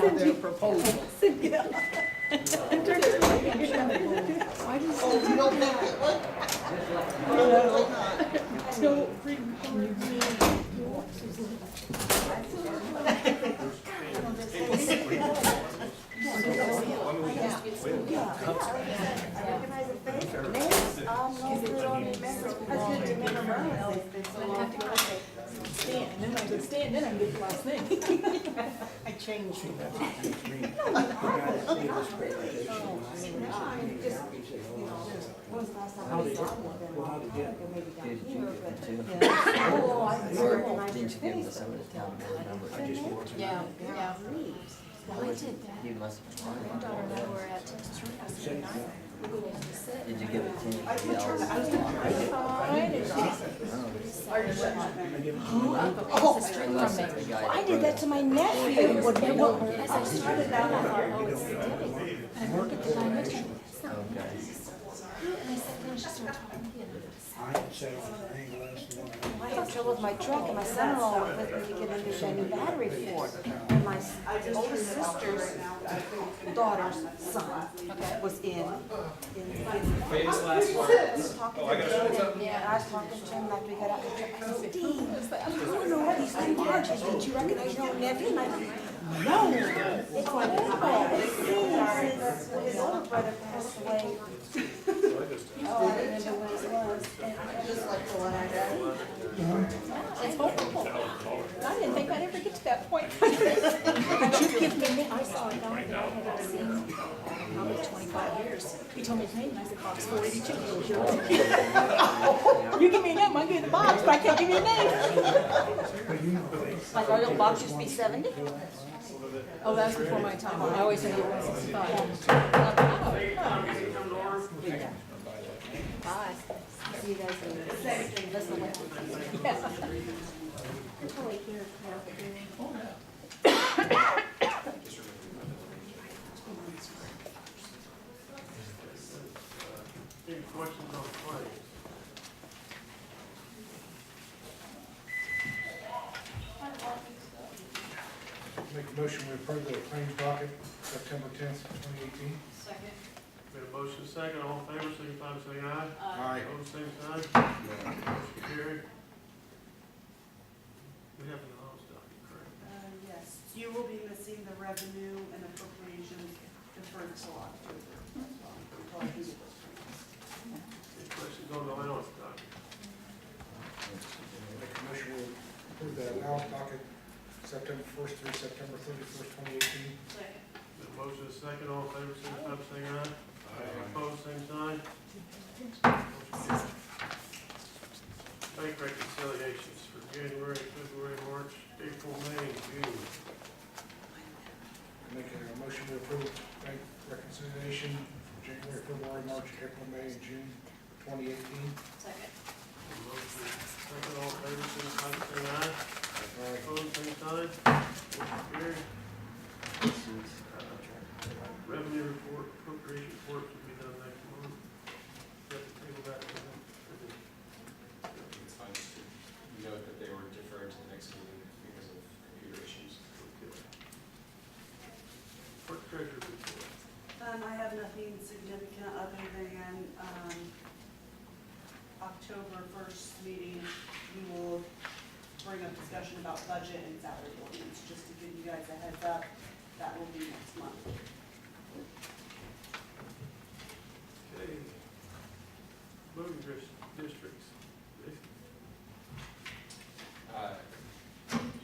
for their proposal. Why does Oh, you don't think it would? Probably not. no and then I get the last name. I changed it. When's the last time I saw one? Well, how to get Maybe down Did you here, give but. it to? Oh, I didn't Or recognize your didn't you give it to face. some of the town board members? Yeah, yeah. Or was it, you must have been My daughter and I were at Did you give it to I anybody was else? trying to, Oh, Unless it's the guy. I did that to my nephew. As I started out, I thought, oh, it's Debbie. And I looked at the time next to me, it's not. Okay. And I sat down, she started talking again. I ain't selling anything less than what I had trouble with my truck, and my son-in-law went with me to get a new banny battery for it. And my oldest sister's daughter's son was in. Famous last words. I was talking to him, and I was talking to him after we got out of the truck. I said, Steve, I don't know what these things are. Did you recognize your own nephew? And I said, no, it's my uncle. His older brother passed away. Oh, I didn't know what it was. Just like the one I got. It's horrible. I didn't think I'd ever get to that point. But you give me a name. I saw a guy that I hadn't seen probably 25 years. He told me his name, and I said, Box 482. He goes, "You're right." You give me a name, I get a box, but I can't give you a name. Like our little box used to be 70. Oh, that's before my time. I always think it was 65. Bye. See you guys later. Listen, Yeah. I'm probably here now. Any questions on claims? Make a motion to approve the claims docket, September 10th, 2018. Second. We have a motion second, all in favor, signify by saying aye. Aye. Opposed, same sign. Motion carried. We have an allowance document, correct? Yes, you will be missing the revenue and appropriations deferred till October. Until I can get those payments. Any questions on the allowance document? Make a motion to approve the allowance docket, September 1st through September 31st, 2018. Second. We have a motion second, all in favor, signify by saying aye. Opposed, same sign. Bank reconciliations for January, February, March, April, May, June. Make a motion to approve bank reconciliation for January, February, March, April, May, and June 2018. Second. Motion second, all in favor, signify by saying aye. Opposed, same sign. Motion carried. Revenue report, appropriation reports will be done next month. Got to table that for them. It's fine to note that they were deferred to the next meeting because of computer issues. Clerk treasurer report. I have nothing significant other than, October 1st meeting, we will bring up discussion about budget and salary ordinance, just to give you guys a heads up. That will be next month. Okay. Voting districts.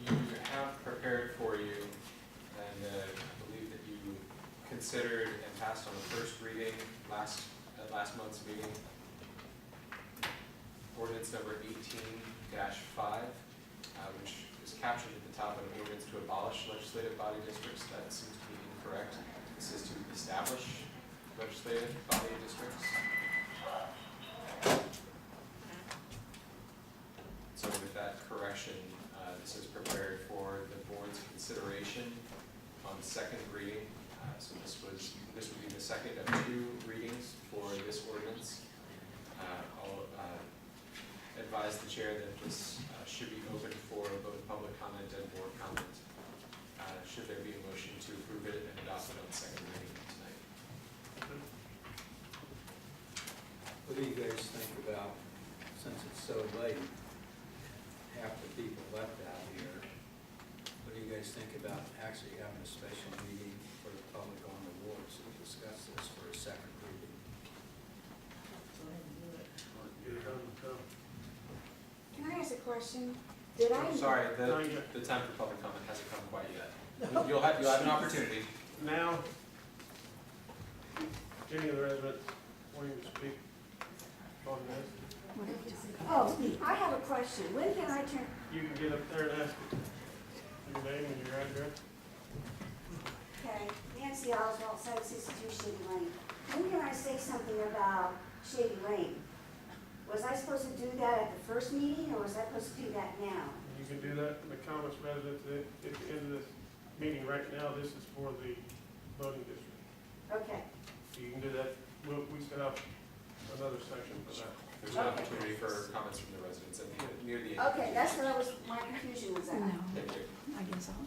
You have prepared for you, and I believe that you considered and passed on the first reading at last month's meeting. Ordinance number 18-5, which is captured at the top of an ordinance to abolish legislative body districts. That seems to be incorrect. This is to establish legislative body districts. So with that correction, this is prepared for the board's consideration on second reading. So this would be the second of 2 readings for this ordinance. I'll advise the chair that this should be open for both public comment and board comment. Should there be a motion to approve it and adopt it on second reading tonight? What do you guys think about, since it's so late, half the people left out here, what do you guys think about actually having a special meeting for the public on the wards to discuss this for a second reading? Get it done, so. Can I ask a question? Did I? Sorry, Not yet. the time for public comment hasn't come quite yet. You'll have an opportunity. Now, any of the residents wanting to speak on this, Oh, I have a question. When can I turn, you can get up there and ask your name and your address. okay, Nancy Oswald, 762 Shady Lane. When can I say something about Shady Lane? Was I supposed to do that at the first meeting, or was I supposed to do that now? You can do that in the comments residents at the end of this meeting. Right now, this is for the voting district. Okay. So you can do that, we set up another section for that. There's an opportunity for comments from the residents near the end. Okay, that's what my confusion was at. Thank you. I guess I'll.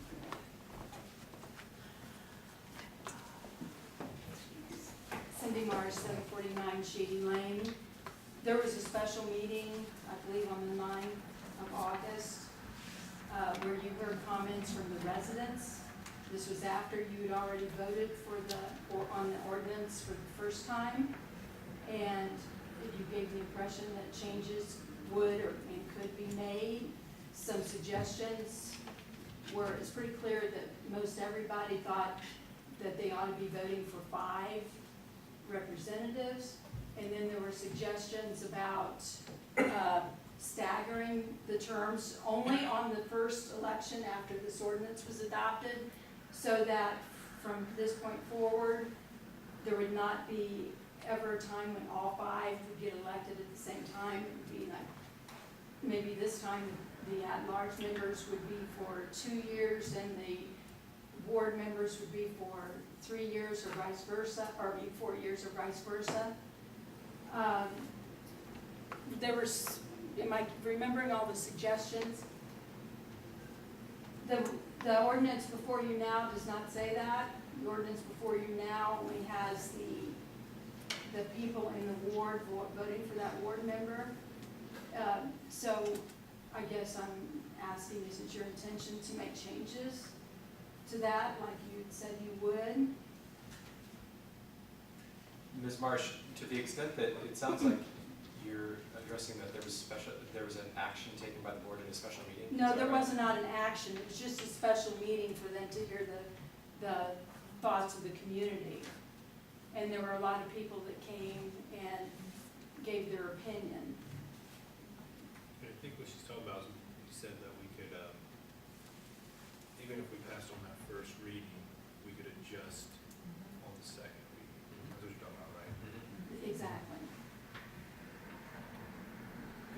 Cindy Marsh, 749 Shady Lane. There was a special meeting, I believe on the 9th of August, where you heard comments from the residents. This was after you had already voted on the ordinance for the first time. And you gave the impression that changes would and could be made. Some suggestions were, it's pretty clear that most everybody thought that they ought to be voting for 5 representatives. And then there were suggestions about staggering the terms only on the first election after this ordinance was adopted, so that from this point forward, there would not be ever a time when all 5 would get elected at the same time. It would be like, maybe this time the at-large members would be for 2 years and the ward members would be for 3 years or vice versa, or 4 years or vice versa. There was, am I remembering all the suggestions? The ordinance before you now does not say that. The ordinance before you now only has the people in the ward voting for that ward member. So I guess I'm asking, is it your intention to make changes to that, like you said you would? Ms. Marsh, to the extent that it sounds like you're addressing that there was an action taken by the board in a special meeting? No, there was not an action. It was just a special meeting for them to hear the thoughts of the community. And there were a lot of people that came and gave their opinion. I think what she's talking about is, you said that we could, even if we passed on that first reading, we could adjust on the second reading. That's what you're talking about, right? Exactly.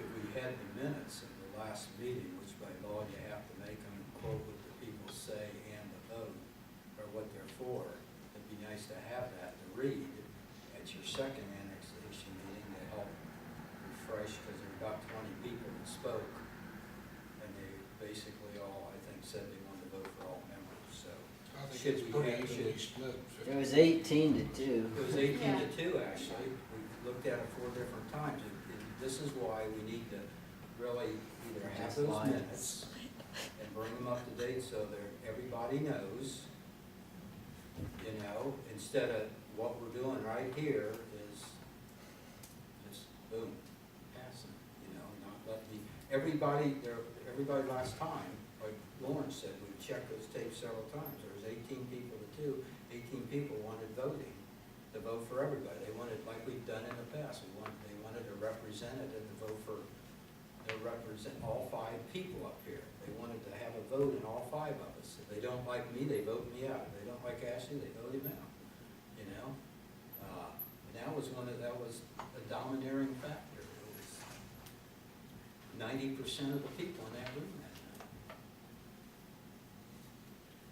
If we had the minutes of the last meeting, which by law you have to make them quote what the people say and the vote, or what they're for, it'd be nice to have that to read at your second annexation meeting to help refresh, because there were about 20 people that spoke, and they basically all, I think, said they wanted to vote for all members, so. I think Should it's we pretty have- evenly should- split. It was 18-2. It was 18 to 2, actually. We looked at it 4 different times. This is why we need to really either have Just those lines. minutes and bring them up to date so that everybody knows, you know, instead of what we're doing right here is just boom, passing, you know, not letting everybody last time, like Lawrence said, we checked those tapes several times. There was 18 people to 2, 18 people wanted voting, to vote for everybody. They wanted, like we've done in the past, they wanted a representative to vote for, to represent all 5 people up here. They wanted to have a vote in all 5 of us. If they don't like me, they vote me out. If they don't like Ashley, they vote him out, you know? And that was a domineering factor. It was 90% of the people in that room that night.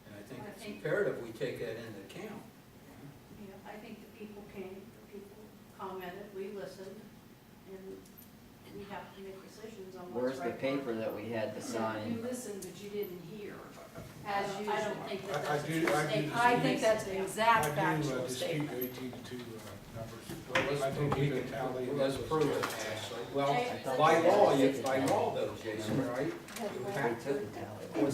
And I think I it's think- imperative we take that into account. Yeah, I think the people came, the people commented, we listened, and we have to make decisions on what's Where's right. the paper that we had to You sign? listened, but you didn't hear, as I usual. don't think that I that's a do- true I do statement. I think that's an exact I do factual dispute statement. the 18-2 numbers. Well, let's I think prove you it. can tally. Well, let's prove it, Ashley. Well, Okay. by law though, Jason, right? You We have took to, the tally.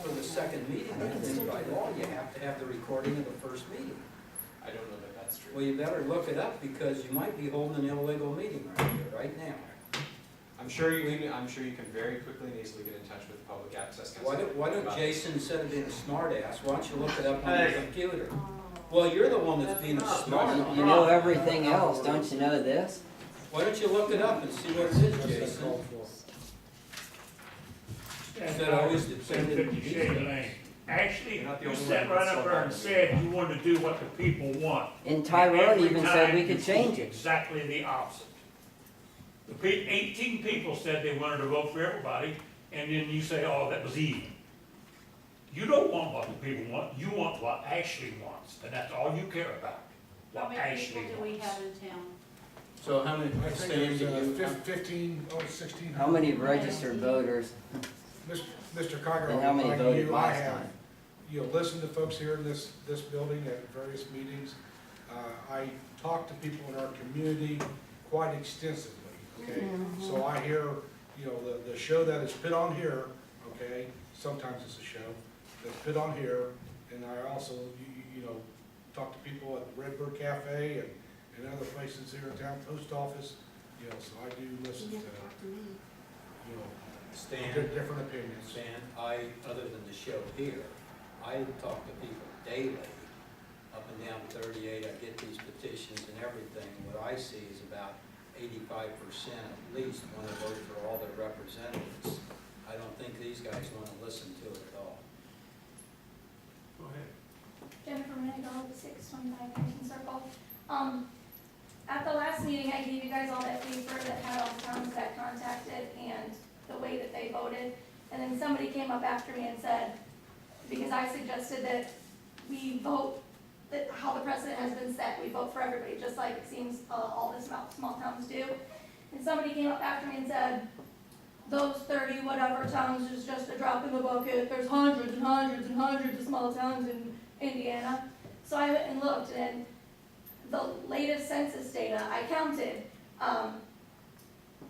for the second meeting, I think by law, you have to have the recording of the first meeting. I don't know that that's true. Well, you better look it up, because you might be holding an illegal meeting right here, right now. I'm sure you can very quickly and easily get in touch with the Public Access Council. Why don't about Jason, instead of being a smart ass, why don't you look it up on Hey. your computer? Well, you're the one that's being a smart. You know everything else, don't you know this? Why don't you look it up and see what it is, Jason? Instead of always depending on 50 Shade Lane. Actually, You're not the you only sat one right that's up so there and bad. said you wanted to do what the people want. And Tyrone Every even said we time could you change do it. Exactly the opposite. 18 people said they wanted to vote for everybody, and then you say, oh, that was even. You don't want what the people want, you want what Ashley wants, and that's all you care about. How What many Ashley people do we wants. have in town? So how many, I think Stan, do there's you? 15, 16. How many registered voters Mr. Conger, and how I'll many remind voted you, I last have, time? listen to folks here in this building at various meetings. I talk to people in our community quite extensively, okay? So I hear, the show that is put on here, okay, sometimes it's a show that's put on here, and I also, talk to people at the Redbird Cafe and other places here in town, post office, so I do listen to, Stan, different opinions. Stan, other than the show here, I talk to people daily, up and down 38, I get these petitions and everything. What I see is about 85% at least want to vote for all their representatives. I don't think these guys want to listen to it at all. Go ahead. Jennifer Manigault, 625 Dayton Circle. At the last meeting, I gave you guys all that paper that had all the towns that contacted and the way that they voted. And then somebody came up after me and said, because I suggested that we vote, that how the precedent has been set, we vote for everybody, just like it seems all the small towns do. And somebody came up after me and said, those 30 whatever towns is just a drop in the bucket. There's hundreds and hundreds and hundreds of small towns in Indiana. So I went and looked, and the latest census data, I counted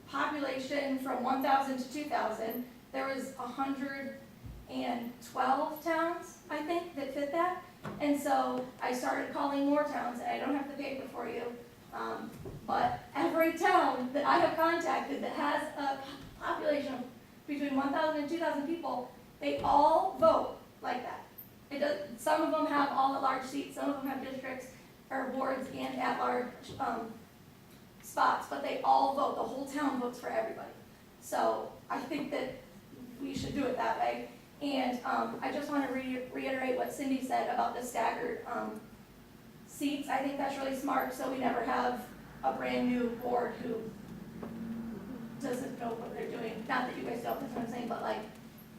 population from 1,000 to 2,000. There was 112 towns, I think, that fit that. And so I started calling more towns, and I don't have the paper for you, but every town that I have contacted that has a population of between 1,000 and 2,000 people, they all vote like that. It does, some of them have all at-large seats, some of them have districts or wards and at-large spots, but they all vote. The whole town votes for everybody. So I think that we should do it that way. And I just want to reiterate what Cindy said about the staggered seats. I think that's really smart, so we never have a brand new board who doesn't know what they're doing. Not that you guys don't, that's what I'm saying, but like,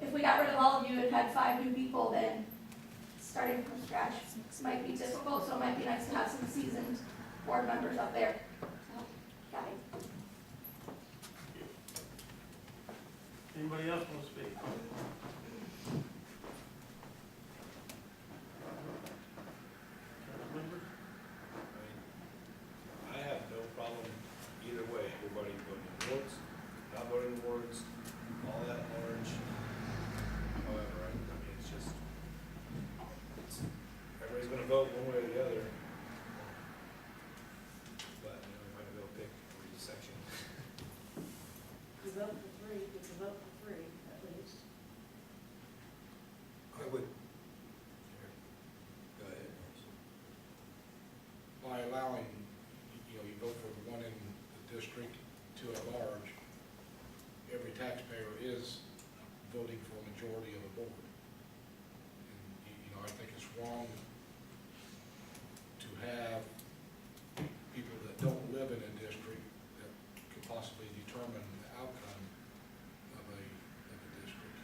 if we got rid of all of you and had 5 new people, then starting from scratch might be difficult, so it might be nice to have some seasoned board members up there. Got it. Anybody else want to speak? Members? I have no problem either way, everybody voting in wards, not voting in wards, all that large. However, I mean, it's just, everybody's gonna vote one way or the other. But, I'm gonna go pick every section. You vote for 3, it's a vote for 3, at least. I would. Go ahead. By allowing, you vote for the one in the district, 2 at large, every taxpayer is voting for a majority of the board. And, I think it's wrong to have people that don't live in a district that could possibly determine the outcome of a district.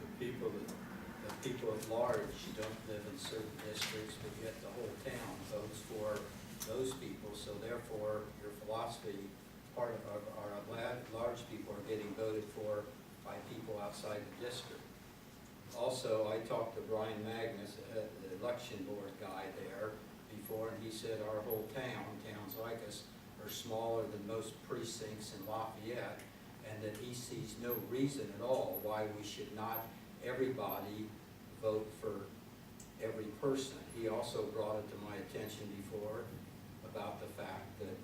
The people at large don't live in certain districts, but yet the whole town votes for those people, so therefore your philosophy, part of our large people are getting voted for by people outside the district. Also, I talked to Brian Magnus, the election board guy there before, and he said our whole town, towns like us, are smaller than most precincts in Lafayette, and that he sees no reason at all why we should not, everybody, vote for every person. He also brought it to my attention before about the fact that,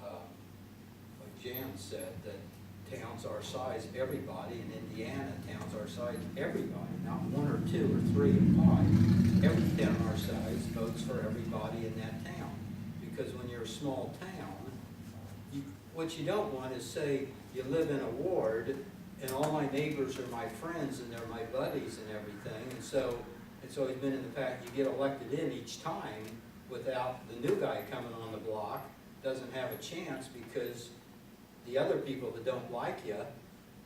like Jan said, that towns our size, everybody, in Indiana, towns our size, everybody, not one or two or three or five. Every town our size votes for everybody in that town. Because when you're a small town, what you don't want is, say, you live in a ward, and all my neighbors are my friends, and they're my buddies and everything, and so it's always been in the fact, you get elected in each time without the new guy coming on the block, doesn't have a chance because the other people that don't like you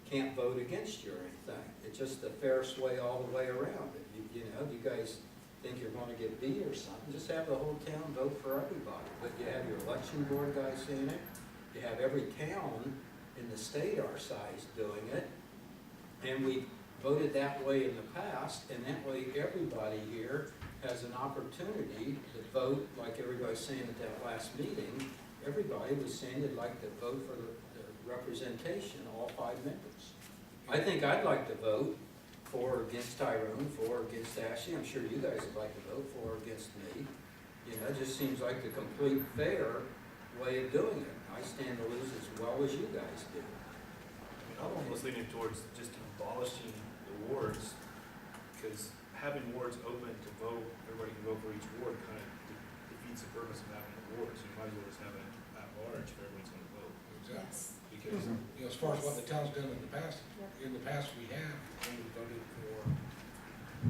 can't vote against you or anything. It's just the fairest way all the way around. You know, if you guys think you're gonna get beat or something, just have the whole town vote for everybody. But you have your election board guys saying it, you have every town in the state our size doing it, and we voted that way in the past, and that way everybody here has an opportunity to vote, like everybody's saying at that last meeting. Everybody was saying they'd like to vote for the representation, all 5 members. I think I'd like to vote for or against Tyrone, for or against Ashley. I'm sure you guys would like to vote for or against me. You know, it just seems like the complete fair way of doing it. I stand to lose as well as you guys do. I'm almost leaning towards just abolishing the wards, because having wards open to vote, everybody can vote for each ward, kind of defeats the purpose of having a ward. So you might as well just have it at large if everyone's gonna vote. Exactly. Because You know, as far as what the town's done in the past we have only voted for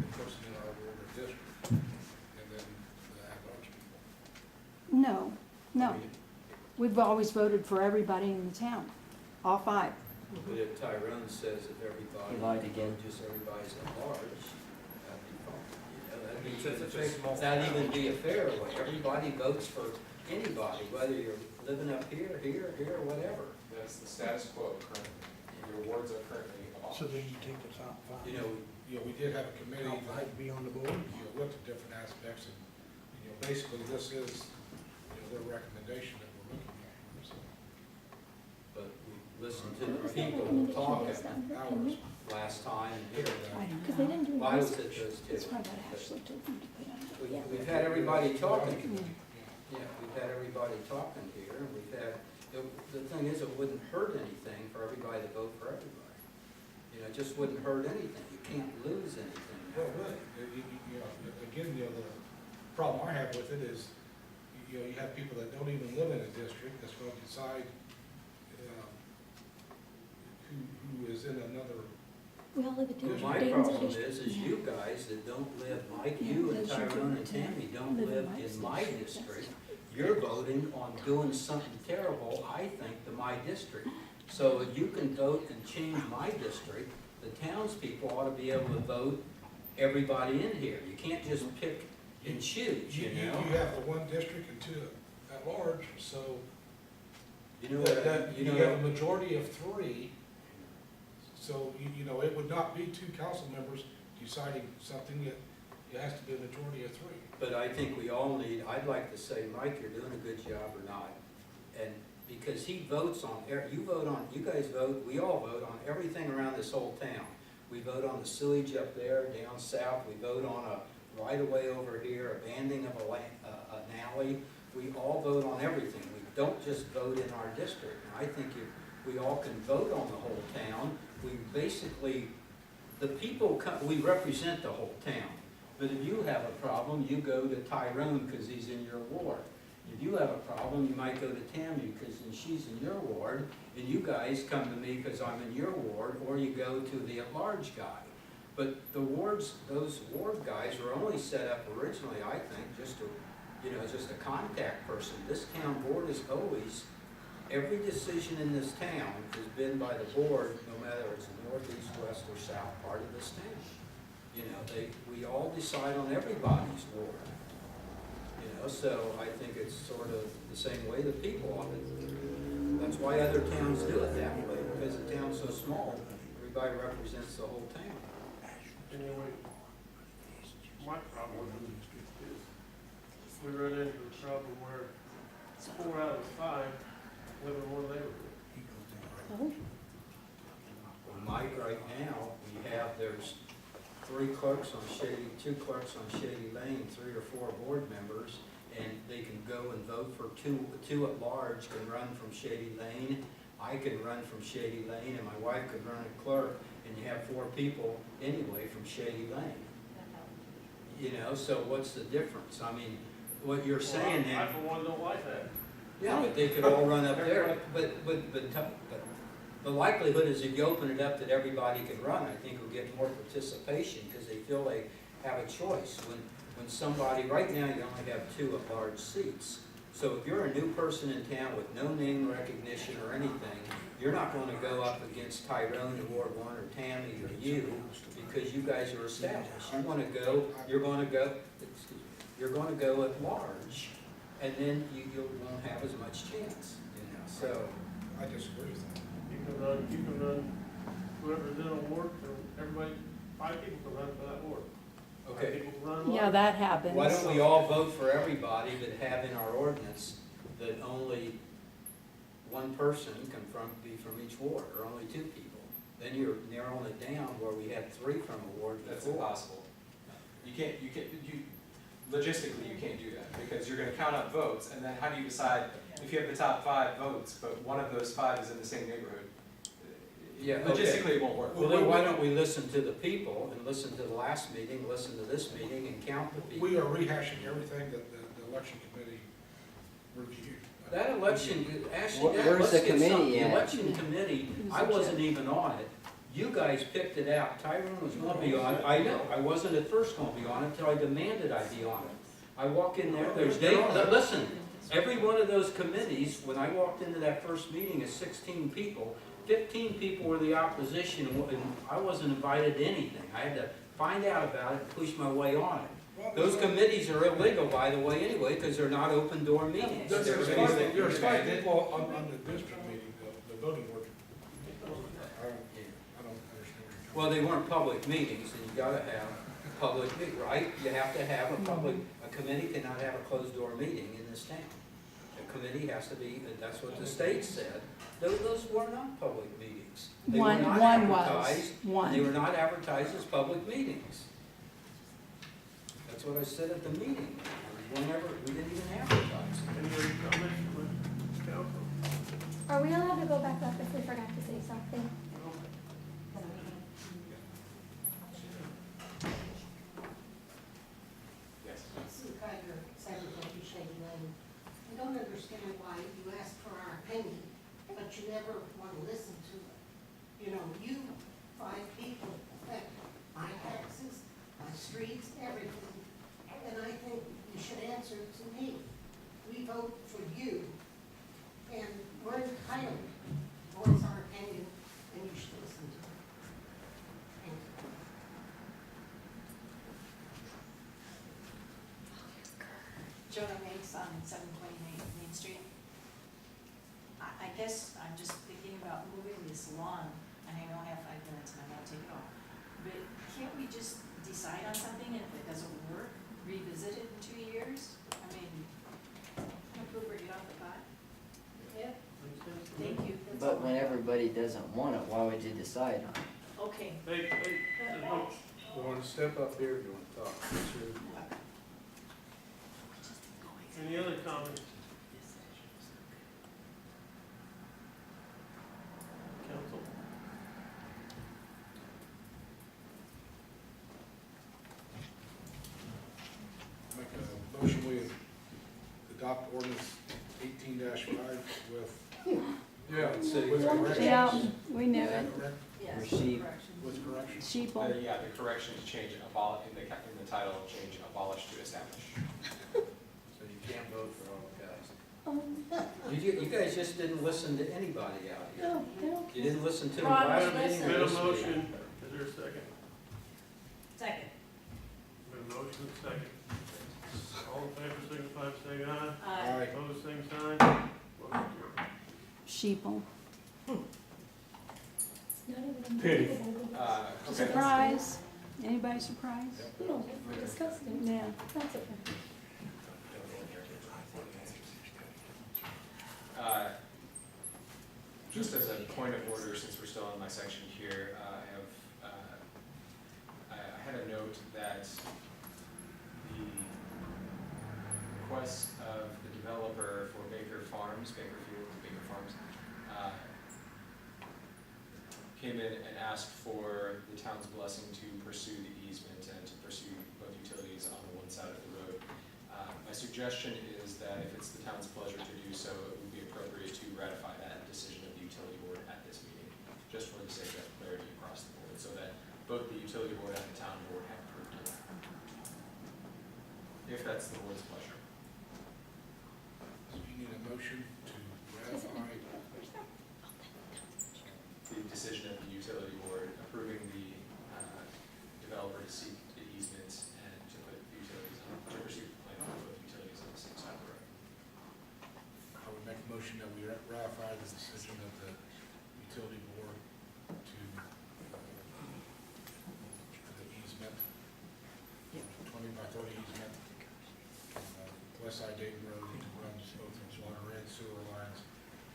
the person in our ward or district, and then the at-large people. No, no. We've always voted for everybody in the town, all 5. But if Tyrone says if everybody, He lied again. just everybody's at large, that'd be fine. You know, It's that'd even be a fair way. Everybody votes for anybody, whether you're living up here, or whatever. That's the status quo currently. Your wards are currently abolished. So then you take the top 5. You know, You know, we did have a committee Top that, 5 be on the board. you know, looked at different aspects, and, you know, basically this is, you know, their recommendation that we're looking at. So, but we listened to the What was that people recommendation talking based on? Can hours. you? last time and here. Because they didn't do Why was research. it those two? That's probably what Ashley told them to put on it. Yeah. We've had everybody talking. Yeah. Yeah, we've had everybody talking here, and we've had, the thing is, it wouldn't hurt anything for everybody to vote for everybody. You know, it just wouldn't hurt anything. You can't lose anything. Well, really, you know, again, you know, the problem I have with it is, you know, you have people that don't even live in a district that's going to decide who is in another. We all live at Well, Dayton. my Dayton's a problem district. is Yeah. you guys that don't live, like Yeah, you and because you're Tyrone and doing it, Tammy yeah. don't Live in live my in my district, district. that's- You're voting on doing something terrible, I think, to my district. So if you can vote and change my district, the townspeople ought to be able to vote everybody in here. You can't just pick and choose, you know? You have the one district and 2 at large, so You know that, what, that you you know, have a majority of 3. So, you know, it would not be 2 council members deciding something, it has to be a majority of 3. but I think we all need, I'd like to say, Mike, you're doing a good job or not. And because he votes on, you vote on, you guys vote, we all vote on everything around this whole town. We vote on the sewage up there, down south, we vote on a right-of-way over here, a banding of an alley. We all vote on everything. We don't just vote in our district. And I think if we all can vote on the whole town, we basically, the people, we represent the whole town. But if you have a problem, you go to Tyrone because he's in your ward. If you have a problem, you might go to Tammy because she's in your ward, and you guys come to me because I'm in your ward, or you go to the at-large guy. But the wards, those ward guys were only set up originally, I think, just to, you know, just a contact person. This town board is always, every decision in this town has been by the board, no matter it's north, east, west, or south part of this town. You know, we all decide on everybody's ward. You know, so I think it's sort of the same way the people ought to. That's why other towns do it that way, because the town's so small, everybody represents the whole town. Anyway, my problem is we run into a problem where 4 out of 5 live in one neighborhood. Oh, Well, Mike, right now, there's 3 clerks on Shady, 2 clerks on Shady Lane, 3 or 4 board members, and they can go and vote for two at large, can run from Shady Lane. I can run from Shady Lane and my wife could run a clerk, and you have 4 people anyway from Shady Lane. You know, so what's the difference? I mean, what you're saying then. I for one don't like that. Yeah, but they could all run up there, but the likelihood is if you open it up that everybody can run, I think we'll get more participation, because they feel they have a choice. When somebody, right now you only have 2 at-large seats. So if you're a new person in town with no name recognition or anything, you're not gonna go up against Tyrone in Ward 1 or Tammy or you, because you guys are established. You're gonna go at large, and then you won't have as much chance, you know, so. I disagree with that. You can run whoever's in a ward, or everybody, 5 people can run for that ward. 5 Okay, people can run. Yeah, that happens. why don't we all vote for everybody, but have in our ordinance that only 1 person can be from each ward, or only 2 people? Then you're narrowing it down where we had 3 from a ward before. That's impossible. Logistically, you can't do that, because you're gonna count up votes, and then how do you decide if you have the top 5 votes, but one of those 5 is in the same neighborhood? Yeah, okay. Logistically, it won't work. Well, then why don't we listen to the people, and listen to the last meeting, listen to this meeting, and count the people? We are rehashing everything that the election committee reviewed. That election, actually, Where's let's the get something. committee The at? election committee, I wasn't even on it. You guys picked it out. Tyrone was gonna be on it. I know, I wasn't at first gonna be on it until I demanded I be on it. I walk in there, there's listen, every one of those committees, when I walked into that first meeting of 16 people, 15 people were the opposition, and I wasn't invited to anything. I had to find out about it and push my way on it. Those committees are illegal, by the way, anyway, because they're not open door meetings. There's Everybody's- 5 people on the district meeting, the voting work. I don't understand. Well, they weren't public meetings, and you gotta have public, right? You have to have a committee cannot have a closed door meeting in this town. A committee has to be, that's what the state said. Those were not public meetings. They were not advertised. They were not advertised as public meetings. That's what I said at the meeting. We didn't even advertise. Any other comments from council? Are we allowed to go back up if we forgot to say something? Yes. Sue Kiger, 750 Shady Lane. I don't understand why you ask for our opinion, but you never want to listen to it. You know, you 5 people affect my taxes, my streets, everything. And I think you should answer to me. We vote for you, and we're entitled to voice our opinion, and you should listen to it. Thank you. Jonah Makes on 728 Main Street. I guess I'm just thinking about moving this lawn, and I only have 5 minutes and I won't take it all. But can't we just decide on something, and if it doesn't work, revisit it in 2 years? I mean, can't we bring it off the pot? Yeah. Thank you. That's But all when I got. everybody doesn't want it, why would you decide on it? Okay. Hey, You want to step up here if you want to talk? Sure. any other comments? Council? Make a motion, we adopt ordinance 18-5 with. With corrections. Yeah, we knew it. Yes. Or sheep. correction. With corrections. Sheeple. Yeah, the correction to change in the title, change abolish to establish. So you can't vote for all the guys. You guys just didn't listen to anybody out here. No, they don't. You didn't listen to the Ron, last we meeting or Been a this meeting. motion, is there a second? Second. Been a motion, second. All in favor, signify by saying aye. Aye. Opposed, same sign. Motion carried. Sheeple. Not even a Pity. Okay. Surprise. Anybody surprised? No, we discussed it. Yeah. That's okay. Just as a point of order, since we're still in my section here, I had a note that the request of the developer for Baker Farms, Baker Field, Baker Farms, came in and asked for the town's blessing to pursue the easement and to pursue both utilities on the one side of the road. My suggestion is that if it's the town's pleasure to do so, it would be appropriate to ratify that decision of the utility board at this meeting, just for the sake of clarity across the board, so that both the utility board and the town board have approved it. If that's the board's pleasure. So you need a motion to ratify. The decision of the utility board approving the developer to seek the easement and to put utilities on, to pursue the plan for both utilities on the same side of the road. I would make a motion that we ratify the decision of the utility board to the easement, 20 by 30 easement, on west side Dayton Road to run both water and sewer lines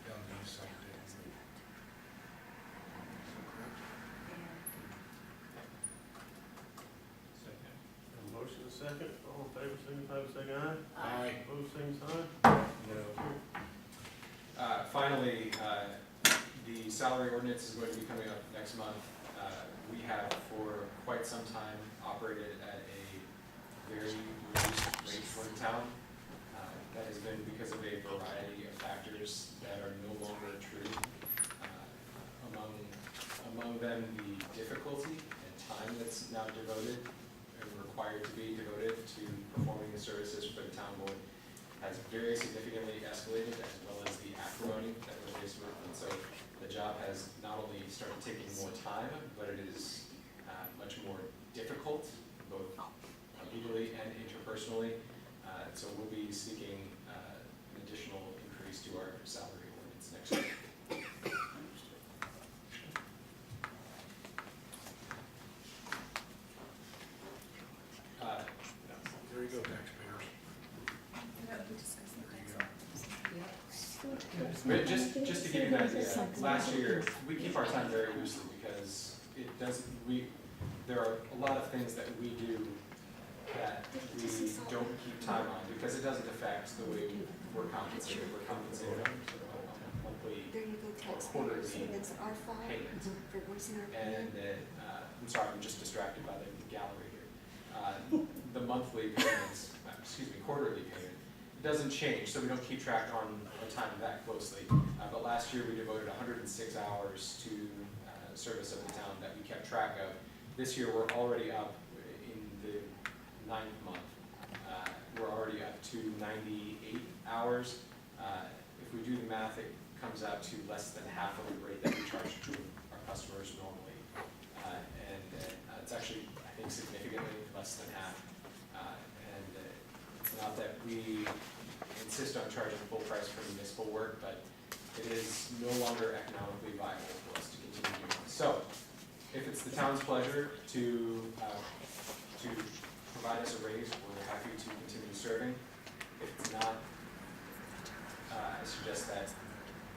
down the east side of Dayton Road. Second. A motion and a second, all in favor, signify by saying aye. Aye. Opposed, same sign. No. Finally, the salary ordinance is going to be coming up next month. We have for quite some time operated at a very reduced rate for the town. That has been because of a variety of factors that are no longer true. Among them, the difficulty and time that's now devoted and required to be devoted to performing the services for the town board has very significantly escalated, as well as the acrimony that we're faced with. And so the job has not only started taking more time, but it is much more difficult, both legally and interpersonally. So we'll be seeking an additional increase to our salary ordinance next year. There you go, taxpayers. But just to give you an idea, last year, we keep our time very loosely because it doesn't, there are a lot of things that we do that we don't keep time on because it doesn't affect the way we're compensated. We're compensated on sort of a monthly or quarterly payment. And I'm sorry, I'm just distracted by the gallery here. The monthly payments, quarterly payment, it doesn't change, so we don't keep track on the time that closely. But last year we devoted 106 hours to service of the town that we kept track of. This year we're already up in the 9th month. We're already up to 98 hours. If we do the math, it comes out to less than half of the rate that we charge to our customers normally. It's actually, I think, significantly less than half. It's not that we insist on charging full price for municipal work, but it is no longer economically viable for us to continue doing this. So, if it's the town's pleasure to provide us a raise, we're happy to continue serving. If it's not, I suggest that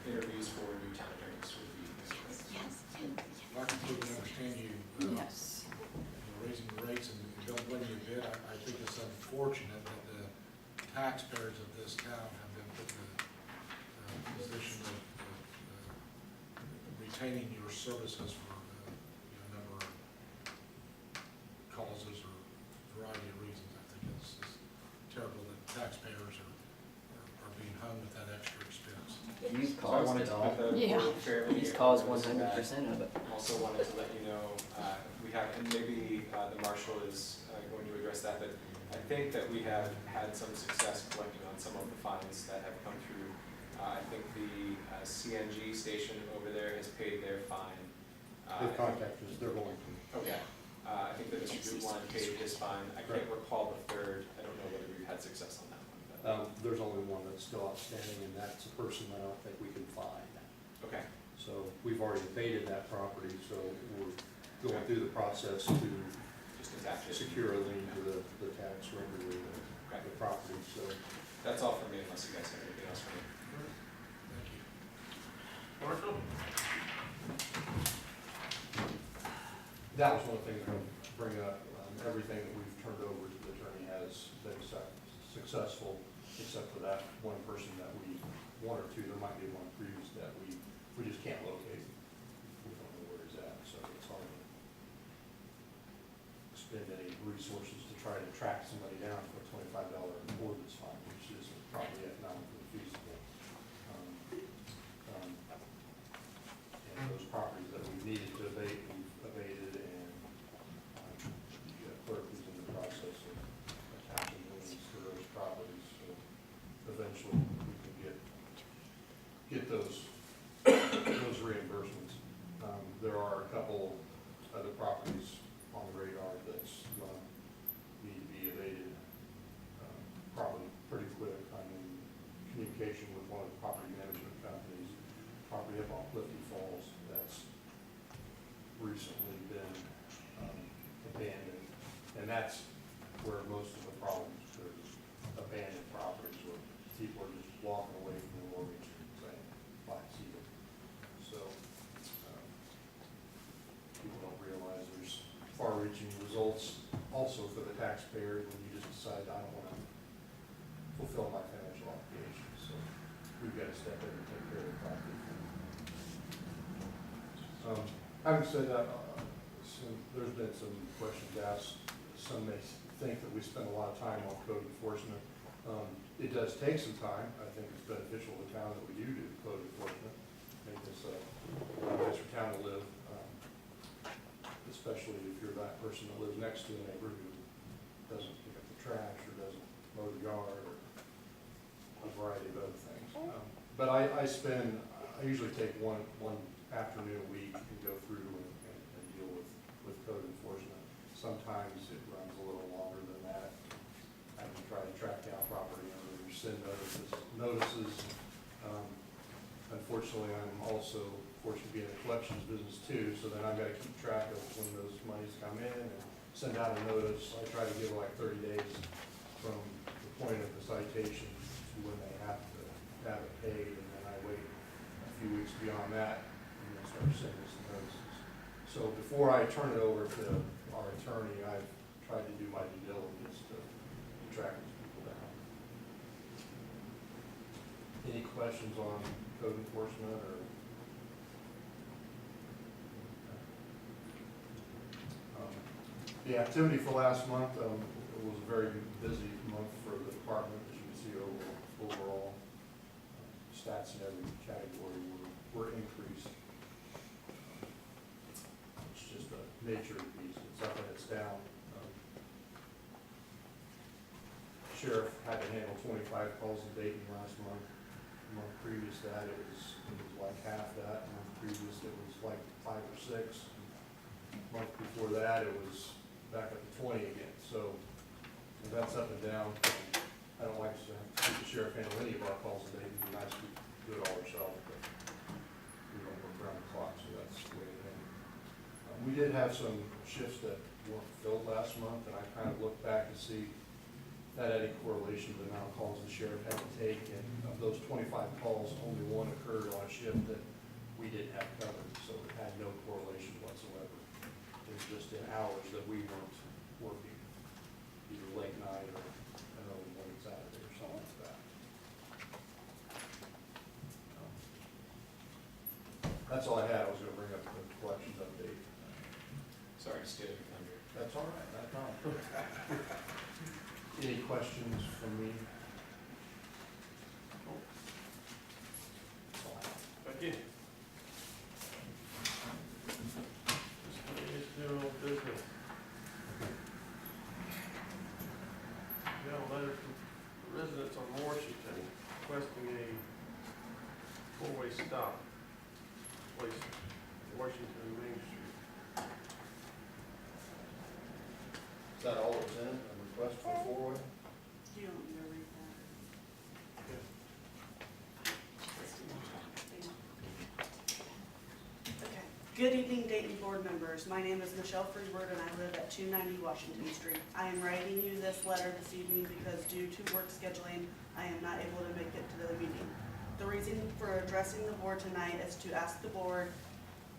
interviews for new town attorneys would be I completely understand you. Yes. Raising the rates and don't blame you a bit. I think it's unfortunate that the taxpayers of this town have been put in the position of retaining your services for a number of causes or variety of reasons. I think it's terrible that taxpayers are being hung with that extra expense. You've So I caused wanted it to all. put the Yeah. board fairly. He's caused on notice of that. 100% of it. Also wanted to let you know, we have, and maybe the marshal is going to address that, but I think that we have had some success collecting on some of the fines that have come through. I think the CNG station over there has paid their fine. They've contacted us, they're going to. Okay. I think that Mr. Gutwein paid his fine. I can't recall the third. I don't know whether we've had success on that one. But. There's only one that's still outstanding, and that's a person that I don't think we can find. Okay. So we've already abated that property, so we're going through the process to Just attach it. secure a lien to the tax revenue of the property, so. That's all for me, unless you guys have anything else for me. Thank you. Marshall? That was one thing to bring up. Everything that we've turned over to the attorney has been successful, except for that one person that one or two, there might be one previous that we just can't locate. We don't know where he's at. expend any resources to try to track somebody down for a $25 ordinance fine, which is probably economically feasible. And those properties that we needed to abate, we've abated, and the clerk is in the process of attaching liens to those properties. So eventually, we can get those reimbursements. There are a couple other properties on the radar that's need to be abated probably pretty quick. I'm in communication with one of the property management companies, property up on Clifty Falls, that's recently been abandoned. And that's where most of the problems, there's abandoned properties where people are just walking away from the mortgage and saying, "Bye, see you." So people don't realize there's far-reaching results also for the taxpayer when you just decide, I don't want to fulfill my financial obligations. So we've got to step in and take care of the property. Having said that, there's been some questions asked. Some may think that we spend a lot of time on code enforcement. It does take some time. I think it's beneficial to the town that we do code enforcement. Make this a nicer town to live, especially if you're that person that lives next to a neighbor who doesn't pick up the trash or doesn't mow the yard or a variety of other things. But I usually take one afternoon a week and go through and deal with code enforcement. Sometimes it runs a little longer than that. I can try to track down property owners, send notices. Unfortunately, I'm also fortunate to be in the collections business too, so then I've got to keep track of when those monies come in and send out a notice. I try to give like 30 days from the point of the citation to when they have to have it paid, and then I wait a few weeks beyond that and then start sending some notices. So before I turn it over to our attorney, I've tried to do my due diligence to track these people down. Any questions on code enforcement or? The activity for last month was a very busy month for the department, as you can see overall. Stats in every category were increased. It's just a nature of the beast. It's up and it's down. Sheriff had to handle 25 calls a Dayton last month. The month previous to that, it was like half that. The month previous, it was like 5 or 6. The month before that, it was back up to 20 again. So that's up and down. I don't like to see the sheriff handle any of our calls today. It'd be nice to do it all ourselves, but we don't work around the clock, so that's the way it is. We did have some shifts that weren't filled last month, and I kind of looked back to see if that had any correlation to the amount of calls the sheriff had to take. And of those 25 calls, only one occurred on a shift that we didn't have covered, so it had no correlation whatsoever. It was just in hours that we weren't working, either late night or an early morning Saturday or something like that. That's all I had. I was gonna bring up the collections update. Sorry to steal your thunder. That's all right, that's all. Any questions from me? Thank you. Just general business. We got a letter from residents on Washington requesting a four-way stop. Place Washington and Main Street. Is that all that's in it, a request for a four-way? Do you want me to read that? Okay. Good evening, Dayton board members. My name is Michelle Freeberg and I live at 290 Washington Street. I am writing you this letter this evening because due to work scheduling, I am not able to make it to the meeting. The reason for addressing the board tonight is to ask the board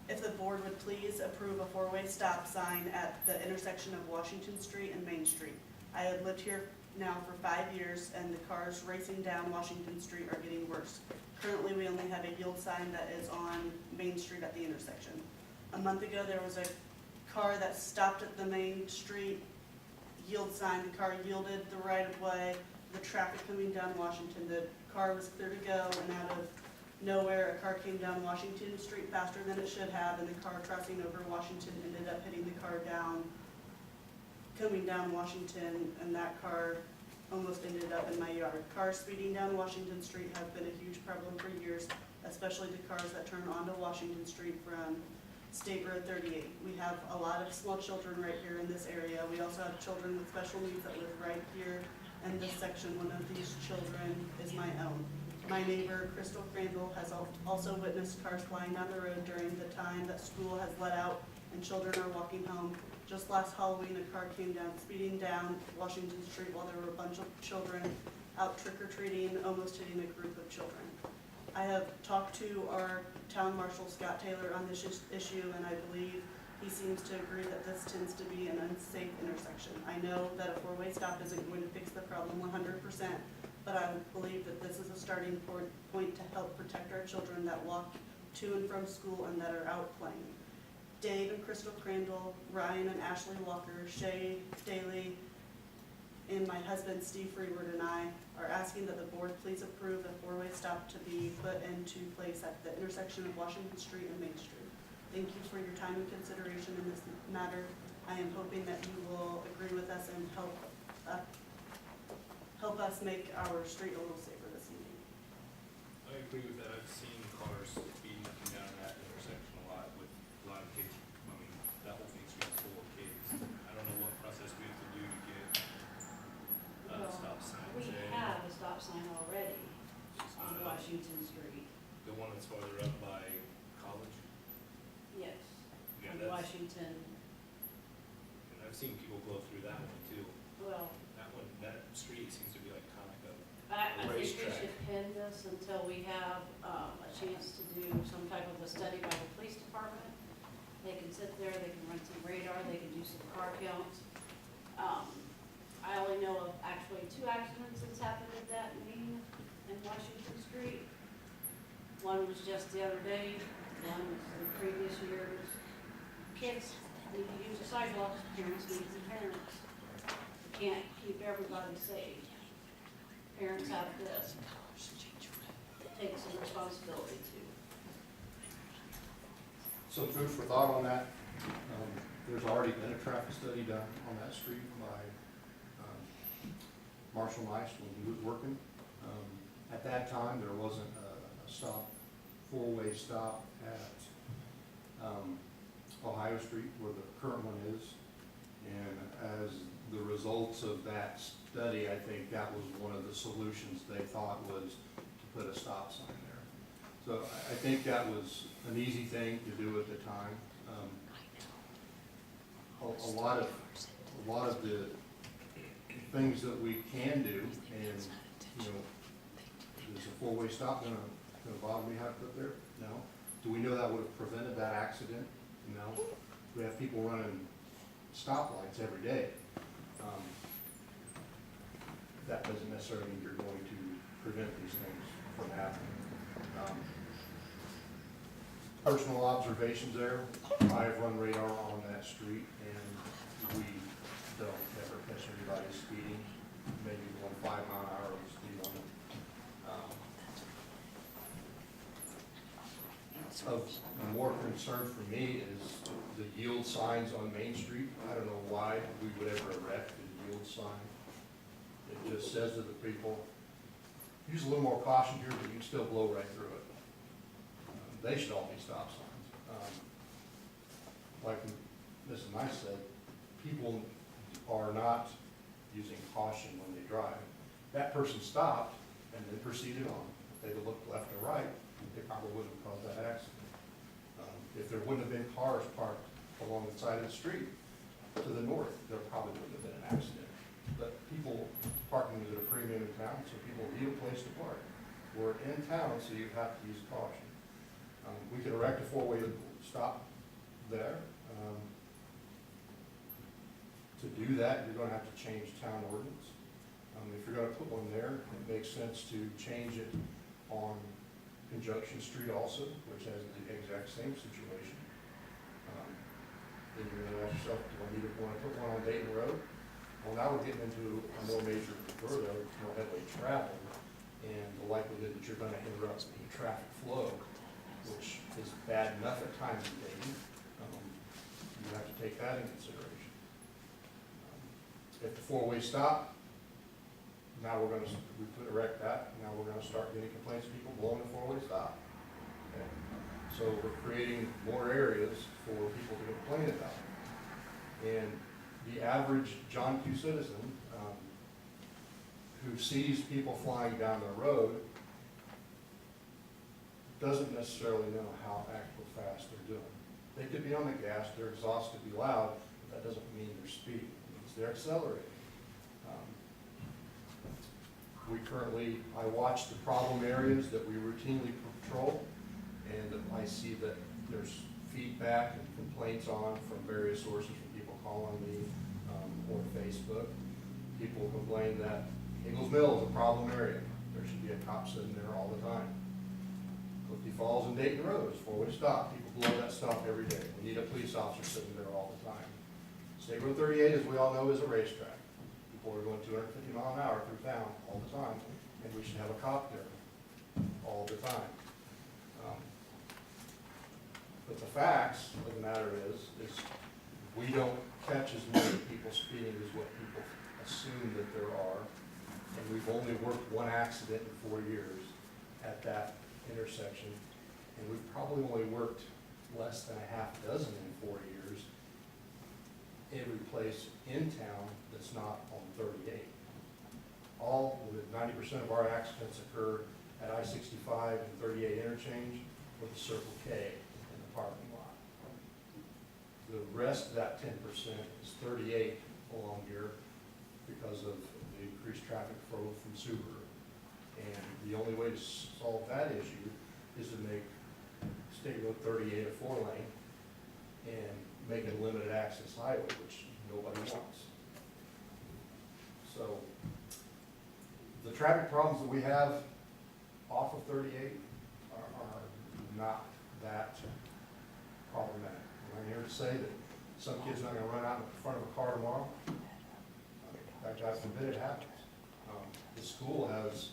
if the board would please approve a four-way stop sign at the intersection of Washington Street and Main Street. I have lived here now for 5 years and the cars racing down Washington Street are getting worse. Currently, we only have a yield sign that is on Main Street at the intersection. A month ago, there was a car that stopped at the main street yield sign, the car yielded the right of way, the traffic coming down Washington, the car was clear to go, and out of nowhere, a car came down Washington Street faster than it should have, and the car crossing over Washington ended up hitting the car down, coming down Washington, and that car almost ended up in my yard. Cars speeding down Washington Street have been a huge problem for years, especially the cars that turn onto Washington Street from State Road 38. We have a lot of small children right here in this area. We also have children with special needs that live right here in this section. One of these children is my own. My neighbor, Crystal Crandall, has also witnessed cars flying down the road during the time that school has let out and children are walking home. Just last Halloween, a car came down, speeding down Washington Street while there were a bunch of children out trick-or-treating, almost hitting a group of children. I have talked to our town marshal, Scott Taylor, on this issue, and I believe he seems to agree that this tends to be an unsafe intersection. I know that a four-way stop isn't going to fix the problem 100%, but I believe that this is a starting point to help protect our children that walk to and from school and that are out playing. Dave and Crystal Crandall, Ryan and Ashley Walker, Shay Daly, and my husband Steve Freeward and I are asking that the board please approve a four-way stop to be put into place at the intersection of Washington Street and Main Street. Thank you for your time and consideration in this matter. I am hoping that you will agree with us and help us make our street a little safer this evening. I agree with that. I've seen cars speeding up and down that intersection a lot with a lot of kids. I mean, that whole thing's been full of kids. I don't know what process we have to do to get stop signs. We have a stop sign already Just on not enough. Washington Street. The one that's farther up by college. Yes, Yeah, on that's, Washington, and I've seen people blow through that one too. well, That one, that street seems to be like kind of like I think we racetrack. should pin this until we have a chance to do some type of a study by the police department. They can sit there, they can run some radar, they can do some car counts. I only know of actually 2 accidents that's happened at that meeting in Washington Street. One was just the other day, one was in previous years. Kids need to use the sidewalks, parents need some parents. We can't keep everybody safe. Parents have to take some responsibility too. Some food for thought on that. There's already been a traffic study done on that street by Marshall Nice when he was working. At that time, there wasn't a stop, four-way stop at Ohio Street where the current one is. And as the results of that study, I think that was one of the solutions they thought was to put a stop sign there. So I think that was an easy thing to do at the time. A lot of the things that we can do, and, you know, is a four-way stop gonna bother me how to put there? No. Do we know that would have prevented that accident? No. We have people running stoplights every day. That doesn't necessarily mean you're going to prevent these things from happening. Personal observations there, I've run radar on that street and we don't ever catch anybody speeding, maybe going 5 mile an hour speed limit. Of more concern for me is the yield signs on Main Street. I don't know why we would ever erect a yield sign. It just says to the people, use a little more caution here, but you can still blow right through it. They should all be stop signs. Like Mrs. Nice said, people are not using caution when they drive. That person stopped and then proceeded on. If they'd have looked left or right, they probably wouldn't have caused that accident. If there wouldn't have been cars parked along the side of the street to the north, there probably wouldn't have been an accident. But people parking is a premium in town, so people need a place to park. We're in town, so you have to use caution. We could erect a four-way stop there. To do that, you're gonna have to change town ordinance. If you're gonna put one there, it makes sense to change it on Conjunction Street also, which has the exact same situation. Then you're gonna have yourself, do I need to want to put one on Dayton Road? Well, now we're getting into a more major thoroughfare, it's more heavily traveled, and the likelihood that you're gonna interrupt the traffic flow, which is bad enough at times in Dayton, you have to take that in consideration. If the four-way stop, now we're gonna, we put erect that, now we're gonna start getting complaints of people blowing the four-way stop. Okay? So we're creating more areas for people to complain about. And the average John Q. citizen, who sees people flying down the road, doesn't necessarily know how fast they're doing. They could be on the gas, their exhaust could be loud, but that doesn't mean they're speeding, it means they're accelerating. We currently, I watch the problem areas that we routinely patrol, and I see that there's feedback and complaints on from various sources, from people calling me, or Facebook. People complain that Ingles Mill is a problem area. There should be a cop sitting there all the time. Clifty Falls and Dayton Road is four-way stop. People blow that stop every day. We need a police officer sitting there all the time. State Road 38, as we all know, is a racetrack. People are going 250 miles an hour through town all the time, and we should have a cop there all the time. But the facts of the matter is we don't catch as many people speeding as what people assume that there are. And we've only worked one accident in 4 years at that intersection. And we've probably only worked less than a half dozen in 4 years every place in town that's not on 38. All, 90% of our accidents occur at I-65 and 38 interchange with the Circle K in the parking lot. The rest of that 10% is 38 along here because of the increased traffic flow from Subaru. And the only way to solve that issue is to make State Road 38 a 4-lane and make it a limited access highway, which nobody wants. So the traffic problems that we have off of 38 are not that problematic. I'm here to say that some kid's not gonna run out in front of a car tomorrow. In fact, God forbid it happens. The school has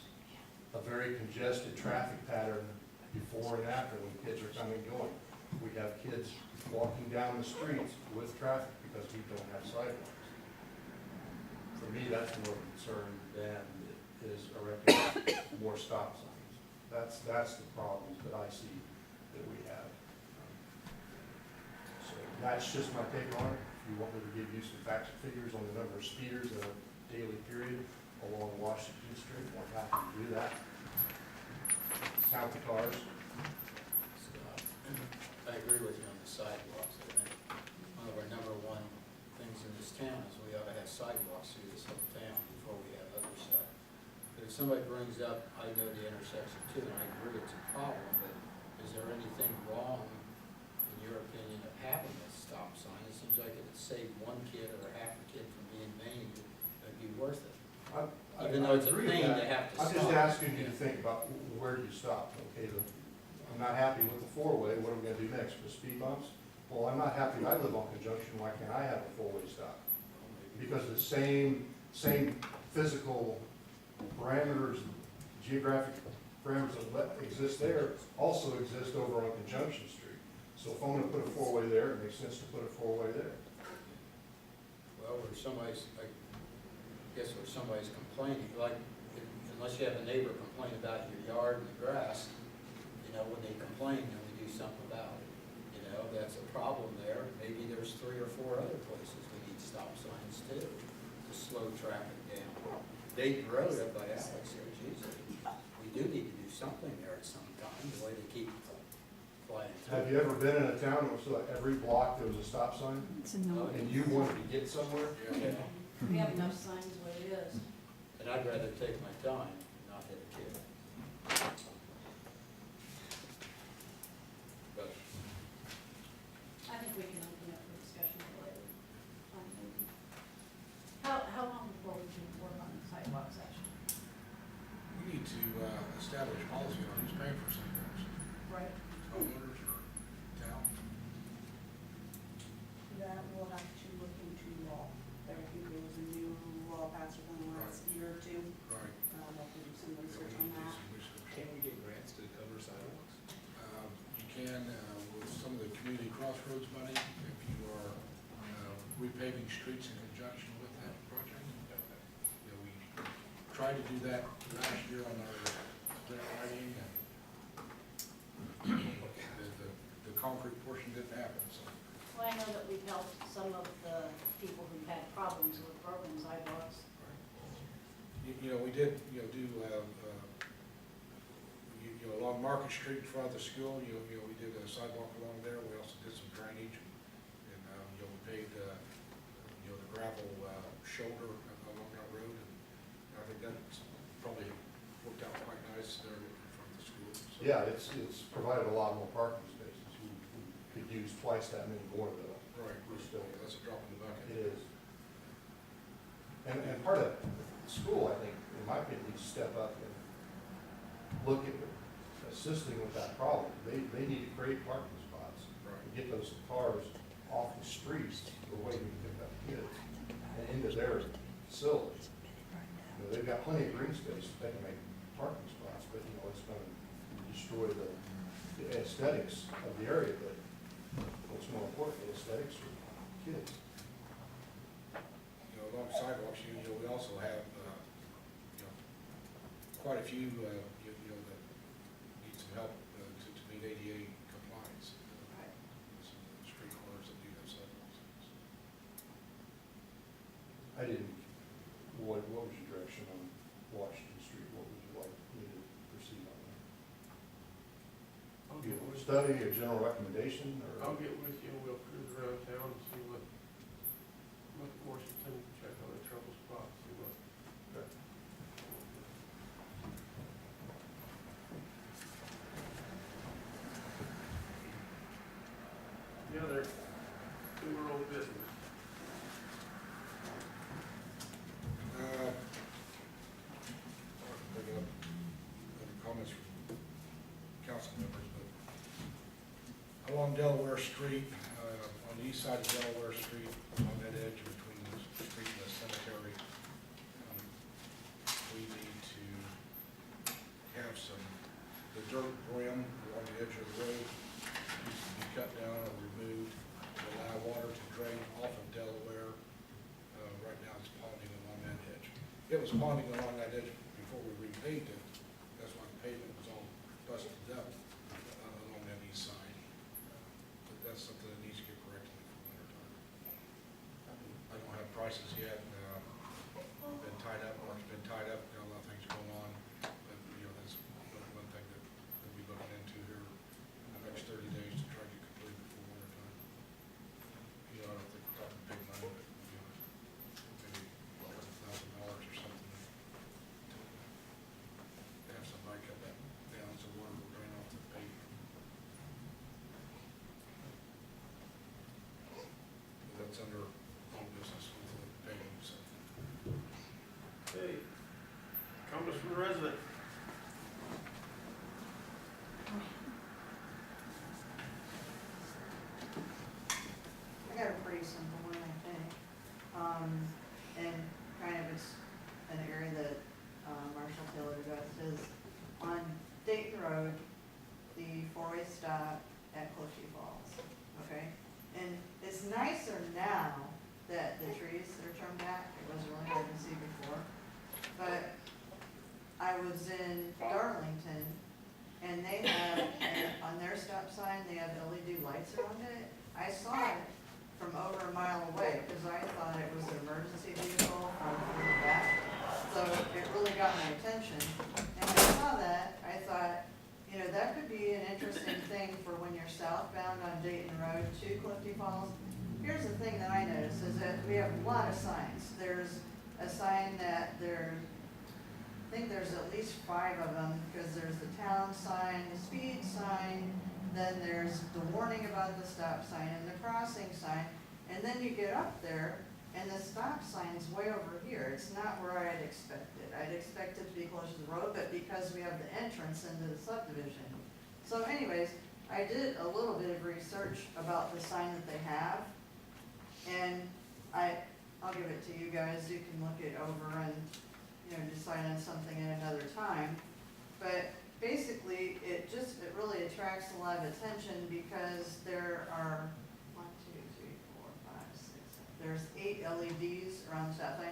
a very congested traffic pattern before and after when kids are coming and going. We have kids walking down the streets with traffic because we don't have sidewalks. For me, that's more of a concern than it is erecting more stop signs. That's the problems that I see that we have. So that's just my take on it. If you want me to give you some facts and figures on the number of speeders in a daily period along Washington Street, I'm happy to do that. Count the cars. I agree with you on the sidewalks. I think one of our number one things in this town is we ought to have sidewalks through this whole town before we have other stuff. But if somebody brings up, I know the intersection too, and I agree it's a problem, but is there anything wrong, in your opinion, of having a stop sign? It seems like it would save one kid or half a kid from being maimed, it'd be worth it. Even though it's a pain to have to stop. I'm just asking you to think about where do you stop, okay? I'm not happy with the four-way, what are we gonna do next, for speed bumps? Well, I'm not happy, I live on Conjunction, why can't I have a four-way stop? Because the same physical parameters, geographic parameters that exist there also exist over on Conjunction Street. So if I'm gonna put a four-way there, it makes sense to put a four-way there. Well, where somebody's, I guess where somebody's complaining, like, unless you have a neighbor complain about your yard and the grass, you know, when they complain, then we do something about it. You know, that's a problem there. Maybe there's 3 or 4 other places we need stop signs too, to slow traffic down. Dayton Road up by Alex there, Jesus, we do need to do something there at some time, the way they keep flying through. Have you ever been in a town where so every block there was a stop sign? And you wanted to get somewhere? Yeah. We have enough signs the way it is. And I'd rather take my time, not hit a kid. But I think we can open up for discussion later. How long before we can work on the sidewalk section? We need to establish policy on who's paying for sidewalks, Right. homeowners or town. That we'll have to crossroads money, if you are repaving streets in conjunction with that project. You know, we tried to do that last year on our grant writing, and the concrete portion didn't happen, so. Well, I know that we've helped some of the people who've had problems with broken sidewalks. You know, we did, do, along Market Street in front of the school, we did a sidewalk along there. We also did some drainage, and, we paved, the gravel, shoulder along that road, and I think that's probably worked out quite nice there in front of the school. So. Yeah, it's provided a lot more parking spaces. We could use twice that many more though. Right, We're still, that's a drop in the bucket. it is. And part of the school, I think, in my opinion, needs to step up and look at assisting with that problem. They need to create parking spots. Right. And get those cars off the streets the way we pick up kids and into their facilities. You know, they've got plenty of green space that they can make parking spots, but it's going to destroy the aesthetics of the area. But what's more important, the aesthetics for kids. Along sidewalks, we also have, quite a few, that need some help to meet ADA compliance. Some street corners that do have sidewalks. I didn't, what was your direction on Washington Street? What would you like me to proceed on that? I'll get with, Study, a general recommendation, or? I'll get with you and we'll cruise around town and see what, look at Washington, check on the trouble spots, see what. Okay. Yeah, they're doing their own business. Bring up other comments from council members, but along Delaware Street, on the east side of Delaware Street, on that edge between the street and the cemetery, we need to have the dirt brim along the edge of the road needs to be cut down or removed to allow water to drain off of Delaware. Right now it's ponding along that edge. It was ponding along that edge before we repaved it. That's why the pavement was all busted up along that east side. But that's something that needs to get corrected for winter time. I don't have prices yet. Been tied up, Mark's been tied up, got a lot of things going on. But, that's one thing that we'll be looking into here in the next 30 days to try to get completed before winter time. I don't think we're talking big money, but, maybe $100,000 or something to have somebody cut that down so water will drain off the pavement. That's under home business with the paving, so. Hey, comments from the resident. I got a pretty simple one, I think. And kind of it's an area that, Marshall Taylor addressed is on Dayton Road, the four-way stop at Cliffy Falls, okay? And it's nicer now that the trees are turned back. It was really hard to see before. But I was in Darlington, and they have, on their stop sign, they have LED lights around it. I saw it from over a mile away, because I thought it was an emergency vehicle from the back. So it really got my attention. And when I saw that, I thought, that could be an interesting thing for when you're southbound on Dayton Road to Clifty Falls. Here's the thing that I noticed, is that we have a lot of signs. There's a sign that I think there's at least 5 of them, because there's the town sign, the speed sign, then there's the warning about the stop sign and the crossing sign, and then you get up there, and the stop sign's way over here. It's not where I'd expected. I'd expect it to be close to the road, but because we have the entrance into the subdivision. So anyways, I did a little bit of research about the sign that they have, and I'll give it to you guys. You can look it over and decide on something at another time. But basically, it really attracts a lot of attention because there are runs that thing.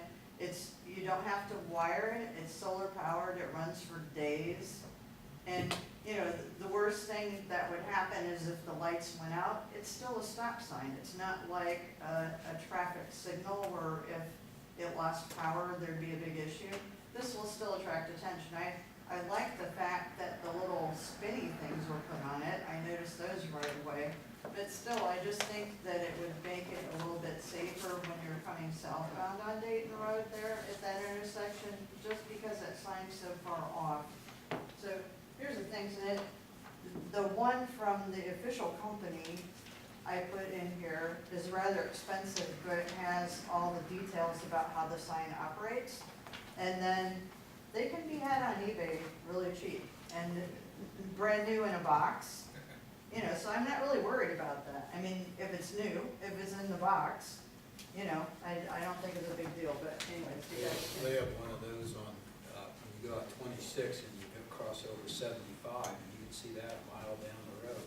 You don't have to wire it, it's solar powered, it runs for days. And, you know, the worst thing that would happen is if the lights went out, it's still a stop sign. It's not like a traffic signal where if it lost power, there'd be a big issue. This will still attract attention. I like the fact that the little spinny things were put on it. I noticed those right away. But still, I just think that it would make it a little bit safer when you're coming southbound on Dayton Road there at that intersection, just because that sign's so far off. So here's the things in it. The one from the official company I put in here is rather expensive, but it has all the details about how the sign operates. And then they can be had on eBay really cheap and brand new in a box. You know, so I'm not really worried about that. I mean, if it's new, if it's in the box, you know, I don't think it's a big deal, but anyways. You guys can- They have one of those on, when you go out 26 and you go cross over 75, and you can see that a mile down the road.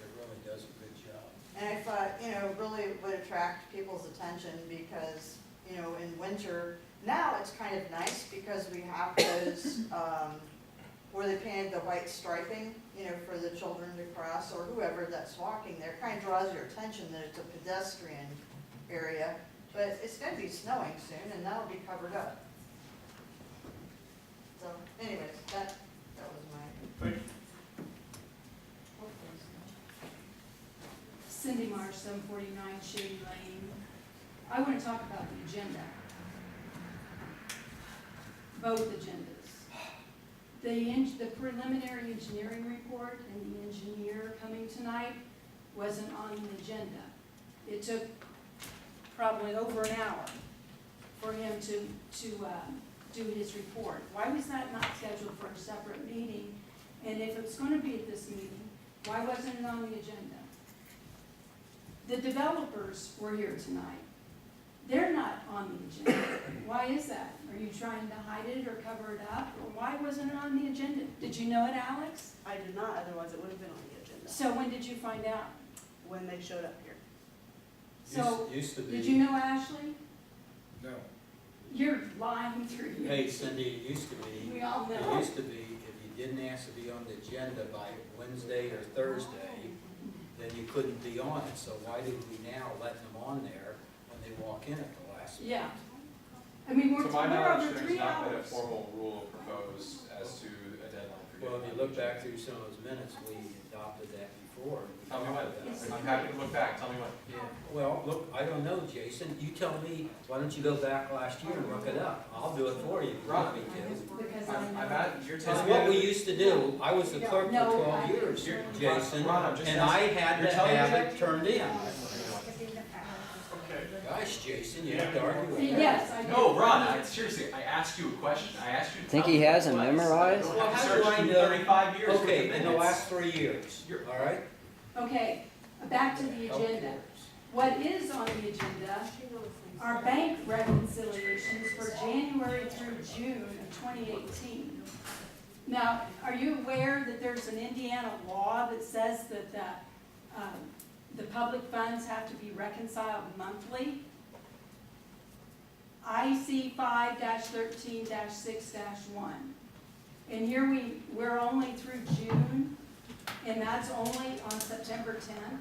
It really does a good job. And I thought, you know, really would attract people's attention because, you know, in winter, now it's kind of nice because we have those, where they painted the white striping, you know, for the children to cross or whoever that's walking there. Kind of draws your attention that it's a pedestrian area, but it's gonna be snowing soon and that'll be covered up. So anyways, that was my. Cindy Marsh, 749 Shady Lane. I want to talk about the agenda. Both agendas. The preliminary engineering report and the engineer coming tonight wasn't on the agenda. It took probably over an hour for him to do his report. Why was that not scheduled for a separate meeting? And if it's going to be at this meeting, why wasn't it on the agenda? The developers were here tonight. They're not on the agenda. Why is that? Are you trying to hide it or cover it up? Or why wasn't it on the agenda? Did you know it, Alex? I did not, otherwise it would have been on the agenda. So when did you find out? When they showed up here. So, Used to be. did you know Ashley? No. You're lying through your. Hey, Cindy, it used to be. We all know. It used to be, if you didn't ask to be on the agenda by Wednesday or Thursday, then you couldn't be on it. So why did we now let them on there when they walk in at the last minute? Yeah. I mean, we're To my over knowledge, there's 3 not been a hours. formal rule proposed as to a deadline for Well, getting if on you look the back agenda. through some of those minutes, we adopted that before. Tell me what, I'm happy to look back, tell me what. Yeah, well, look, I don't know, Jason, you tell me, why don't you go back last year and look it up? I'll do it for you if you want me to. Because I'm I at, you're It's telling me. what we used to do. I was the clerk for No, 12 years, You're- Jason, Ron, I'm just and I asking. had You're to telling me have that- it turned in. Okay. Gosh, Jason, you have to argue with that. Yes, I do. No, Ron, seriously, I asked you a question, I asked you to Think tell he me what has it them was. memorized? Well, I've how do searched I through know? 35 years worth of Okay, in the minutes. last 3 years, You're- all right? Okay, back to the agenda. What is on the agenda are bank reconciliations for January through June of 2018. Now, are you aware that there's an Indiana law that says that the public funds have to be reconciled monthly? IC 5-13-6-1. And here we're only through June, and that's only on September 10th.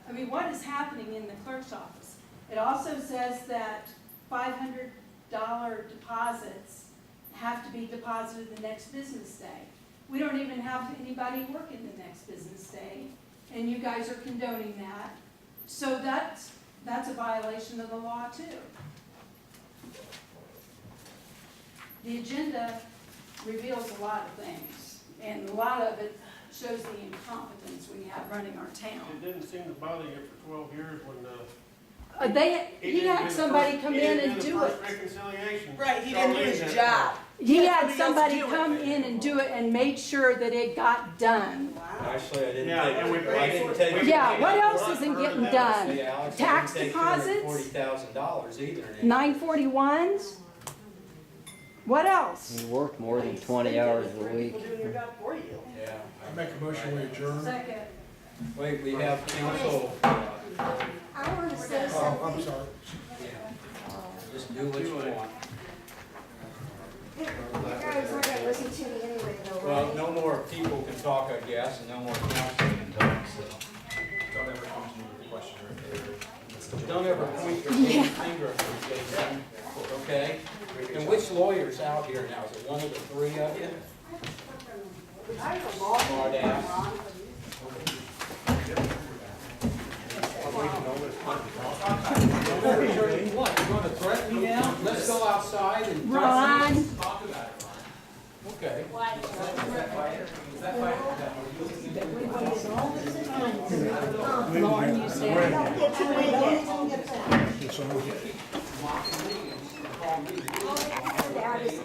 I mean, what is happening in the clerk's office? It also says that $500 deposits have to be deposited the next business day. We don't even have anybody working the next business day, and you guys are condoning that. So that's a violation of the law too. The agenda reveals a lot of things, and a lot of it shows the incompetence we have running our town. It didn't seem to bother you for 12 years when, He had somebody come in and do it. Reconciliation. Right, he didn't do his Charlene did it. job. He had Somebody else somebody do it. come in and do it and made sure that it got done. Wow. Actually, I didn't Yeah, and we take, I didn't take. Yeah, what else isn't getting done? Say, Alex, I Tax didn't take deposits? $240,000 either. 941s? What else? You work more than 20 hours a week. People doing your job for you. Yeah. I make a motion we adjourn. Second. Wait, we have council, I want to say Oh, something. I'm sorry. yeah. Just do what you want. You guys aren't gonna listen to me anyway, though, Well, right? no more people can talk, I guess, and no more council can talk, so. Don't ever come to me with a question or a favor. Don't ever point your finger at me, Jason, okay? And which lawyer's out here now? Is it one of the three of you? I have a law. Smart ass. Don't ever turn, what, you gonna threaten me now? Let's go outside and. Ron. Talk about it, Ron. Okay. Lauren, you said. Don't get too winded, don't get that. It's on. I just